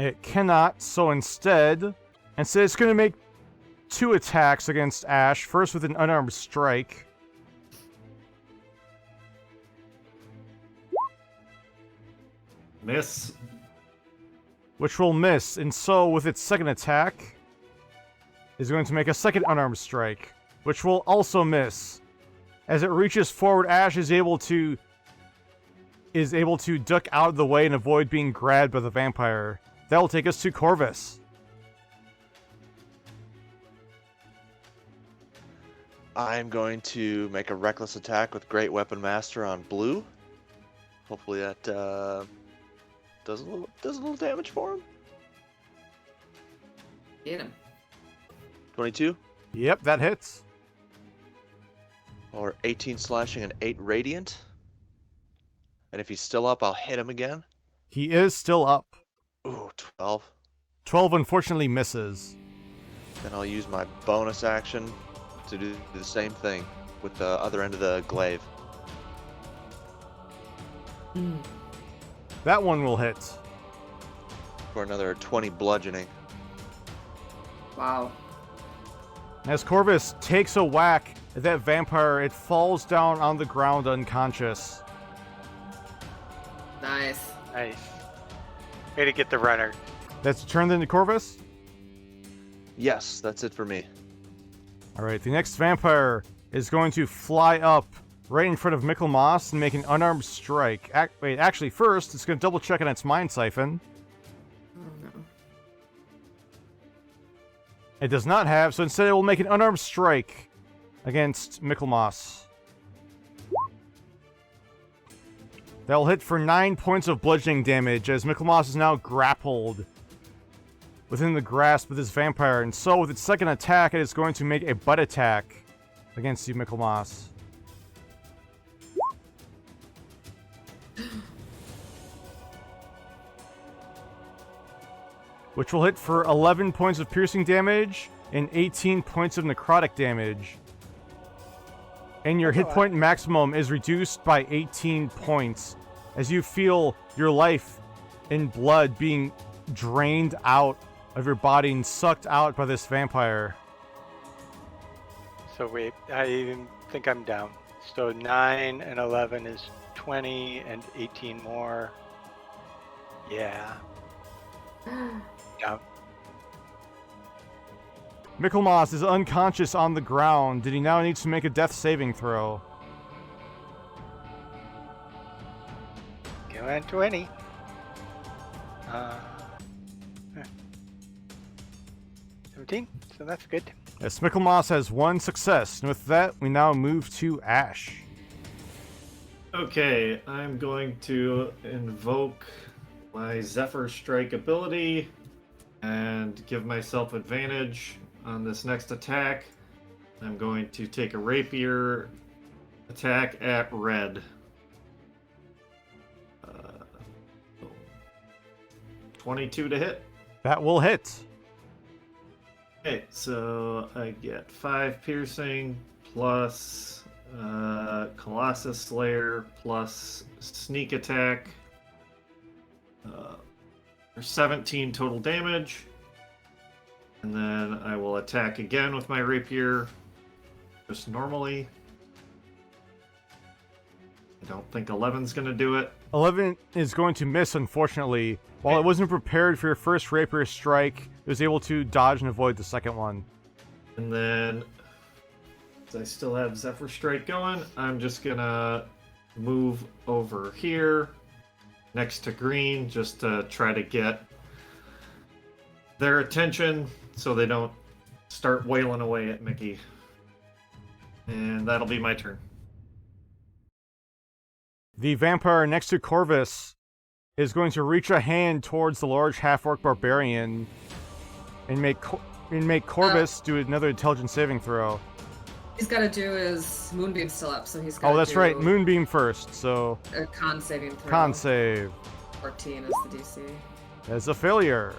It cannot, so instead it's going to make 2 attacks against Ash. First with an unarmed strike. Miss. Which will miss, and so with its second attack is going to make a second unarmed strike, which will also miss. As it reaches forward, Ash is able to duck out of the way and avoid being grabbed by the vampire. That will take us to Corvus. I'm going to make a reckless attack with Great Weapon Master on blue. Hopefully that does a little damage for him. Get him. 22 Yep, that hits. or 18 slashing and 8 radiant. And if he's still up, I'll hit him again. He is still up. Ooh, 12. 12 unfortunately misses. Then I'll use my bonus action to do the same thing with the other end of the glaive. That one will hit. For another 20 bludgeoning. Wow. As Corvus takes a whack at that vampire, it falls down on the ground unconscious. Nice. Nice. Way to get the runner. That's turned into Corvus? Yes, that's it for me. Alright, the next vampire is going to fly up right in front of Michelmas and make an unarmed strike. Actually, first, it's going to double check on its Mind Siphon. Oh no. It does not have, so instead it will make an unarmed strike against Michelmas. That will hit for 9 points of bludgeoning damage, as Michelmas is now grappled within the grasp of this vampire. And so, with its second attack, it is going to make a butt attack against you, Michelmas. Which will hit for 11 points of piercing damage and 18 points of necrotic damage. And your hit point maximum is reduced by 18 points as you feel your life and blood being drained out of your body and sucked out by this vampire. So wait, I think I'm down. So 9 and 11 is 20 and 18 more. Yeah. Down. Michelmas is unconscious on the ground. Did he now need to make a death saving throw? Go on 20. 17, so that's good. Yes, Michelmas has 1 success, and with that, we now move to Ash. Okay, I'm going to invoke my Zephyr Strike ability and give myself advantage on this next attack. I'm going to take a rapier attack at red. 22 to hit. That will hit. Okay, so I get 5 piercing plus Colossus Slayer plus sneak attack. For 17 total damage. And then I will attack again with my rapier, just normally. I don't think 11's going to do it. 11 is going to miss, unfortunately. While it wasn't prepared for your first rapier strike, it was able to dodge and avoid the second one. And then, as I still have Zephyr Strike going, I'm just going to move over here next to green just to try to get their attention so they don't start wailing away at Mickey. And that'll be my turn. The vampire next to Corvus is going to reach a hand towards the large half-orc barbarian and make Corvus do another intelligence saving throw. He's got to do his Moonbeam still up, so he's got to Oh, that's right. Moonbeam first, so... A con saving throw. Con save. 14 is the DC. That's a failure.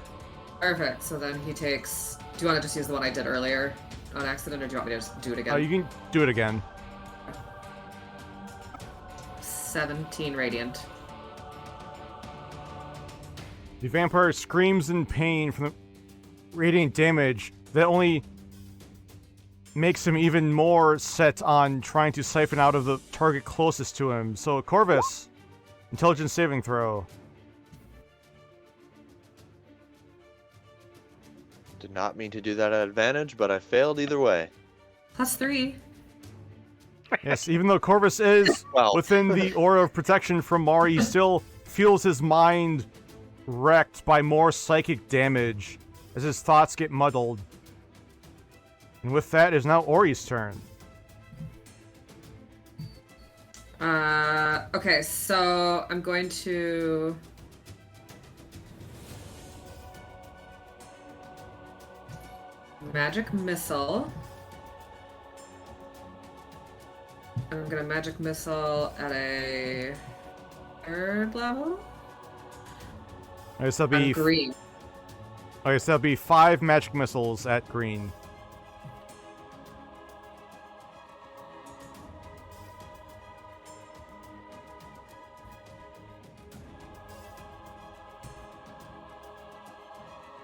Perfect, so then he takes... Do you want to just use the one I did earlier on accident, or do you want me to just do it again? Oh, you can do it again. 17 radiant. The vampire screams in pain from the radiant damage that only makes him even more set on trying to siphon out of the target closest to him. So, Corvus, intelligence saving throw. Did not mean to do that at advantage, but I failed either way. +3. Yes, even though Corvus is Well. within the aura of protection from Mari, he still feels his mind wrecked by more psychic damage as his thoughts get muddled. And with that, it is now Ori's turn. Okay, so I'm going to... Magic Missile. I'm gonna Magic Missile at a 3rd level? I guess that'll be green. I guess that'll be 5 magic missiles at green.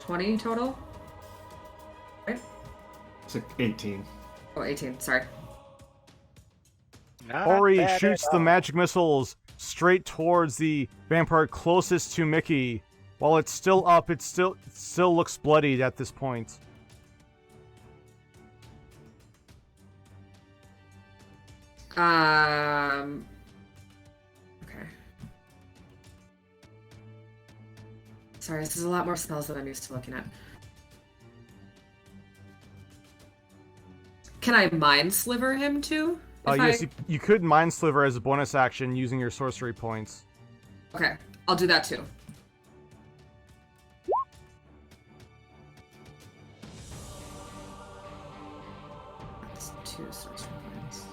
$20 total? Right? It's 18. Oh, 18, sorry. Not Ori bad shoots at the all. magic missiles straight towards the vampire closest to Mickey. While it's still up, it still looks bloodied at this point. Okay. Sorry, this is a lot more spells than I'm used to looking at. Can I Mind Sliver him too? Yes, you could Mind Sliver as a bonus action using your sorcery points. Okay, I'll do that too. That's 2 sorcery points.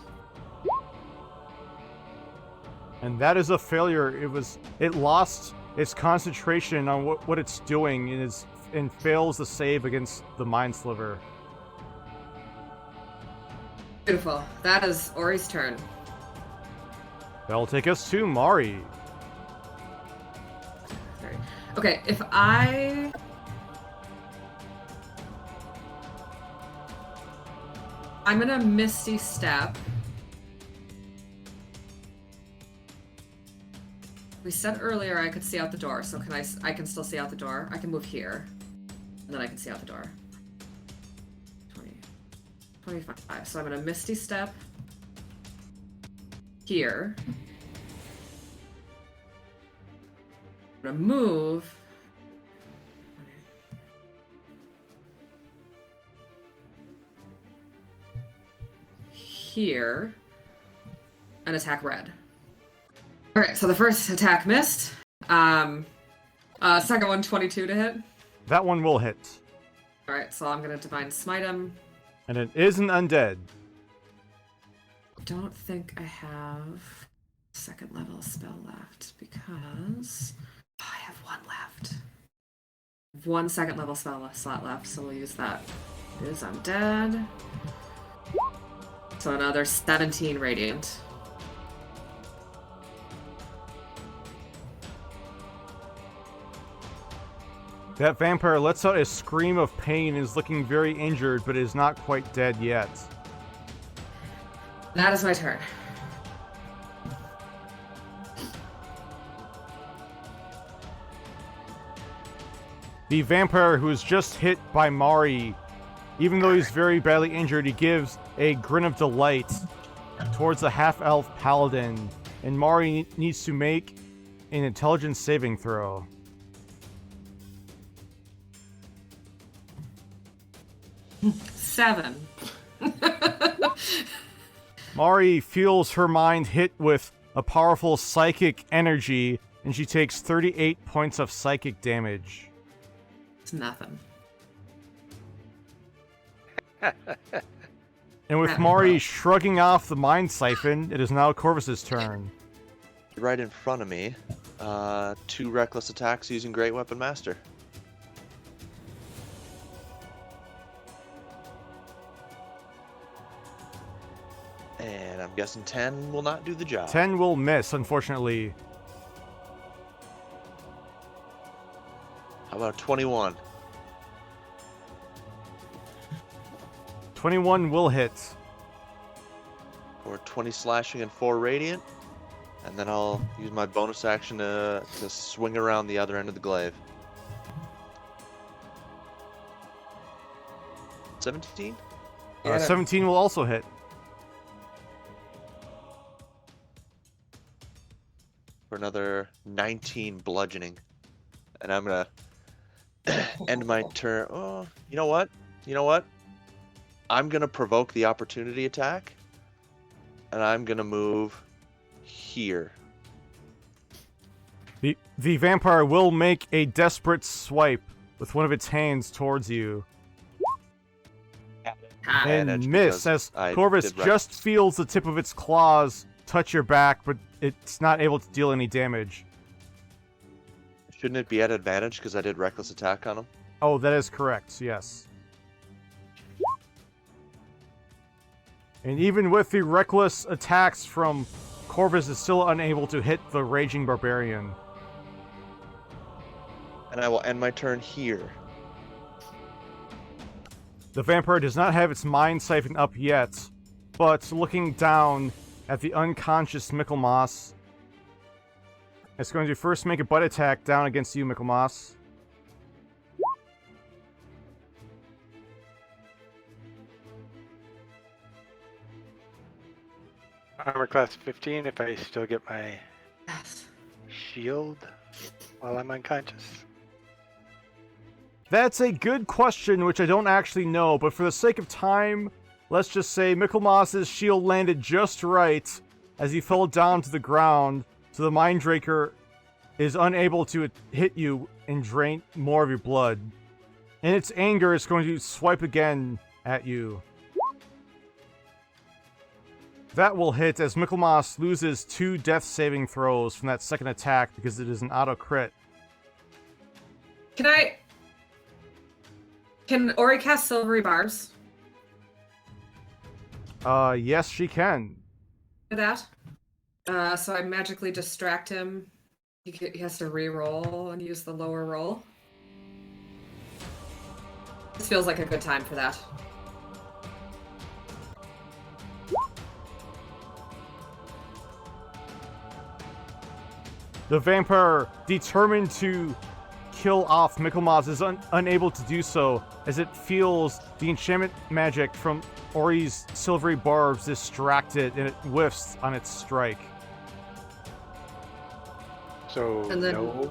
And that is a failure. It lost its concentration on what it's doing and fails the save against the Mind Sliver. Beautiful. That is Ori's turn. That'll take us to Mari. Sorry. Okay, if I'm gonna Misty Step. We said earlier I could see out the door, so I can still see out the door. I can move here, and then I can see out the door. 25. So I'm gonna Misty Step here. I'm gonna move. Here. And attack red. Alright, so the first attack missed. Second one, 22 to hit. That one will hit. Alright, so I'm gonna Divine Smite him. And it is an undead. Don't think I have 2nd level spell left because I have 1 left. 1 2nd level spell slot left, so we'll use that. It is undead. So another 17 radiant. That vampire lets out a scream of pain and is looking very injured, but is not quite dead yet. That is my turn. The vampire who is just hit by Mari, even though he's very badly injured, he gives a grin of delight towards the half-elf paladin, and Mari needs to make an intelligence saving throw. Seven. Mari feels her mind hit with a powerful psychic energy, and she takes 38 points of psychic damage. It's nothing. And with Mari shrugging off the mind siphon, it is now Corvus's turn. Right in front of me, 2 reckless attacks using Great Weapon Master. And I'm guessing 10 will not do the job. 10 will miss, unfortunately. How about 21? 21 will hit. Or 20 slashing and 4 radiant. And then I'll use my bonus action to swing around the other end of the glaive. 17? 17 will also hit. For another 19 bludgeoning. And I'm gonna end my turn. Oh, you know what? I'm gonna provoke the opportunity attack. And I'm gonna move here. The vampire will make a desperate swipe with one of its hands towards you. And miss as Corvus just feels the tip of its claws touch your back, but it's not able to deal any damage. Shouldn't it be at advantage because I did reckless attack on him? Oh, that is correct, yes. And even with the reckless attacks from Corvus, is still unable to hit the Raging Barbarian. And I will end my turn here. The vampire does not have its mind siphon up yet, but looking down at the unconscious Michelmas, it's going to first make a butt attack down against you, Michelmas. Armor class 15 if I still get my shield while I'm unconscious. That's a good question, which I don't actually know, but for the sake of time, let's just say Michelmas' shield landed just right as he fell down to the ground, so the Mindraker is unable to hit you and drain more of your blood. In its anger, it's going to swipe again at you. That will hit as Michelmas loses 2 death saving throws from that second attack because it is an auto crit. Can Ori cast Silvery Barbs? Yes, she can. For that? So I magically distract him. He has to re-roll and use the lower roll. This feels like a good time for that. The vampire, determined to kill off Michelmas, is unable to do so as it feels the enchantment magic from Ori's silvery barbs distract it and it whiffs on its strike. So And then-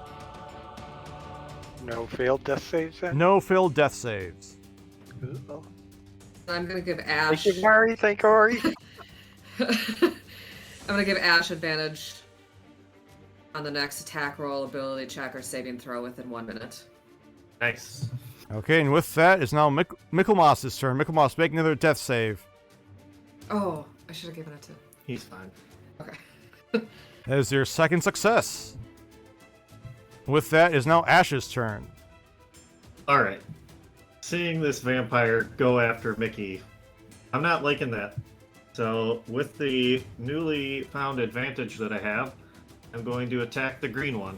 no failed death saves then? No failed death saves. Oh. I'm gonna give Thank Ash. you, Mari. Thank Ori. I'm gonna give Ash advantage on the next attack roll, ability check, or saving throw within 1 minute. Nice. Okay, and with that is now Michelmas' turn. Michelmas, make another death save. Oh, I should have given it to. He's fine. Okay. That is your second success. With that is now Ash's turn. Alright. Seeing this vampire go after Mickey, I'm not liking that. So, with the newly found advantage that I have, I'm going to attack the green one.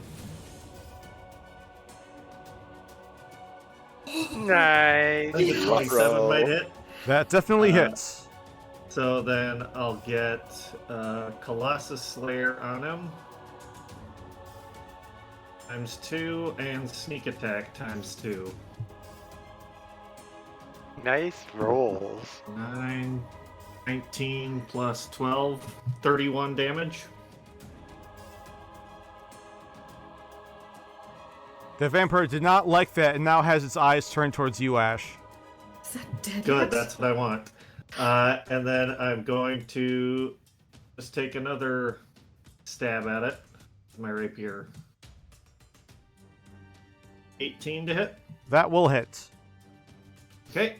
Nice. I think a 27 might hit. That definitely hits. So then I'll get Colossus Slayer on him. ×2 and sneak attack ×2. Nice rolls. 9, 19 plus 12, 31 damage. The vampire did not like that and now has its eyes turned towards you, Ash. Is that dead Good, yet? that's what I want. And then I'm going to just take another stab at it with my rapier. 18 to hit. That will hit. Okay.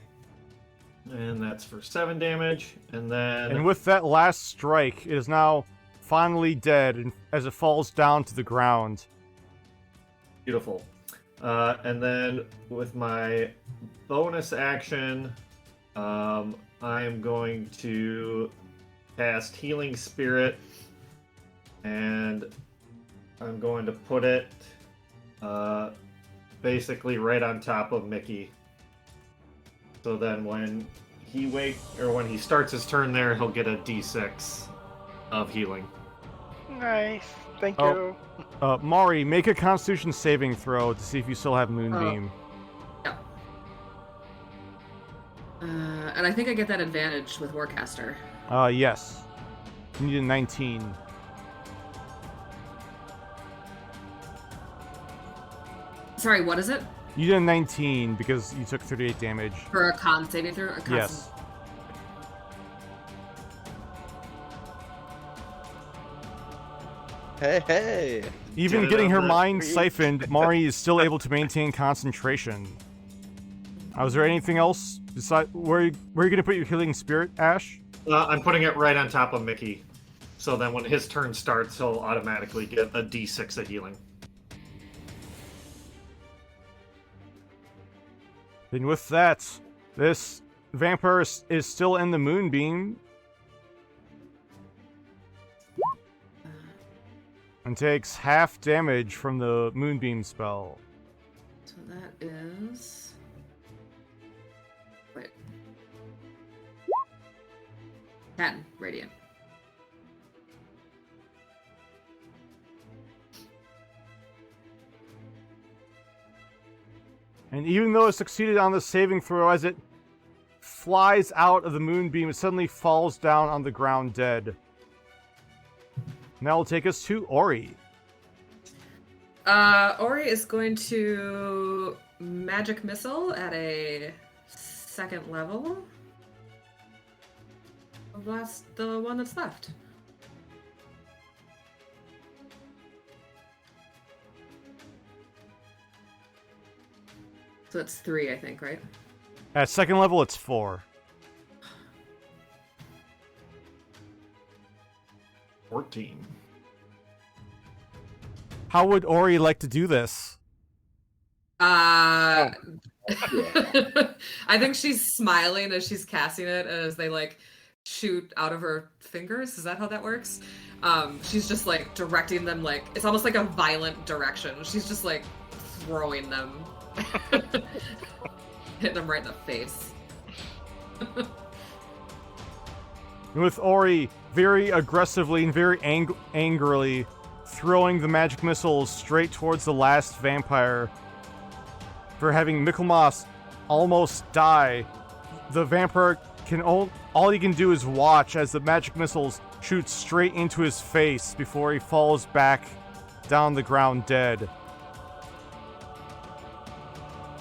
And that's for 7 damage. And then... And with that last strike, it is now finally dead and as it falls down to the ground. Beautiful. And then with my bonus action, I am going to cast Healing Spirit, and I'm going to put it basically right on top of Mickey. So then when when he starts his turn there, he'll get a d6 of healing. Nice. Thank Oh. you. Mari, make a Constitution saving throw to see if you still have Moonbeam. Yeah. And I think I get that advantage with Warcaster. Yes. You need a 19. Sorry, what is it? You did a 19 because you took 38 damage. For a con saving throw? Yes. Hey! Even Get it getting on her the mind screen. siphoned, Mari is still able to maintain concentration. Was there anything else besides where are you gonna put your healing spirit, Ash? I'm putting it right on top of Mickey. So then when his turn starts, he'll automatically get a d6 of healing. And with that, this vampire is still in the Moonbeam. And takes half damage from the Moonbeam spell. So that is... Wait. 10 radiant. And even though it succeeded on the saving throw, as it flies out of the Moonbeam, it suddenly falls down on the ground dead. And that will take us to Ori. Ori is going to magic missile at a 2nd level. That's the one that's left. So it's 3, I think, right? At 2nd level, it's 4. 14. How would Ori like to do this? I think she's smiling as she's casting it, and as they like shoot out of her fingers. Is that how that works? She's just like directing them, like it's almost like a violent direction. She's just like throwing them, hitting them right in the face. And with Ori very aggressively and very angrily throwing the magic missiles straight towards the last vampire for having Michelmas almost die, the vampire can all he can do is watch as the magic missiles shoot straight into his face before he falls back down the ground dead.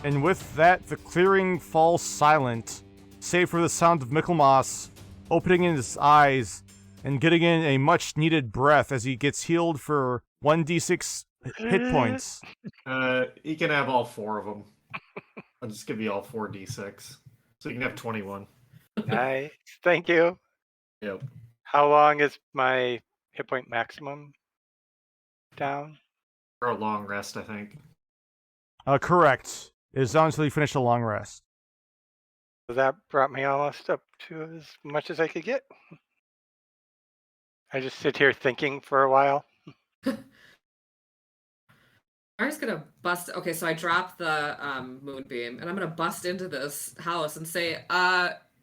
And with that, the clearing falls silent, save for the sound of Michelmas opening his eyes and getting in a much-needed breath as he gets healed for 1d6 hit points. He can have all 4 of them. I'll just give you all 4d6. So you can have 21. Nice. Thank you. Yep. How long is my hit point maximum down? For a long rest, I think. Correct. It is down until you finish a long rest. So that brought me almost up to as much as I could get. I just sit here thinking for a while. I'm just gonna bust. Okay, so I dropped the moonbeam, and I'm gonna bust into this house and say,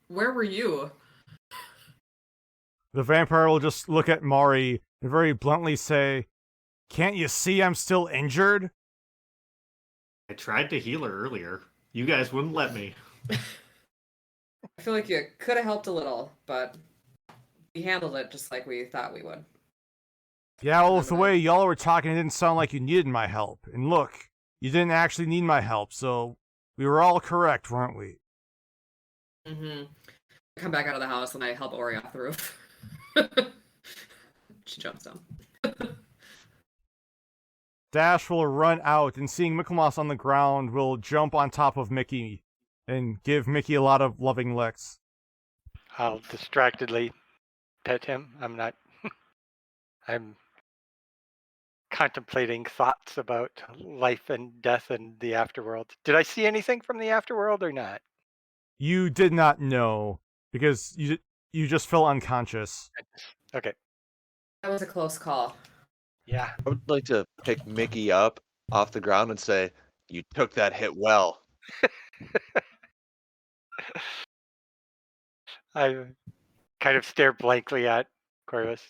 where were you? The vampire will just look at Mari and very bluntly say, "Can't you see I'm still injured?" I tried to heal her earlier. You guys wouldn't let me. I feel like you could have helped a little, but we handled it just like we thought we would. Yeah, well, with the way y'all were talking, it didn't sound like you needed my help. And look, you didn't actually need my help, so we were all correct, weren't we? Mm-hmm. I come back out of the house and I help Ori off the roof. She jumps down. Dash will run out, and seeing Michelmas on the ground, will jump on top of Mickey and give Mickey a lot of loving licks. I'll distractedly pet him. I'm contemplating thoughts about life and death and the afterworld. Did I see anything from the afterworld or not? You did not know, because you just fell unconscious. Okay. That was a close call. Yeah. I would like to pick Mickey up off the ground and say, You took that hit well. I kind of stare blankly at Corvus.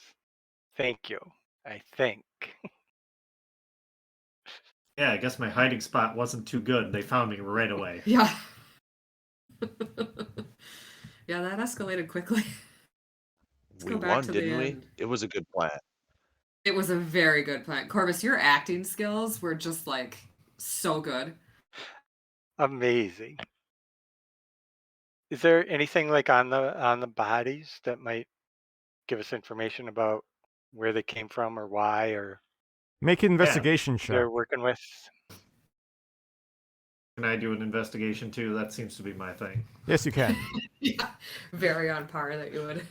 Thank you, I think. Yeah, I guess my hiding spot wasn't too good. They found me right away. Yeah. Yeah, that escalated quickly. Let's We go back won, to didn't the we? end. It was a good plan. It was a very good plan. Corvus, your acting skills were just like so good. Amazing. Is there anything like on the bodies that might give us information about where they came from or why or Make an investigation check. they're working with? Can I do an investigation too? That seems to be my thing. Yes, you can. Yeah, very on par that you would.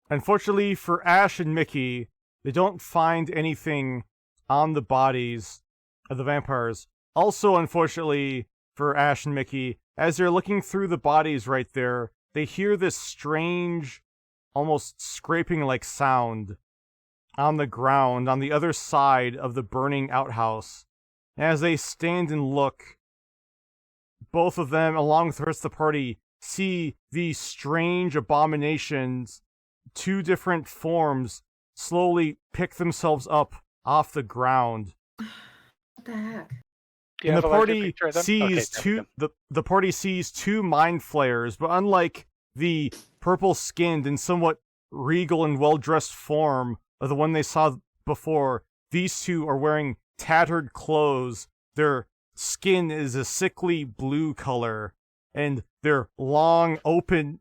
Unfortunately for Ash and Mickey, they don't find anything on the bodies of the vampires. Also, unfortunately for Ash and Mickey, as they're looking through the bodies right there, they hear this strange, almost scraping-like sound on the ground on the other side of the burning outhouse. As they stand and look, both of them, along with the rest of the party, see these strange abominations, two different forms, slowly pick themselves up off the ground. What the heck? Do you And have the a larger party picture of them? sees Okay, there we the party sees two mind flayers, but unlike the purple-skinned and somewhat regal and well-dressed form of the one they saw before, these two are wearing tattered clothes. Their skin is a sickly blue color, and their long, open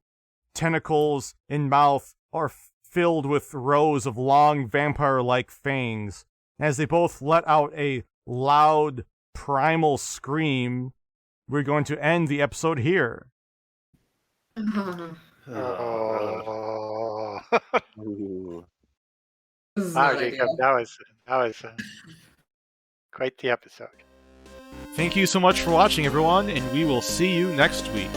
tentacles and mouth are filled with rows of long vampire-like fangs. As they both let out a loud, primal scream, we're going to end the episode here. go. Oh. Ooh. This is Wow, not Jacob, ideal. that was quite the episode. Thank you so much for watching, everyone, and we will see you next week.